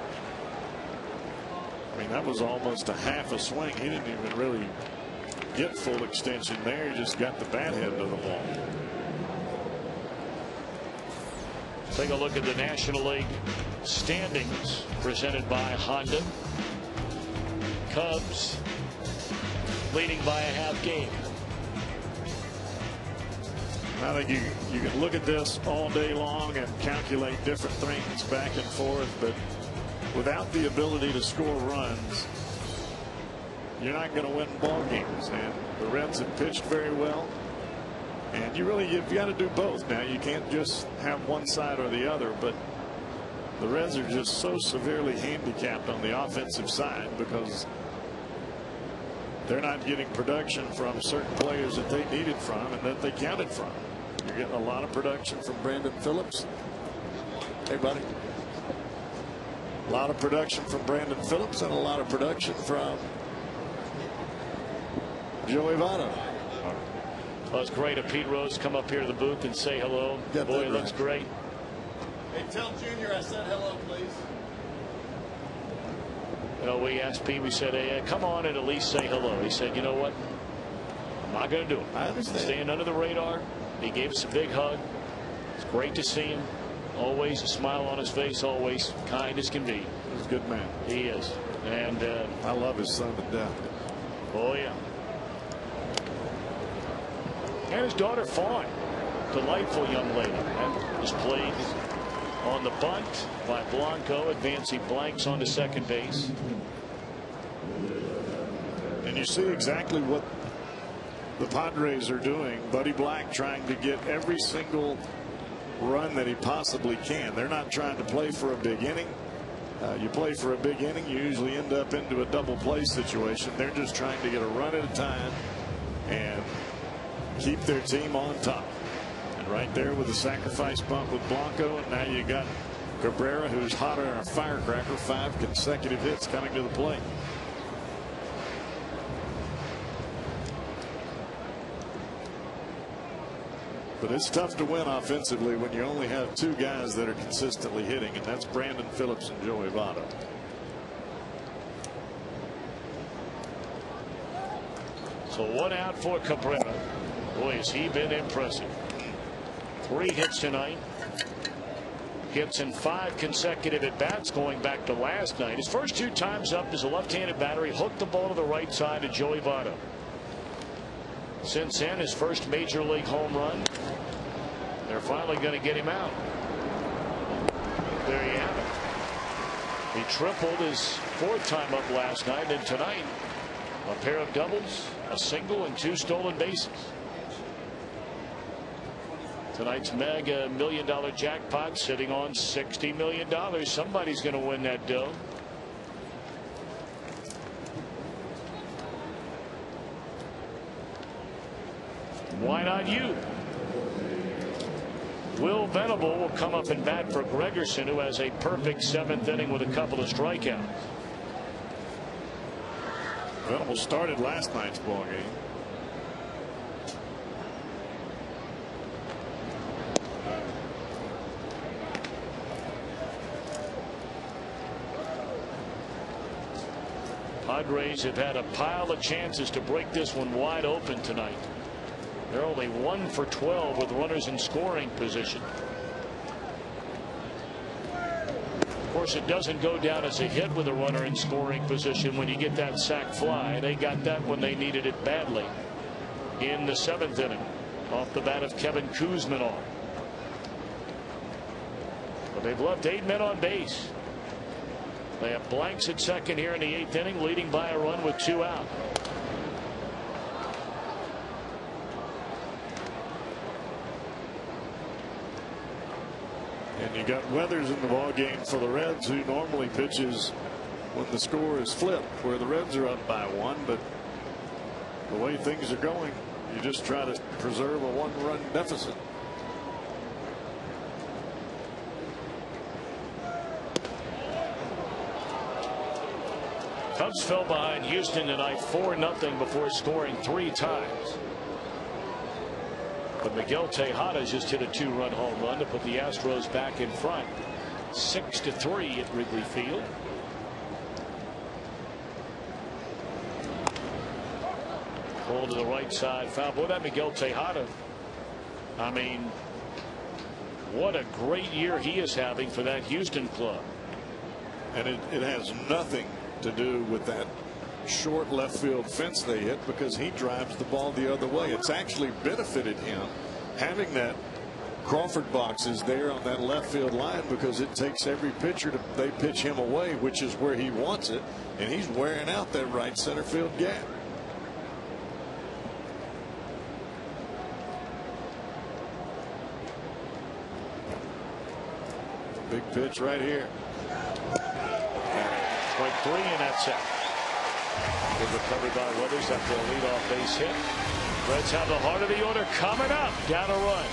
I mean, that was almost a half a swing. He didn't even really get full extension there. He just got the bat head to the ball. Take a look at the National League standings presented by Honda. Cubs leading by a half game. I think you can look at this all day long and calculate different things back and forth, but without the ability to score runs, you're not going to win ball games. And the Reds have pitched very well, and you've got to do both. Now, you can't just have one side or the other, but the Reds are just so severely handicapped on the offensive side because they're not getting production from certain players that they needed from and that they counted from. You're getting a lot of production from Brandon Phillips. Hey, buddy. A lot of production from Brandon Phillips and a lot of production from Joey Votto. Well, it's great if Pete Rose come up here to the booth and say hello. Boy, it looks great. Hey, tell Junior I said hello, please. You know, we asked Pete, we said, hey, come on and at least say hello. He said, you know what? I'm not going to do it. I understand. Staying under the radar. He gave us a big hug. It's great to see him. Always a smile on his face, always kind as can be. He's a good man. He is. And I love his son to death. Oh, yeah. And his daughter, Fawn. Delightful young lady. And was played on the bunt by Blanco, advancing Blanks onto 2nd base. And you see exactly what the Padres are doing. Buddy Black trying to get every single run that he possibly can. They're not trying to play for a big inning. You play for a big inning, you usually end up into a double play situation. They're just trying to get a run at a time and keep their team on top. And right there with the sacrifice bunt with Blanco, and now you got Cabrera, who's hotter than a firecracker. 5 consecutive hits coming to the plate. But it's tough to win offensively when you only have 2 guys that are consistently hitting, and that's Brandon Phillips and Joey Votto. So 1 out for Cabrera. Boy, has he been impressive. 3 hits tonight. Hits in 5 consecutive at bats going back to last night. His first 2 times up as a left-handed batter, he hooked the ball to the right side to Joey Votto. Since then, his first major league home run. they're finally going to get him out. There you have it. He tripled his fourth time up last night, and tonight a pair of doubles, a single, and 2 stolen bases. Tonight's mega $1 million jackpot sitting on $60 million. Somebody's going to win that dough. Why not you? Will Venable will come up and bat for Gregerson, who has a perfect 7th inning with a couple of strikeouts. Venable started last night's ball game. Padres have had a pile of chances to break this one wide open tonight. They're only 1 for 12 with runners in scoring position. Of course, it doesn't go down as a hit with a runner in scoring position when you get that sac fly. They got that when they needed it badly in the 7th inning off the bat of Kevin Kuzminov. But they've left 8 men on base. They have blanks at second here in the 8th inning, leading by a run with 2 out. And you got Weathers in the ball game for the Reds, who normally pitches when the score is flipped, where the Reds are up by 1. But the way things are going, you just try to preserve a 1-run deficit. Cubs fell behind Houston tonight 4-0 before scoring 3 times. But Miguel Tejada just hit a 2-run home run to put the Astros back in front 6-3 at Wrigley Field. Pull to the right side, foul. Boy, that Miguel Tejada, I mean, what a great year he is having for that Houston club. And it has nothing to do with that short left field fence they hit, because he drives the ball the other way. It's actually benefited him having that Crawford boxes there on that left field line, because it takes every pitcher to they pitch him away, which is where he wants it, and he's wearing out that right center field gap. Big pitch right here. Point 3, and that's it. Good recovery by Weathers after a leadoff base hit. Reds have the heart of the order coming up. Down a run.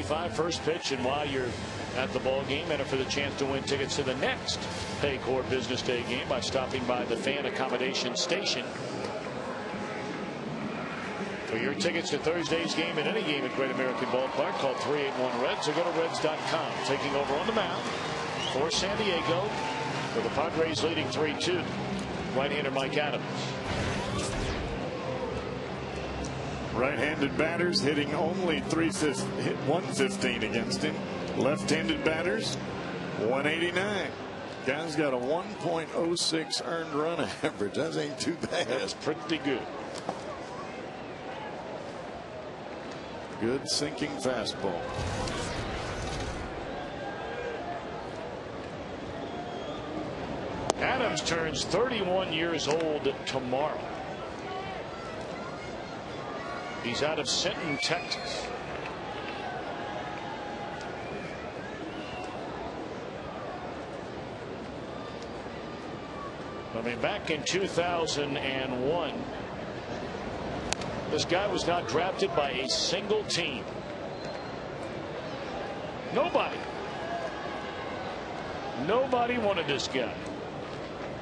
$75 first pitch, and while you're at the ball game, enter for the chance to win tickets to the next Paycor Business Day game by stopping by the fan accommodation station. For your tickets to Thursday's game and any game at Great American Ballpark, call 381-REDS or go to Reds.com. Taking over on the mound for San Diego, with the Padres leading 3-2. Right-hander Mike Adams. Right-handed batters hitting only 115 against him. Left-handed batters 189. Guy's got a 1.06 earned run average. That ain't too bad. That's pretty good. Good sinking fastball. Adams turns 31 years old tomorrow. He's out of Sinton, Texas. I mean, back in 2001, this guy was not drafted by a single team. Nobody wanted this guy.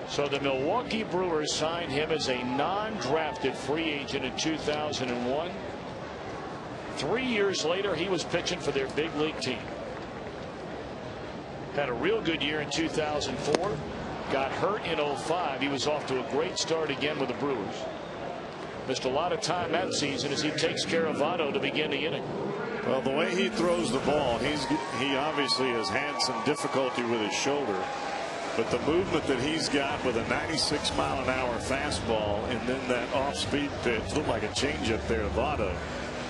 So the Milwaukee Brewers signed him as a non-drafted free agent in 2001. 3 years later, he was pitching for their big league team. Had a real good year in 2004. Got hurt in 05. He was off to a great start again with the Brewers. Missed a lot of time that season as he takes care of Votto to begin the inning. Well, the way he throws the ball, he obviously has had some difficulty with his shoulder. But the movement that he's got with a 96-mile-an-hour fastball and then that off-speed pitch, looked like a changeup there to Votto.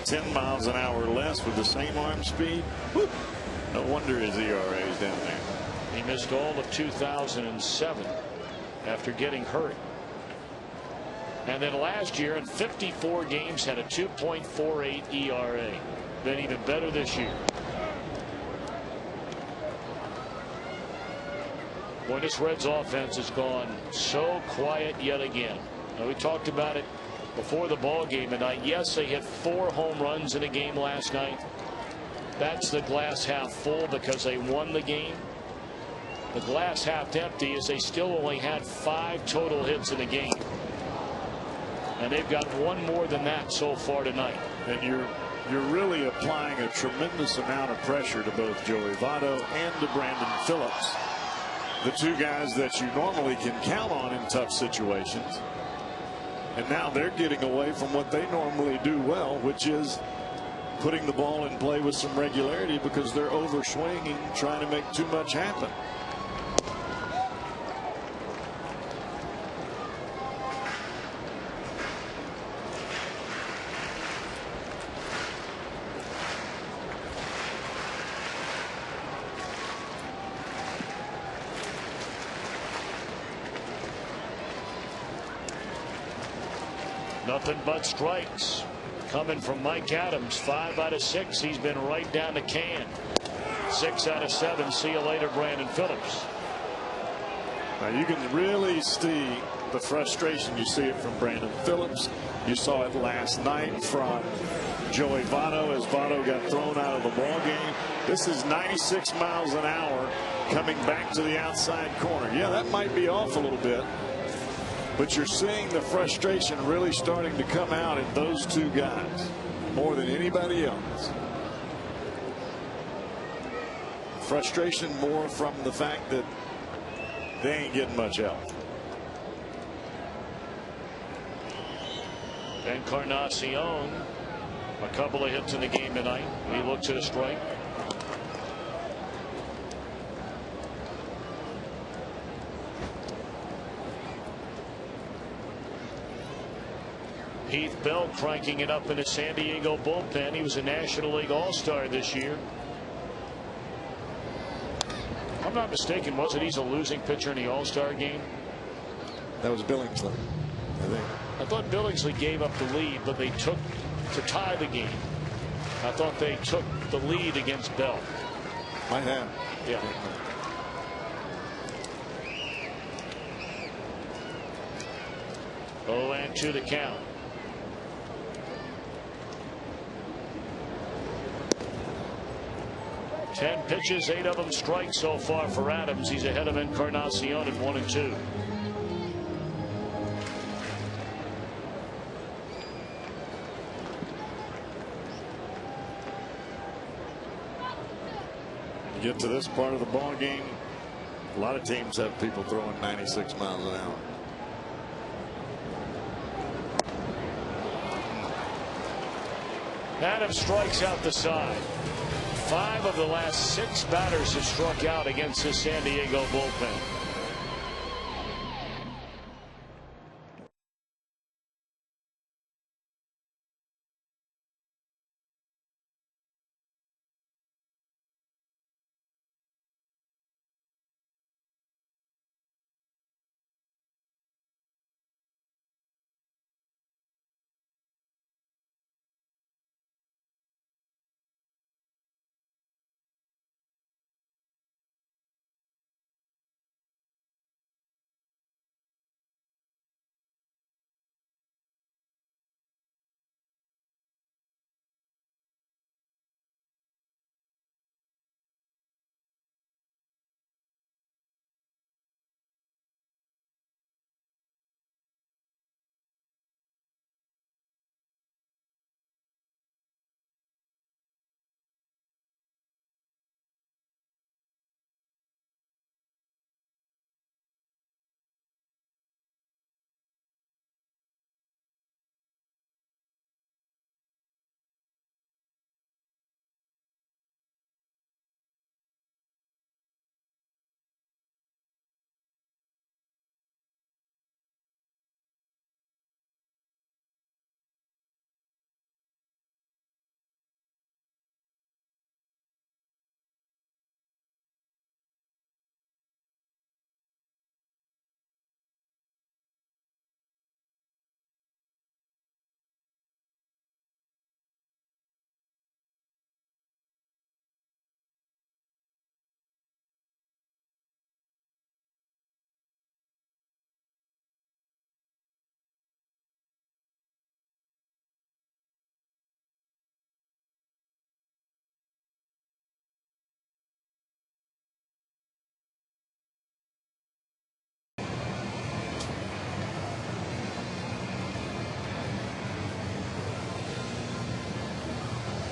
10 miles an hour less with the same arm speed. Whew. No wonder his ERA is down there. He missed all of 2007 after getting hurt. And then last year in 54 games had a 2.48 ERA. Been even better this year. Boy, this Reds offense has gone so quiet yet again. Now, we talked about it before the ball game tonight. Yes, they hit 4 home runs in a game last night. That's the glass half full because they won the game. The glass half empty is they still only had 5 total hits in the game. And they've got 1 more than that so far tonight. And you're really applying a tremendous amount of pressure to both Joey Votto and to Brandon Phillips. The 2 guys that you normally can count on in tough situations. And now they're getting away from what they normally do well, which is putting the ball in play with some regularity because they're overswinging, trying to make too much happen. Nothing but strikes coming from Mike Adams. 5 out of 6. He's been right down the can. 6 out of 7. See you later, Brandon Phillips. Now you can really see the frustration. You see it from Brandon Phillips. You saw it last night from Joey Votto as Votto got thrown out of the ball game. This is 96 miles an hour coming back to the outside corner. Yeah, that might be off a little bit. But you're seeing the frustration really starting to come out in those 2 guys more than anybody else. Frustration more from the fact that they ain't getting much help. Encarnacion, a couple of hits in the game tonight. He looks at a strike. Heath Bell cranking it up in the San Diego bullpen. He was a National League All-Star this year. If I'm not mistaken, wasn't he a losing pitcher in the All-Star game? That was Billingsley, I think. I thought Billingsley gave up the lead, but they took to tie the game. I thought they took the lead against Bell. Might have. Yeah. Oh, and 2 the count. 10 pitches, 8 of them strikes so far for Adams. He's ahead of Encarnacion at 1-2. You get to this part of the ball game, a lot of teams have people throwing 96 miles an hour. Adams strikes out the side. 5 of the last 6 batters have struck out against the San Diego bullpen.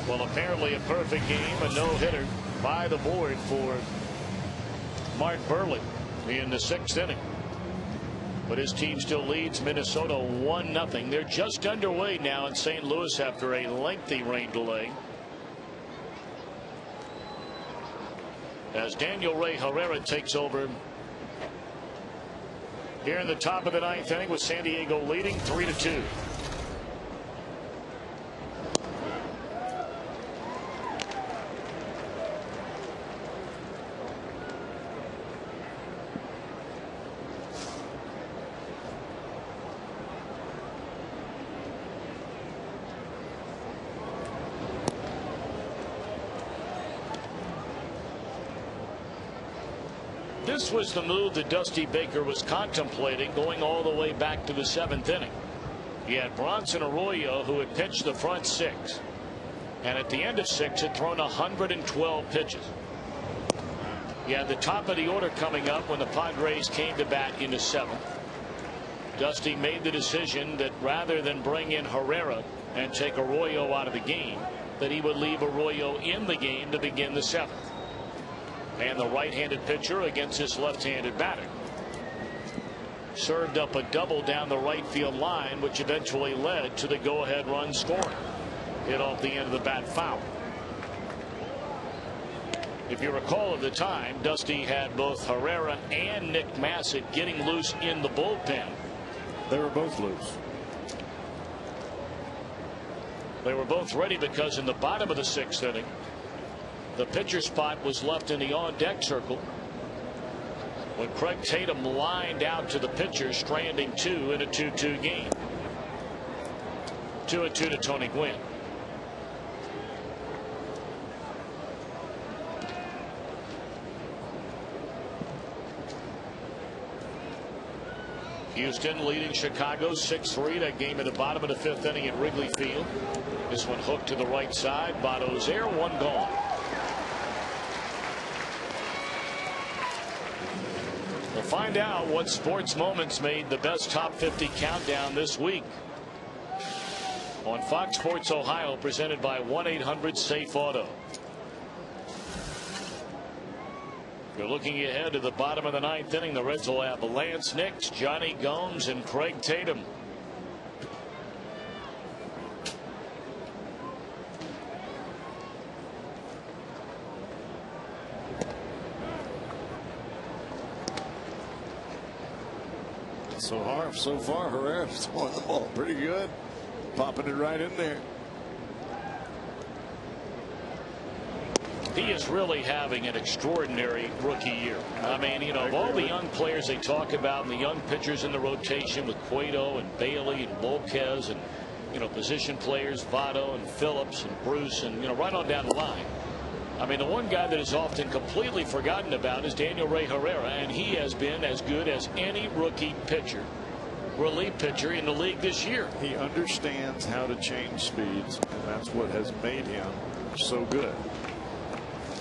Well, apparently a perfect game, a no-hitter by the board for Mark Buehrle in the 6th inning. But his team still leads Minnesota 1-0. They're just underway now in St. Louis after a lengthy rain delay, as Daniel Ray Herrera takes over here in the top of the 9th inning with San Diego leading 3-2. This was the move that Dusty Baker was contemplating going all the way back to the 7th inning. He had Bronson Arroyo, who had pitched the front 6, and at the end of 6 had thrown 112 pitches. He had the top of the order coming up when the Padres came to bat in the 7th. Dusty made the decision that rather than bring in Herrera and take Arroyo out of the game, that he would leave Arroyo in the game to begin the 7th. And the right-handed pitcher against his left-handed batter served up a double down the right field line, which eventually led to the go-ahead run scoring. Hit off the end of the bat foul. If you recall, at the time, Dusty had both Herrera and Nick Massett getting loose in the bullpen. They were both loose. They were both ready because in the bottom of the 6th inning, the pitcher spot was left in the on-deck circle when Craig Tatum lined out to the pitcher, stranding 2 in a 2-2 game. 2-2 to Tony Gwynn. Houston leading Chicago 6-3. That game at the bottom of the 5th inning at Wrigley Field. This one hooked to the right side. Votto's there, 1 gone. We'll find out what sports moments made the best top 50 countdown this week on Fox Sports Ohio, presented by 1-800-SAFE-AUTO. You're looking ahead to the bottom of the ninth inning. The Reds will have Lance Nix, Johnny Gomes, and Craig Tatum. So far, Herrera's throwing the ball pretty good, popping it right in there. He is really having an extraordinary rookie year. I mean, you know, of all the young players they talk about and the young pitchers in the rotation with Cueto and Bailey and Volquez and, you know, position players, Votto and Phillips and Bruce and, you know, right on down the line. I mean, the one guy that is often completely forgotten about is Daniel Ray Herrera, and he has been as good as any rookie pitcher, relief pitcher in the league this year. He understands how to change speeds, and that's what has made him so good.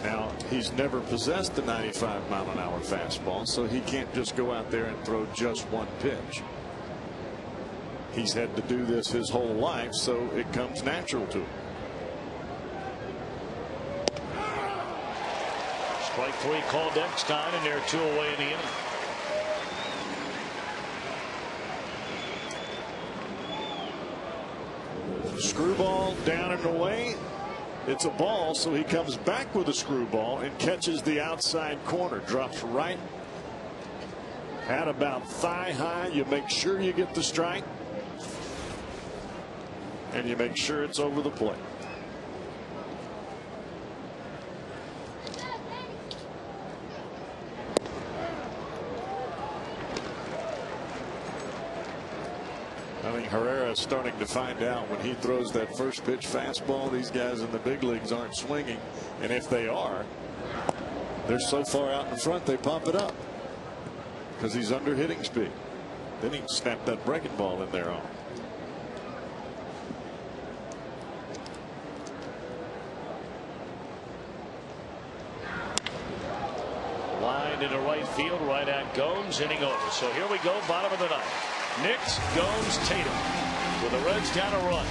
Now, he's never possessed the 95-mile-an-hour fastball, so he can't just go out there and throw just one pitch. He's had to do this his whole life, so it comes natural to him. Strike three called Eckstein, and they're 2 away in the inning. Screwball down and away. It's a ball, so he comes back with a screwball and catches the outside corner. Drops right at about thigh high. You make sure you get the strike, and you make sure it's over the plate. I think Herrera is starting to find out when he throws that first pitch fastball, these guys in the big leagues aren't swinging. And if they are, they're so far out in front they pop it up because he's under hitting speed. Then he can snap that breaking ball in there on. Line into right field, right at Gomes, inning over. So here we go, bottom of the ninth. Nix, Gomes, Tatum, with the Reds down a run.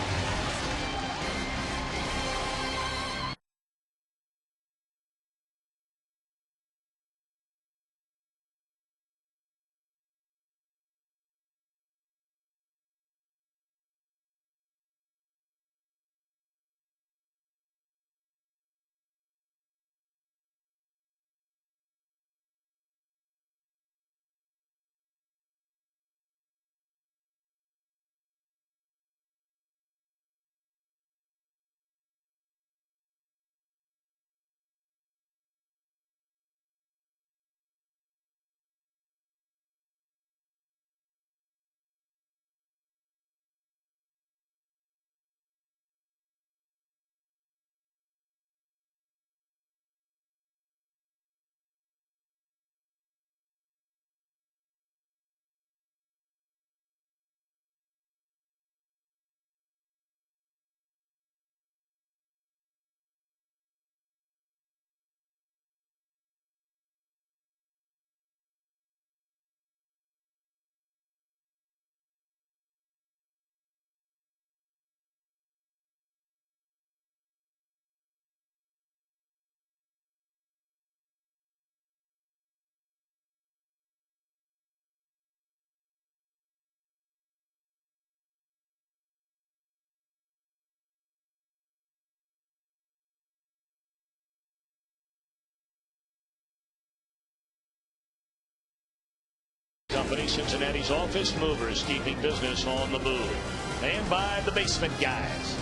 Company, Cincinnati's office movers, keeping business on the move. And by the Basement Guys.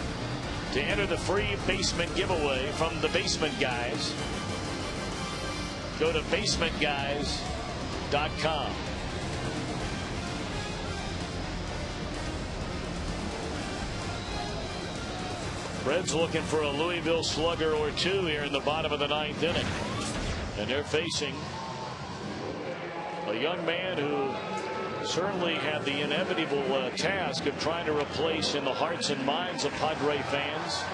To enter the free basement giveaway from the Basement Guys, go to basementguys.com. Reds looking for a Louisville slugger or two here in the bottom of the ninth inning. And they're facing a young man who certainly had the inevitable task of trying to replace in the hearts and minds of Padre fans.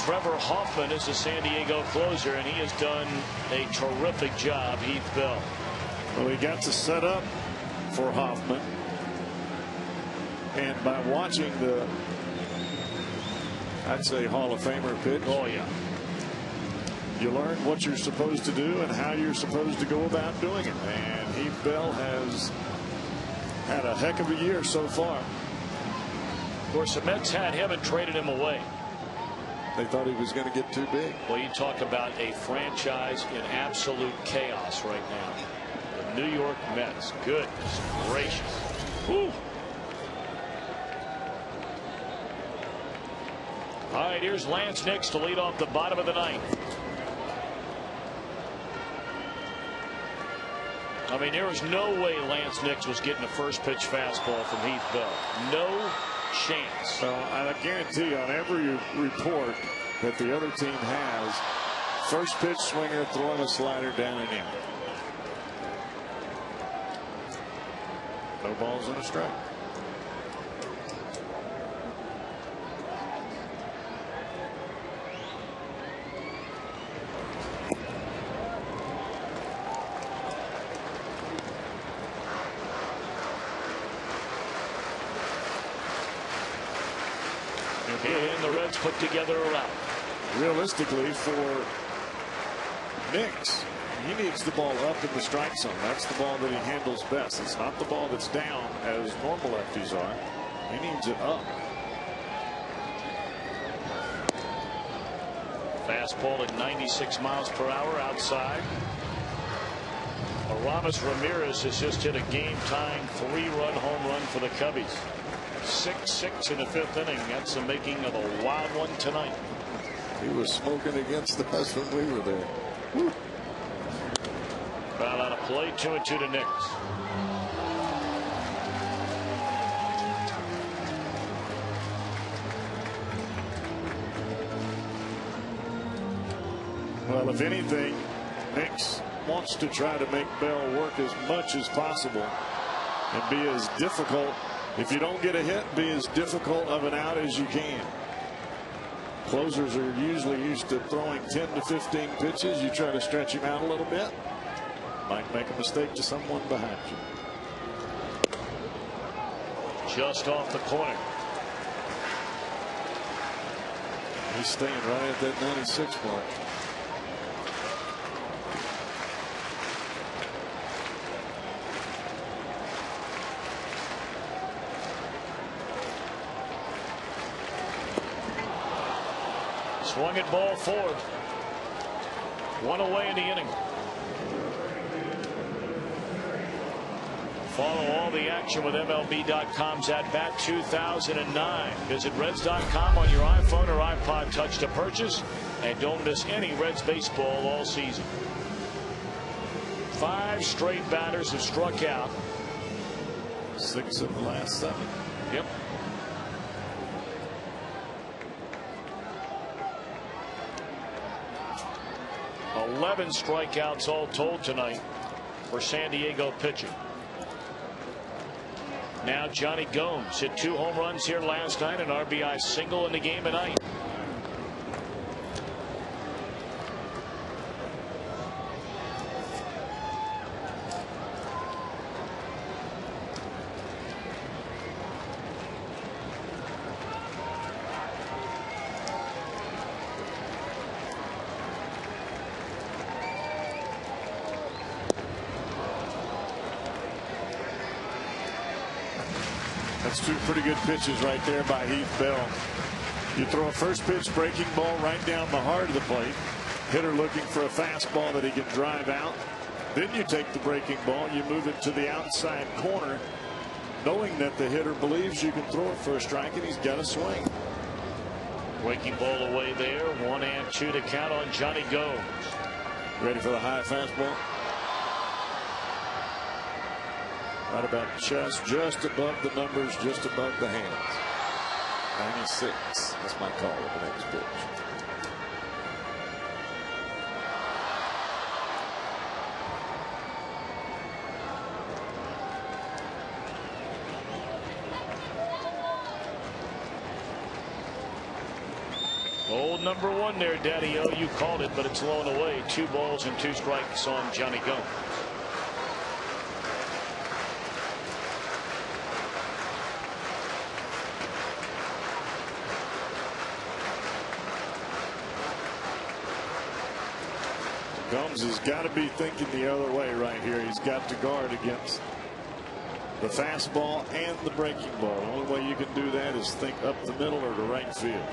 Trevor Hoffman is the San Diego closer, and he has done a terrific job. Heath Bell. Well, he got to set up for Hoffman. And by watching the, I'd say, Hall of Famer pitch. Oh, yeah. You learn what you're supposed to do and how you're supposed to go about doing it. And Heath Bell has had a heck of a year so far. Of course, the Mets had him and traded him away. They thought he was going to get too big. Well, you talk about a franchise in absolute chaos right now. The New York Mets. Goodness gracious. Whew. All right, here's Lance Nix to lead off the bottom of the ninth. I mean, there was no way Lance Nix was getting a first pitch fastball from Heath Bell. No chance. Well, I guarantee you on every report that the other team has, first pitch swinger throwing a slider down and in. No balls and a strike. And the Reds put together a rout. Realistically, for Nix, he needs the ball up in the strike zone. That's the ball that he handles best. It's not the ball that's down as normal lefties are. He needs it up. Fastball at 96 miles per hour outside. Aramis Ramirez has just hit a game-tying 3-run home run for the Cubbies. 6-6 in the 5th inning. That's the making of a wild one tonight. He was smoking against us when we were there. Woo. Foul out of play. 2-2 to Nix. Well, if anything, Nix wants to try to make Bell work as much as possible and be as difficult. If you don't get a hit, be as difficult of an out as you can. Closers are usually used to throwing 10 to 15 pitches. You try to stretch him out a little bit, might make a mistake to someone behind you. Just off the corner. He's staying right at that 96 mark. Swung at ball 4. 1 away in the inning. Follow all the action with MLB.com's At Bat 2009. Visit Reds.com on your iPhone or iPod Touch to purchase. And don't miss any Reds baseball all season. 5 straight batters have struck out. 6 of the last 7. Yep. Eleven strikeouts all told tonight for San Diego pitching. Now Johnny Gomes hit 2 home runs here last night, an RBI single in the game tonight. That's 2 pretty good pitches right there by Heath Bell. You throw a first pitch breaking ball right down the heart of the plate. Hitter looking for a fastball that he can drive out. Then you take the breaking ball, you move it to the outside corner, knowing that the hitter believes you can throw it for a strike, and he's got a swing. Breaking ball away there. 1-2 to count on Johnny Gomes. Ready for the high fastball? Right about just above the numbers, just above the hands. 96. That's my call of the next pitch. Old number 1 there, Daddy-O. You called it, but it's blown away. 2 balls and 2 strikes on Johnny Gomes. Gomes has got to be thinking the other way right here. He's got to guard against the fastball and the breaking ball. The only way you can do that is think up the middle or to right field.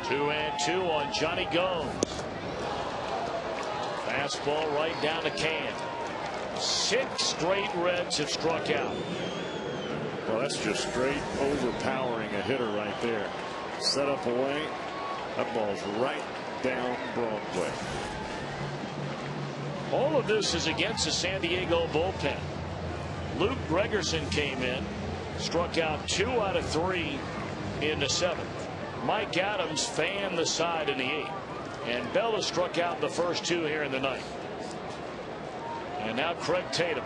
2-2 on Johnny Gomes. Fastball right down the can. 6 straight Reds have struck out. Well, that's just straight overpowering a hitter right there. Set up away. That ball's right down Broadway. All of this is against the San Diego bullpen. Luke Gregerson came in, struck out 2 out of 3 in the 7th. Mike Adams fanned the side in the 8th. And Bella struck out the first 2 here in the 9th. And now Craig Tatum.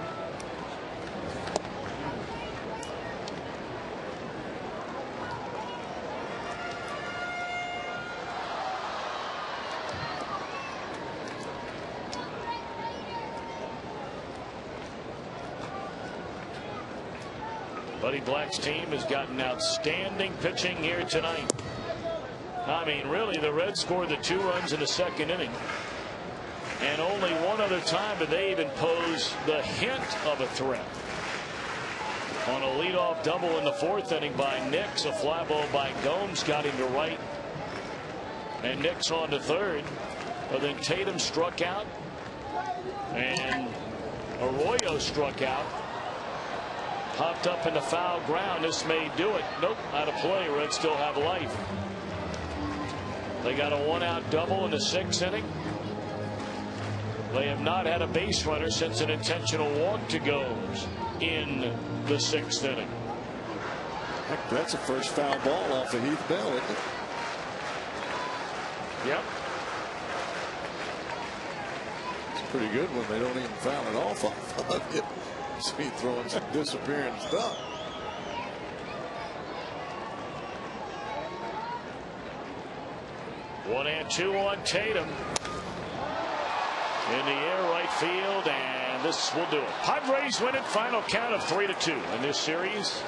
Buddy Black's team has gotten outstanding pitching here tonight. I mean, really, the Reds scored the 2 runs in the 2nd inning. And only one other time did they even pose the hint of a threat. On a leadoff double in the 4th inning by Nix, a fly ball by Gomes got him to right. And Nix on to 3rd. But then Tatum struck out. And Arroyo struck out. Popped up in the foul ground. This may do it. Nope, out of play. Reds still have life. They got a 1-out double in the 6th inning. They have not had a base runner since an intentional walk to Gomes in the 6th inning. Heck, that's the first foul ball off of Heath Bell, isn't it? Yep. It's pretty good when they don't even foul it off of it. So he throwing some disappearing stuff. One and 2 on Tatum. In the air, right field, and this will do it. Padres win it. Final count of 3-2. And this series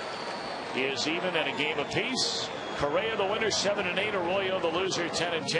is even at a game apiece. Correa the winner, 7-8. Arroyo the loser, 10-10.